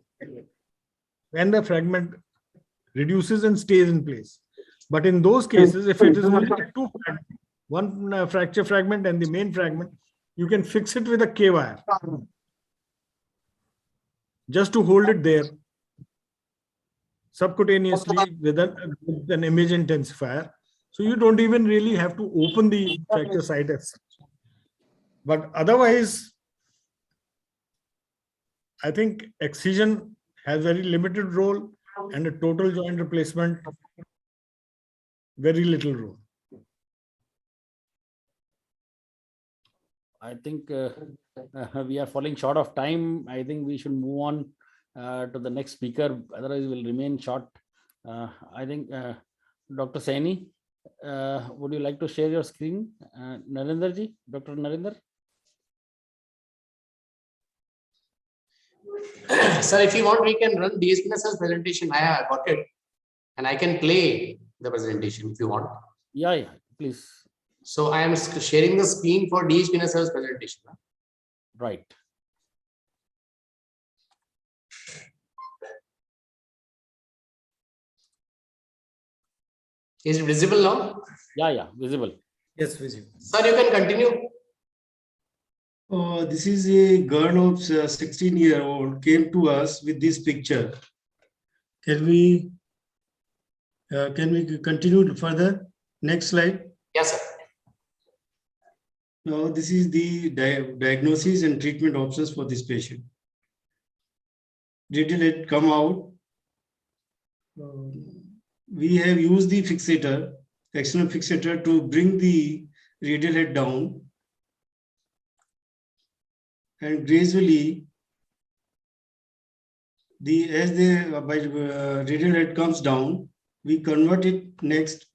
When the fragment reduces and stays in place. But in those cases, if it is only 2 fragments, one fracture fragment and the main fragment, you can fix it with a K-wire. Just to hold it there subcutaneously with an image intensifier. So you don't even really have to open the fracture site as such. But otherwise, I think excision has very limited role and a total joint replacement, very little role. I think we are falling short of time. I think we should move on to the next speaker. Otherwise, we'll remain short. I think Dr. Saini, would you like to share your screen? Narendra ji, Dr. Narendra? Sir, if you want, we can run DS Meena presentation. I have got it. And I can play the presentation if you want. Yeah, please. So I am sharing the screen for DS Meena presentation. Right. Is it visible now? Yeah, visible. Yes, visible. Sir, you can continue. This is a girl of 16-year-old came to us with this picture. Can we continue further? Next slide. Yes, sir. Now, this is the diagnosis and treatment options for this patient. Radial head come out. We have used the fixator, external fixator, to bring the radial head down. And gradually, as the radial head comes down, we convert it next.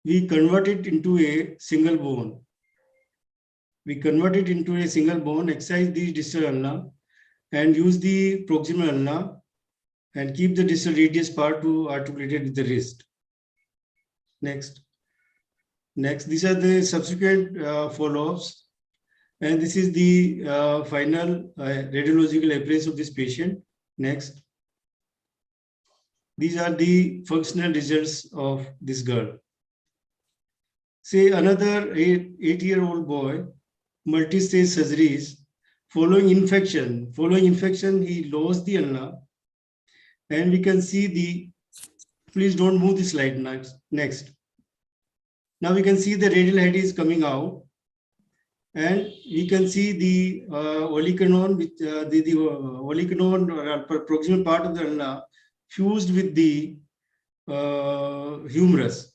We convert it into a single bone. We convert it into a single bone, excise the distal ulna, and use the proximal ulna, and keep the distal radius part to articulate it with the wrist. Next. These are the subsequent follow-ups. And this is the final radiological appraisal of this patient. Next. These are the functional results of this girl. Say another 8-year-old boy, multi-stage surgeries, following infection. He lost the ulna. And we can see please don't move the slide next. Now we can see the radial head is coming out. And we can see the olecranon, the olecranon proximal part of the ulna fused with the humerus.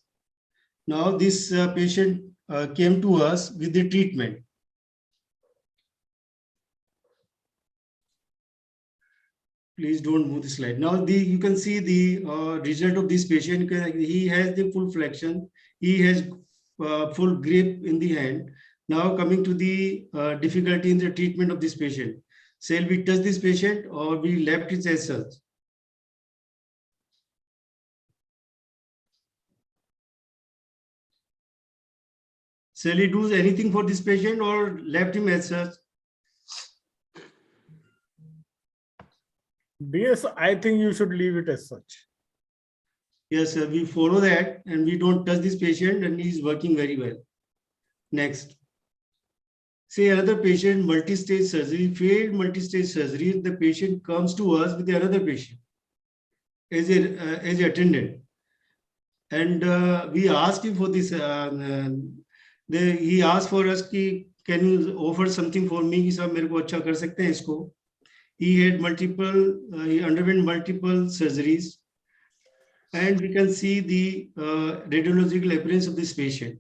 Now this patient came to us with the treatment. Please don't move the slide. Now you can see the result of this patient. He has the full flexion. He has full grip in the hand. Now coming to the difficulty in the treatment of this patient. Shall we touch this patient or we left it as such? Shall we do anything for this patient or left him as such? Yes, I think you should leave it as such. Yes, sir. We follow that and we don't touch this patient and he's working very well. Next. Say another patient, multi-stage surgery, failed multi-stage surgery. The patient comes to us with another patient as an attendant. And we asked him for this. He asked for us, can you offer something for me? Sir, मेरे को अच्छा कर सकते हैं इसको. He had he underwent multiple surgeries. And we can see the radiological appearance of this patient.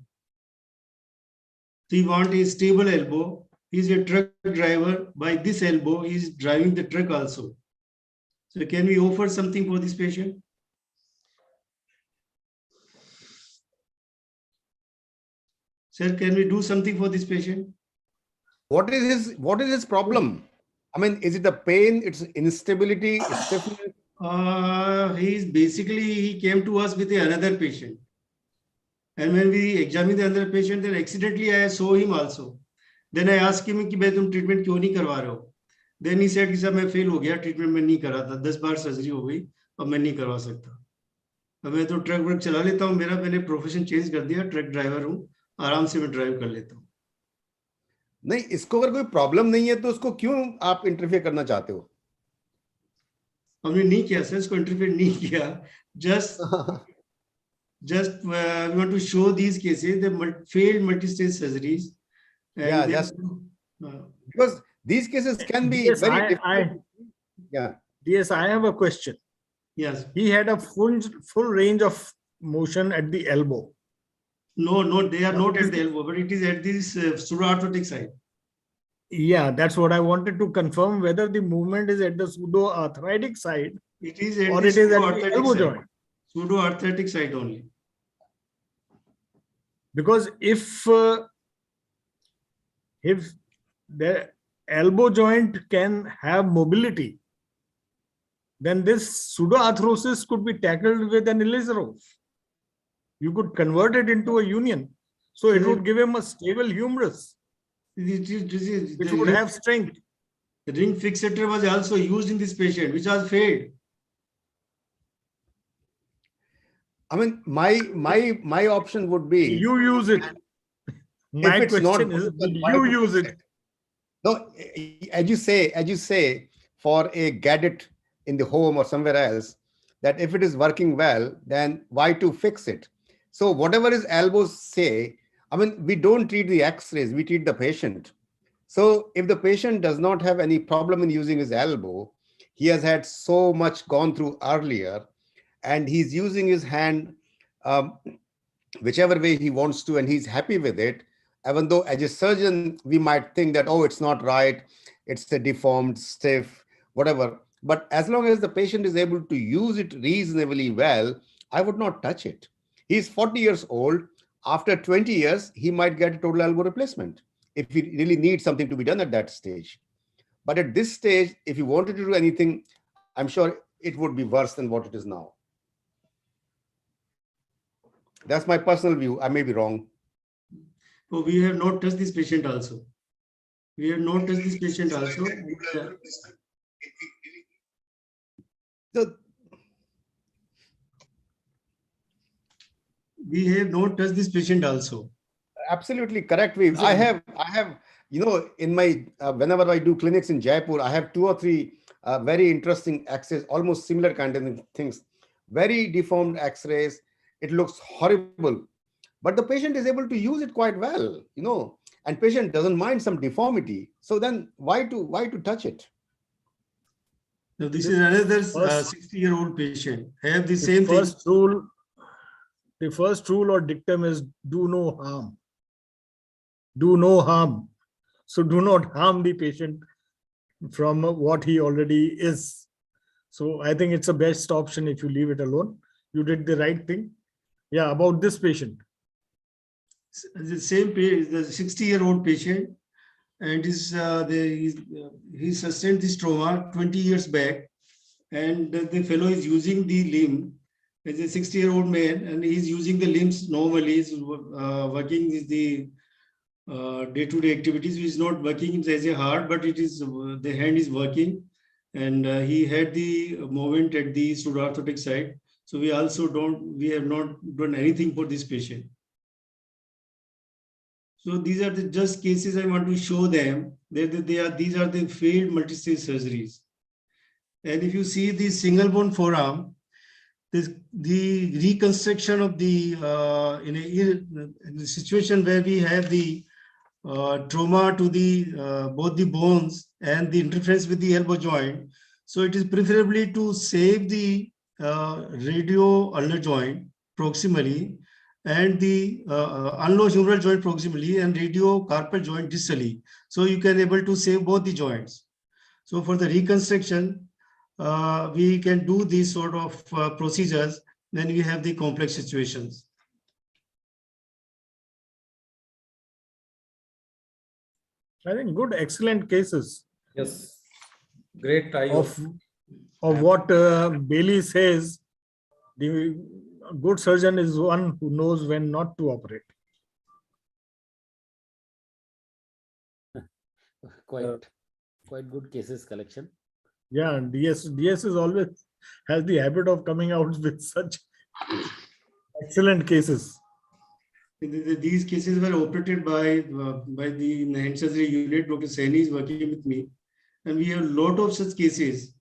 So we want a stable elbow. He's a truck driver. By this elbow, he's driving the truck also. So can we offer something for this patient? Sir, can we do something for this patient? What is his problem? I mean, is it the pain, it's instability, it's stiffness? He came to us with another patient. And when we examined the other patient, then accidentally I saw him also. Then I asked him, कि तुम treatment क्यों नहीं करवा रहे हो? Then he said, कि sir मैं fail हो गया, treatment मैं नहीं करा था, 10 बार surgery हो गई, अब मैं नहीं करवा सकता. अब मैं तो ट्रक वर्क चला लेता हूँ, मैंने प्रोफेशन चेंज कर दिया, ट्रक ड्राइवर हूँ, आराम से मैं ड्राइव कर लेता हूँ. नहीं, इसको अगर कोई प्रॉब्लम नहीं है तो उसको क्यों आप इंटरफेयर करना चाहते हो? हमने नहीं किया सर, इसको इंटरफेयर नहीं किया. Just we want to show these cases, the failed multi-stage surgeries. And because these cases can be very difficult. Yes, I have a question. Yes. He had a full range of motion at the elbow. No, they are not at the elbow, but it is at this pseudo-arthrotic side. Yeah, that's what I wanted to confirm, whether the movement is at the pseudo-arthritic side or it is at the elbow joint. Pseudo-arthritic side only. Because if the elbow joint can have mobility, then this pseudoarthrosis could be tackled with an Ilizarov. You could convert it into a union. So it would give him a stable humerus, which would have strength. The ring fixator was also used in this patient, which was failed. I mean, my option would be, You use it. My if it's not question is, working, will why you to use fix it? No, as you say, for a gadget in the home or somewhere else, that if it is working well, then why to fix it? So whatever his elbows say, I mean, we don't treat the X-rays, we treat the patient. So if the patient does not have any problem in using his elbow, he has had so much gone through earlier, and he's using his hand whichever way he wants to, and he's happy with it, even though as a surgeon, we might think that, oh, it's not right, it's a deformed, stiff, whatever. But as long as the patient is able to use it reasonably well, I would not touch it. He's 40 years old. After 20 years, he might get a total elbow replacement if he really needs something to be done at that stage. But at this stage, if you wanted to do anything, I'm sure it would be worse than what it is now. That's my personal view. I may be wrong. So we have not touched this patient also. We have not touched this patient also. We have not touched this patient also. Absolutely correct. I have, you know, in my, whenever I do clinics in Jaipur, I have 2 or 3 very interesting X-rays, almost similar kind of things, very deformed X-rays. It looks horrible, but the patient is able to use it quite well, you know, and patient doesn't mind some deformity. So then why to touch it? Now this is another 60-year-old patient. I have the same thing. The first rule or dictum is do no harm. Do no harm. So do not harm the patient from what he already is. So I think it's the best option if you leave it alone. You did the right thing. Yeah, about this patient. The same patient, the 60-year-old patient, and he sustained this trauma 20 years back, and the fellow is using the limb as a 60-year-old man, and he's using the limbs normally. He's working is the day-to-day activities. He's not working as a heart, but it is the hand is working, and he had the movement at the pseudo-orthotic side. So we have not done anything for this patient. So these are the just cases I want to show them. These are the failed multi-stage surgeries. And if you see the single bone forearm, the reconstruction of the in a situation where we have the trauma to the both the bones and the interference with the elbow joint. So it is preferably to save the radio ulnar joint proximally and the ulnohumeral joint proximally and radio carpal joint distally. So you can able to save both the joints. So for the reconstruction, we can do these sort of procedures when we have the complex situations. I think good, excellent cases. Yes, great try of what Bailey says. The good surgeon is one who knows when not to operate. Quite good cases collection. Yeah, DS is always has the habit of coming out with such excellent cases. These cases were operated by the hand surgery unit. Dr. Saini is working with me, and we have a lot of such cases,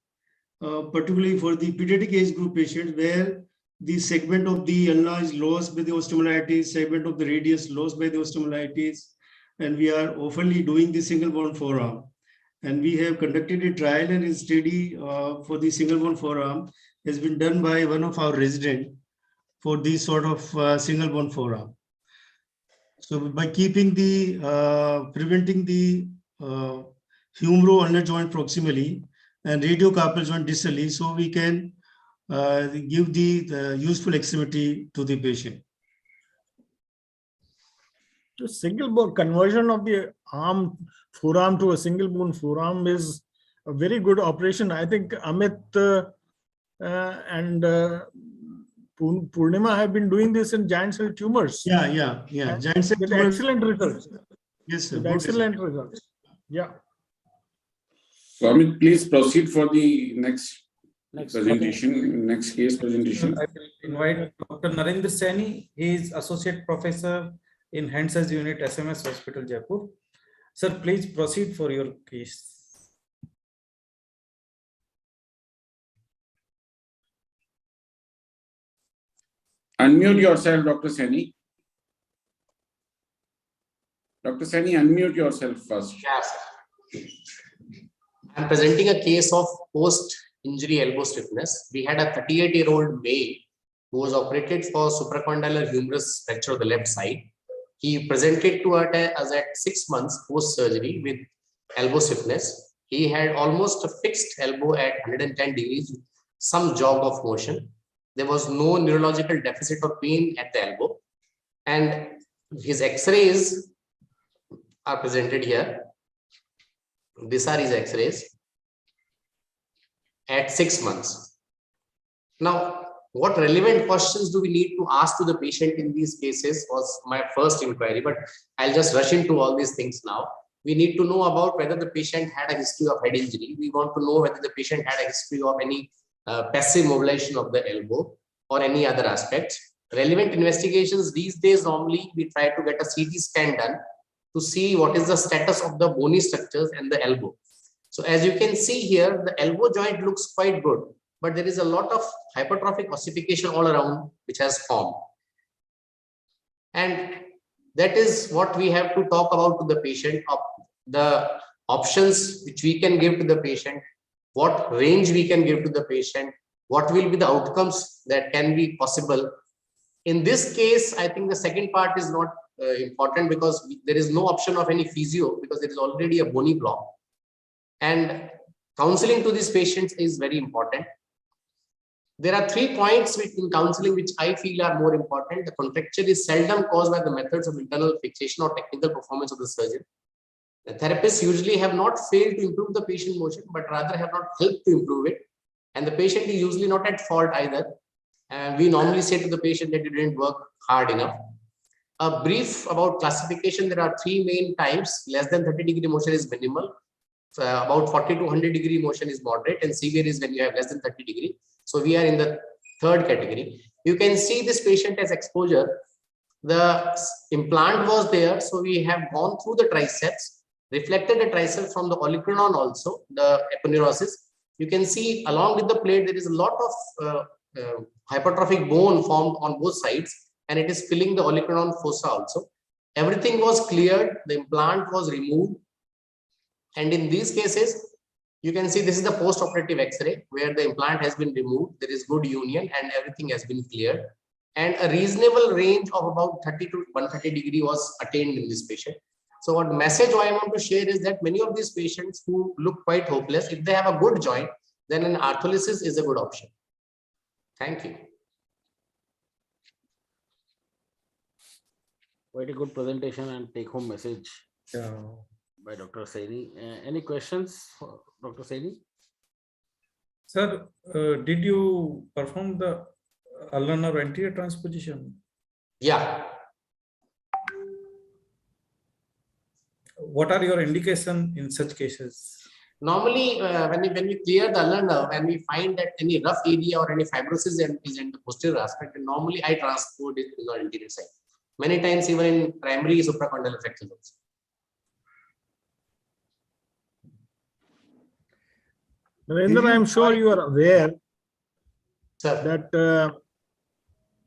particularly for the pediatric age group patients, where the segment of the ulna is lost by the osteomyelitis, segment of the radius lost by the osteomyelitis, and we are oftenly doing the single bone forearm. And we have conducted a trial and a study for the single bone forearm has been done by one of our residents for this sort of single bone forearm. So by keeping the preventing the humero-ulnar joint proximally and radiocarpal joint distally, so we can give the useful extremity to the patient. The single bone conversion of the forearm to a single bone forearm is a very good operation. I think Amit and Purnima have been doing this in giant cell tumors. Yeah. Giant cell with tumors. excellent results. Yes, sir. With excellent results. Yeah. So Amit, please proceed for the next. presentation, next case presentation. I will invite Dr. Narendra Saini. He is Associate Professor in Hand Size Unit, SMS Hospital, Jaipur. Sir, please proceed for your case. Unmute yourself, Dr. Saini. Dr. Saini, unmute yourself first. Yes. I'm presenting a case of post-injury elbow stiffness. We had a 38-year-old male who was operated for supracondylar humerus fracture of the left side. He presented to us at 6 months post-surgery with elbow stiffness. He had almost a fixed elbow at 110 degrees with some jog of motion. There was no neurological deficit or pain at the elbow. And his X-rays are presented here. These are his X-rays at 6 months. Now, what relevant questions do we need to ask to the patient in these cases was my first inquiry, but I'll just rush into all these things now. We need to know about whether the patient had a history of head injury. We want to know whether the patient had a history of any passive mobilization of the elbow or any other aspect. Relevant investigations these days, normally we try to get a CT scan done to see what is the status of the bony structures and the elbow. So as you can see here, the elbow joint looks quite good, but there is a lot of hypertrophic ossification all around which has formed. And that is what we have to talk about to the patient, of the options which we can give to the patient, what range we can give to the patient, what will be the outcomes that can be possible. In this case, I think the second part is not important because there is no option of any physio because there is already a bony block. And counseling to these patients is very important. There are 3 points in counseling which I feel are more important. The contracture is seldom caused by the methods of internal fixation or technical performance of the surgeon. The therapists usually have not failed to improve the patient motion, but rather have not helped to improve it. And the patient is usually not at fault either. And we normally say to the patient that you didn't work hard enough. A brief about classification, there are 3 main types. Less than 30 degree motion is minimal. About 40 to 100 degree motion is moderate, and severe is when you have less than 30 degree. So we are in the 3rd category. You can see this patient has exposure. The implant was there. So we have gone through the triceps, reflected the triceps from the olecranon also, the aponeurosis. You can see along with the plate, there is a lot of hypertrophic bone formed on both sides, and it is filling the olecranon fossa also. Everything was cleared. The implant was removed. And in these cases, you can see this is the post-operative X-ray where the implant has been removed. There is good union and everything has been cleared. And a reasonable range of about 30 to 130 degree was attained in this patient. So what message I want to share is that many of these patients who look quite hopeless, if they have a good joint, then an arthrolysis is a good option. Thank you. Quite a good presentation and take-home message by Dr. Saini. Any questions for Dr. Saini? Sir, did you perform the ulnar anterior transposition? Yeah. What are your indications in such cases? Normally, when we clear the ulnar nerve and we find that any rough area or any fibrosis is in the posterior aspect, and normally I transport it to the anterior side. Many times even in primary supracondylar fractures also. Narendra, I am sure you are aware that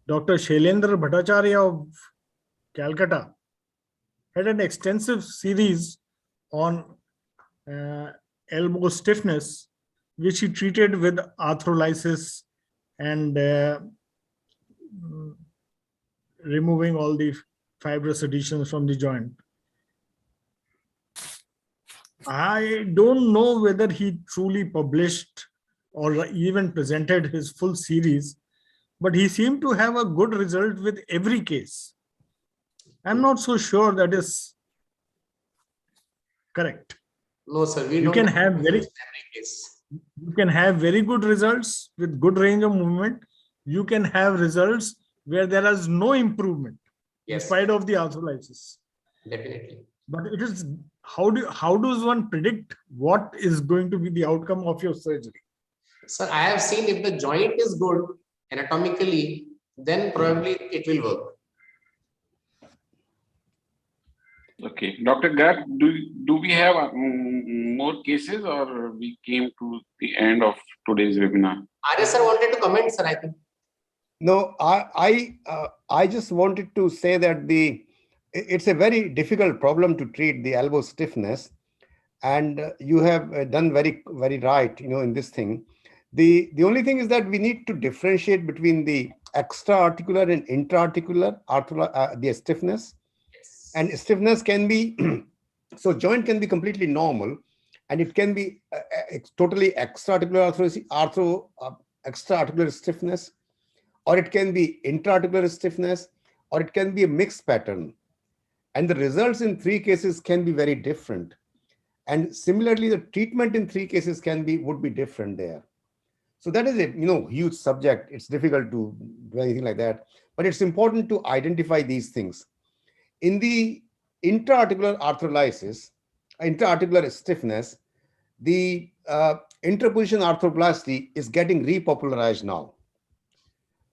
Dr. Shailendra Bhattacharya of Calcutta had an extensive series on elbow stiffness, which he treated with arthrolysis and removing all the fibrous adhesions from the joint. I don't know whether he truly published or even presented his full series, but he seemed to have a good result with every case. I'm not so sure that is correct. No, sir. You can have very good results with good range of movement. You can have results where there is no improvement in spite of the arthrolysis. Definitely. But it is how does one predict what is going to be the outcome of your surgery? Sir, I have seen if the joint is good anatomically, then probably it will work. Okay, Dr. Garg, do we have more cases, or we came to the end of today's webinar? Arya sir wanted to comment, sir, I think. No, I just wanted to say that it's a very difficult problem to treat the elbow stiffness, and you have done very right, in this thing. The only thing is that we need to differentiate between the extra-articular and intra-articular the stiffness. And stiffness can be, so joint can be completely normal, and it can be totally extra-articular extra-articular stiffness, or it can be intra-articular stiffness, or it can be a mixed pattern. And the results in 3 cases can be very different. And similarly, the treatment in 3 cases would be different there. So that is a huge subject. It's difficult to do anything like that, but it's important to identify these things. In the intra-articular arthrolysis, intra-articular stiffness, the interposition arthroplasty is getting repopularized now.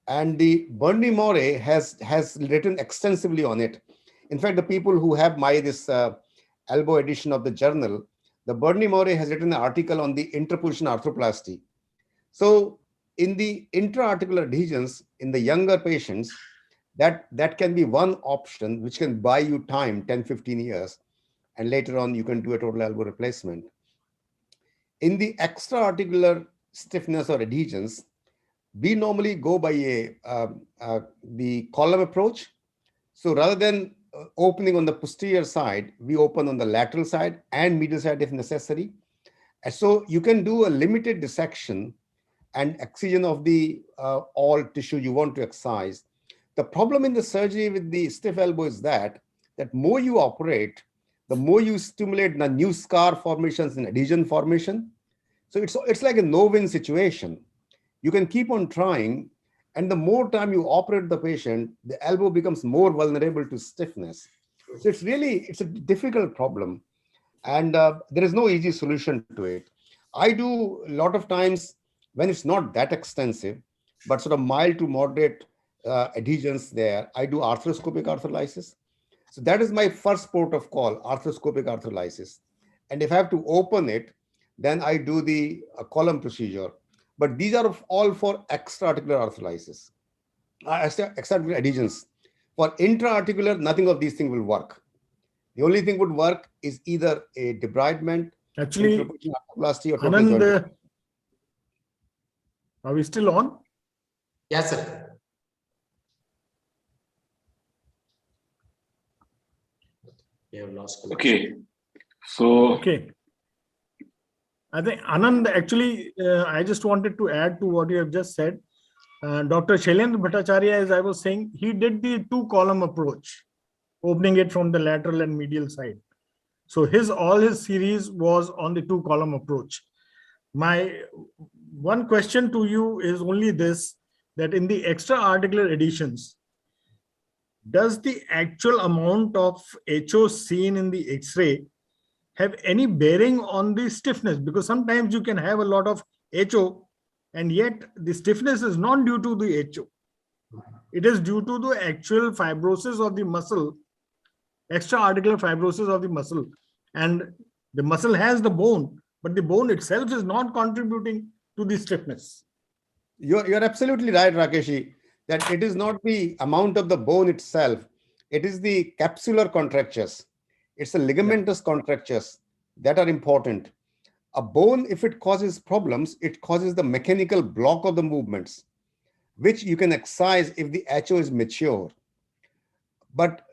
And the Bernie Morey has written extensively on it. In fact, the people who have this elbow edition of the journal, the Bernie Morey has written an article on the interposition arthroplasty. So in the intra-articular adhesions in the younger patients, that can be one option which can buy you time, 10-15 years, and later on you can do a total elbow replacement. In the extra-articular stiffness or adhesions, we normally go by the column approach. So rather than opening on the posterior side, we open on the lateral side and medial side if necessary. And so you can do a limited dissection and excision of the all tissue you want to excise. The problem in the surgery with the stiff elbow is that more you operate, the more you stimulate the new scar formations and adhesion formation. So it's like a no-win situation. You can keep on trying, and the more time you operate the patient, the elbow becomes more vulnerable to stiffness. So it's a difficult problem, and there is no easy solution to it. I do a lot of times when it's not that extensive, but sort of mild to moderate adhesions there, I do arthroscopic arthrolysis. So that is my first port of call, arthroscopic arthrolysis. And if I have to open it, then I do the column procedure. But these are all for extra-articular arthrolysis, extra-articular adhesions. For intra-articular, nothing of these things will work. The only thing would work is either a debridement, actually, arthroplasty, or Anand, are we still on? Yes, sir. We have lost connection. Okay. So okay. I think Anand, actually, I just wanted to add to what you have just said. Dr. Shailendra Bhattacharya, as I was saying, he did the 2-column approach, opening it from the lateral and medial side. So all his series was on the 2-column approach. My one question to you is only this, that in the extra-articular adhesions, does the actual amount of HO seen in the X-ray have any bearing on the stiffness? Because sometimes you can have a lot of HO and yet the stiffness is not due to the HO. It is due to the actual fibrosis of the muscle, extra-articular fibrosis of the muscle. And the muscle has the bone, but the bone itself is not contributing to the stiffness. You're absolutely right, Rakesh, that it is not the amount of the bone itself. It is the capsular contractures. It's the ligamentous contractures that are important. A bone, if it causes problems, it causes the mechanical block of the movements, which you can excise if the HO is mature. But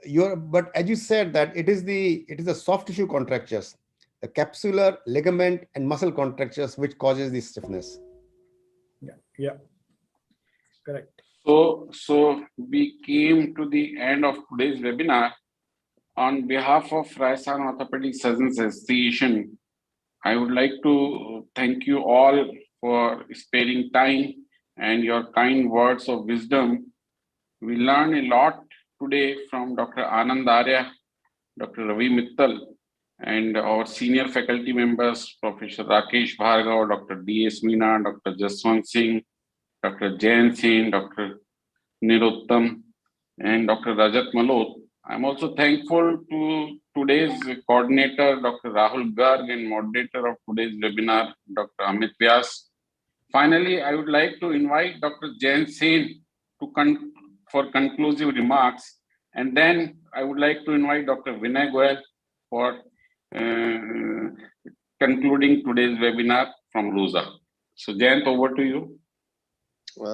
as you said, that it is the soft tissue contractures, the capsular, ligament, and muscle contractures which causes the stiffness. Yeah, correct. So we came to the end of today's webinar. On behalf of Rajasthan Orthopaedic Surgeons Association, I would like to thank you all for sparing time and your kind words of wisdom. We learned a lot today from Dr. Anand Arya, Dr. Ravi Mittal, and our senior faculty members, Professor Rakesh, Bhargava, Dr. S Meena, Dr. Jaswant Singh, Dr. Jayant Sen, Dr. Nirottam, and Dr. Rajat Malot. I'm also thankful to today's coordinator, Dr. Rahul Garg, and moderator of today's webinar, Dr. Amit Vyas. Finally, I would like to invite Dr. Jayant Sen for conclusive remarks, and then I would like to invite Dr. Vinay Goyal for concluding today's webinar from Rosa. So Jayant, over to you.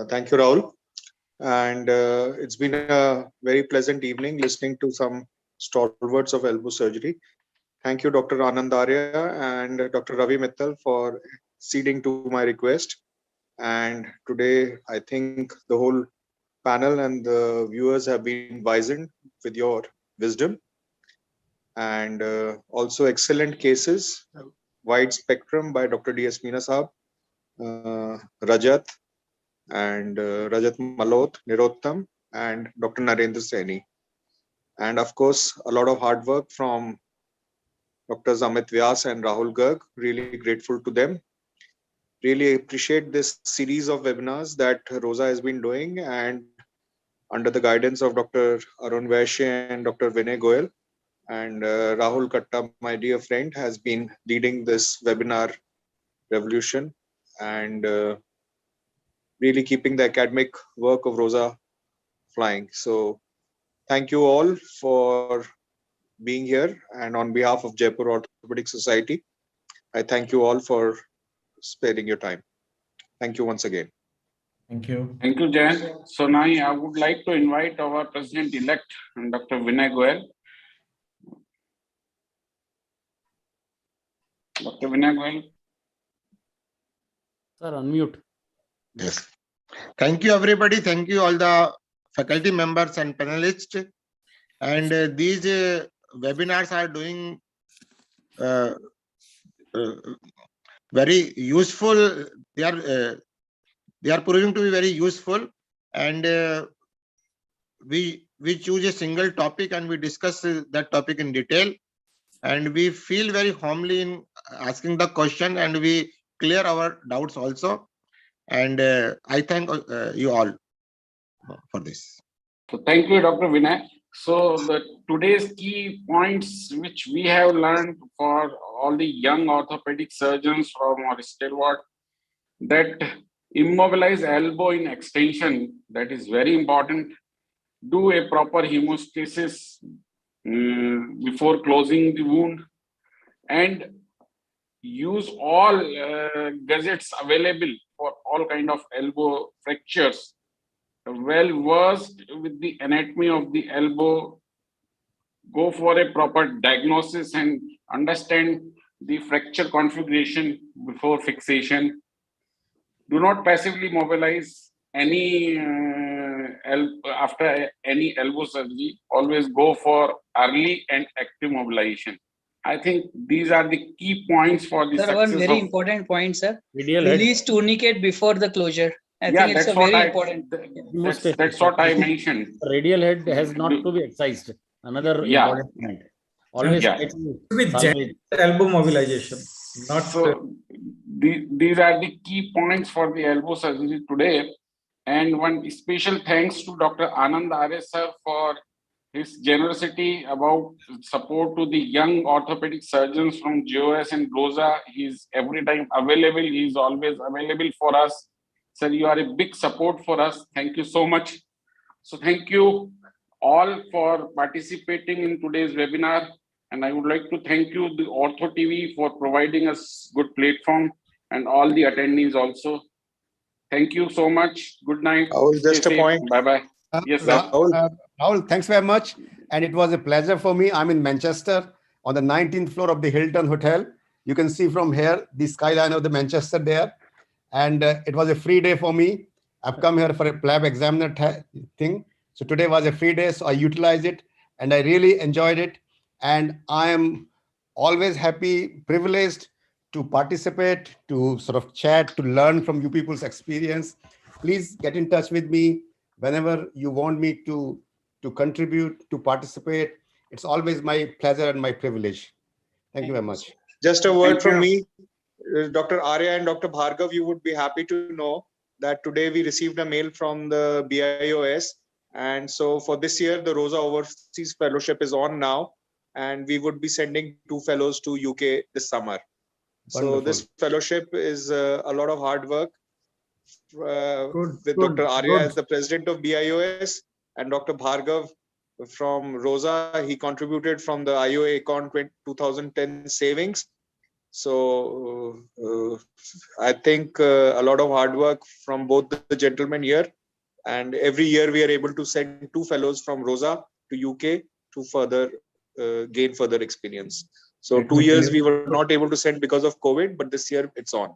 Thank you, Rahul. And it's been a very pleasant evening listening to some stalwarts of elbow surgery. Thank you, Dr. Anand Arya and Dr. Ravi Mittal for ceding to my request. And today, I think the whole panel and the viewers have been wizened with your wisdom. And also excellent cases, wide spectrum by Dr. S Meena Saab, Rajat, and Rajat Malot, Nirottam, and Dr. Narendra Saini. And of course, a lot of hard work from Drs. Amit Vyas and Rahul Garg. Really grateful to them. Really appreciate this series of webinars that Rosa has been doing, and under the guidance of Dr. Arun Vaishya and Dr. Vinay Goyal. And Rahul Kotta, my dear friend, has been leading this webinar revolution and really keeping the academic work of Rosa flying. So thank you all for being here. And on behalf of Jaipur Orthopaedic Society, I thank you all for sparing your time. Thank you once again. Thank you. Thank you, Jayant. So now I would like to invite our President-elect, Dr. Vinay Goyal. Dr. Vinay Goyal. Sir, unmute. Yes. Thank you, everybody. Thank you, all the faculty members and panelists. And these webinars are doing very useful. They are proving to be very useful. And we choose a single topic and we discuss that topic in detail. And we feel very homely in asking the question, and we clear our doubts also. And I thank you all for this. So thank you, Dr. Vinay. So today's key points which we have learned for all the young orthopedic surgeons from our stalwart, that immobilize elbow in extension, that is very important. Do a proper hemostasis before closing the wound, and use all gadgets available for all kind of elbow fractures. Well versed with the anatomy of the elbow, go for a proper diagnosis and understand the fracture configuration before fixation. Do not passively mobilize any after any elbow surgery. Always go for early and active mobilization. I think these are the key points for the success. One very important point, sir. Medial Release tourniquet before the closure. I think it's a very important. That's what I mentioned. Radial head has not to be excised. Another important point. Always with gentle elbow mobilization. Not so. These are the key points for the elbow surgery today. And one special thanks to Dr. Anand Arya sir for his generosity about support to the young orthopedic surgeons from JOS and Rosa. He's every time available. He's always available for us. Sir, you are a big support for us. Thank you so much. So thank you all for participating in today's webinar. And I would like to thank you, the OrthoTV, for providing us good platform, and all the attendees also. Thank you so much. Good night. Just a point. Bye-bye. Yes, sir. Rahul, thanks very much. And it was a pleasure for me. I'm in Manchester on the 19th floor of the Hilton Hotel. You can see from here the skyline of the Manchester there. And it was a free day for me. I've come here for a lab examiner thing. So today was a free day, so I utilized it and I really enjoyed it. And I am always happy, privileged to participate, to sort of chat, to learn from you people's experience. Please get in touch with me whenever you want me to contribute, to participate. It's always my pleasure and my privilege. Thank you very much. Just a word Thank from you. me, Dr. Arya and Dr. Bhargav, you would be happy to know that today we received a mail from the BIOS. And so for this year, the Rosa Overseas Fellowship is on now, and we would be sending 2 fellows to UK this summer. So Wonderful. this fellowship is a lot of hard work with good, Dr. Arya good. as the president of BIOS and Dr. Bhargav from Rosa. He contributed from the IOA Econ 2010 savings. So I think a lot of hard work from both the gentlemen here. And every year we are able to send 2 fellows from Rosa to UK to further gain further experience. So Let 2 me tell years you- we were not able to send because of COVID, but this year it's on.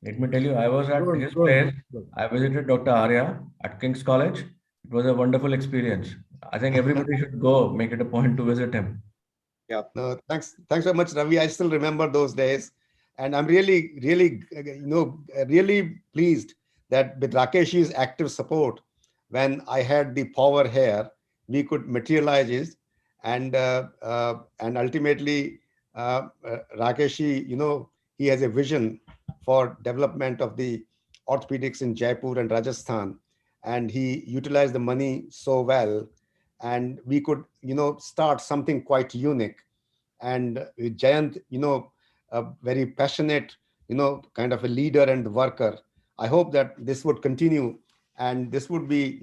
Let me tell you, I was at Good, his good, place. good. I visited Dr. Arya at King's College. It was a wonderful experience. I think everybody should go, make it a point to visit him. Yeah. No, thanks very much, Ravi. I still remember those days, and I'm really really pleased that with Rakesh's active support, when I had the power here, we could materialize it, and ultimately, Rakesh, he has a vision for development of the orthopedics in Jaipur and Rajasthan, and he utilized the money so well, and we could start something quite unique. And with Jayant, a very passionate, kind of a leader and worker, I hope that this would continue, and this would be,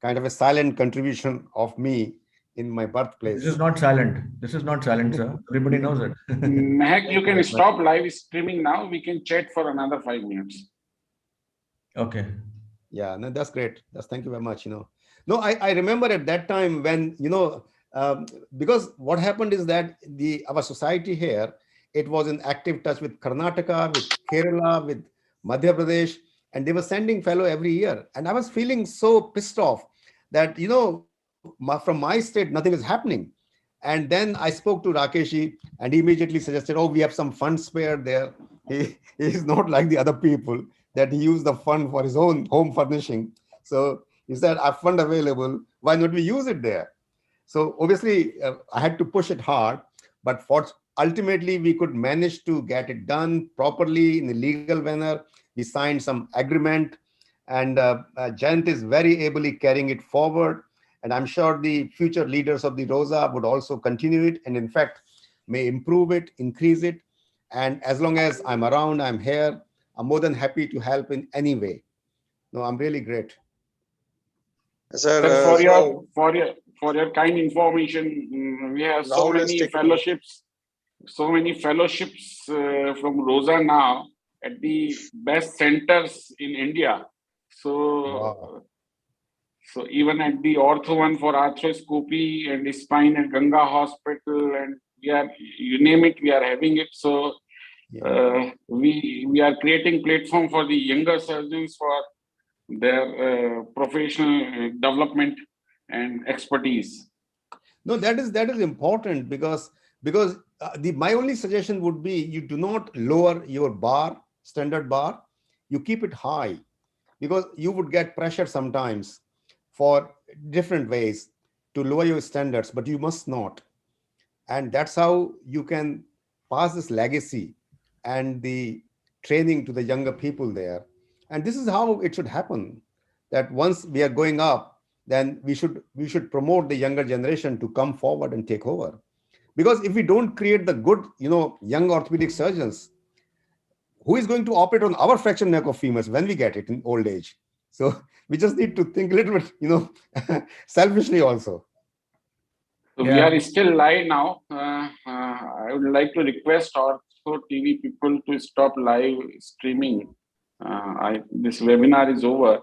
kind of a silent contribution of me in my birthplace. This is not silent. This is not silent, sir. Everybody knows it. Mehak, you can stop live streaming now. We can chat for another 5 minutes. Okay. Yeah, no, that's great. Thank you very much. No, I remember at that time when, because what happened is that our society here, it was in active touch with Karnataka, with Kerala, with Madhya Pradesh, and they were sending fellow every year. And I was feeling so pissed off that, from my state, nothing is happening. And then I spoke to Rakesh, and he immediately suggested, oh, we have some funds spared there. He is not like the other people that he used the fund for his own home furnishing. So he said, I have fund available. Why not we use it there? So obviously, I had to push it hard, but ultimately we could manage to get it done properly in a legal manner. We signed some agreement, and Jayant is very ably carrying it forward. And I'm sure the future leaders of the Rosa would also continue it, and in fact, may improve it, increase it. And as long as I'm around, I'm here, I'm more than happy to help in any way. No, I'm really great. Sir, for your kind information, we have so many fellowships from Rosa now at the best centers in India. So, wow. So even at the ortho one for arthroscopy and the spine at Ganga Hospital, and you name it, we are having it. So we are creating platform for the younger surgeons for their professional development and expertise. No, that is important because my only suggestion would be you do not lower your standard bar, you keep it high, because you would get pressure sometimes for different ways to lower your standards, but you must not. And that's how you can pass this legacy and the training to the younger people there. And this is how it should happen, that once we are going up, then we should promote the younger generation to come forward and take over. Because if we don't create the good, young orthopedic surgeons, who is going to operate on our fractured neck of femurs when we get it in old age? So we just need to think a little bit, selfishly also. So we are still live now. I would like to request OrthoTV people to stop live streaming. This webinar is over.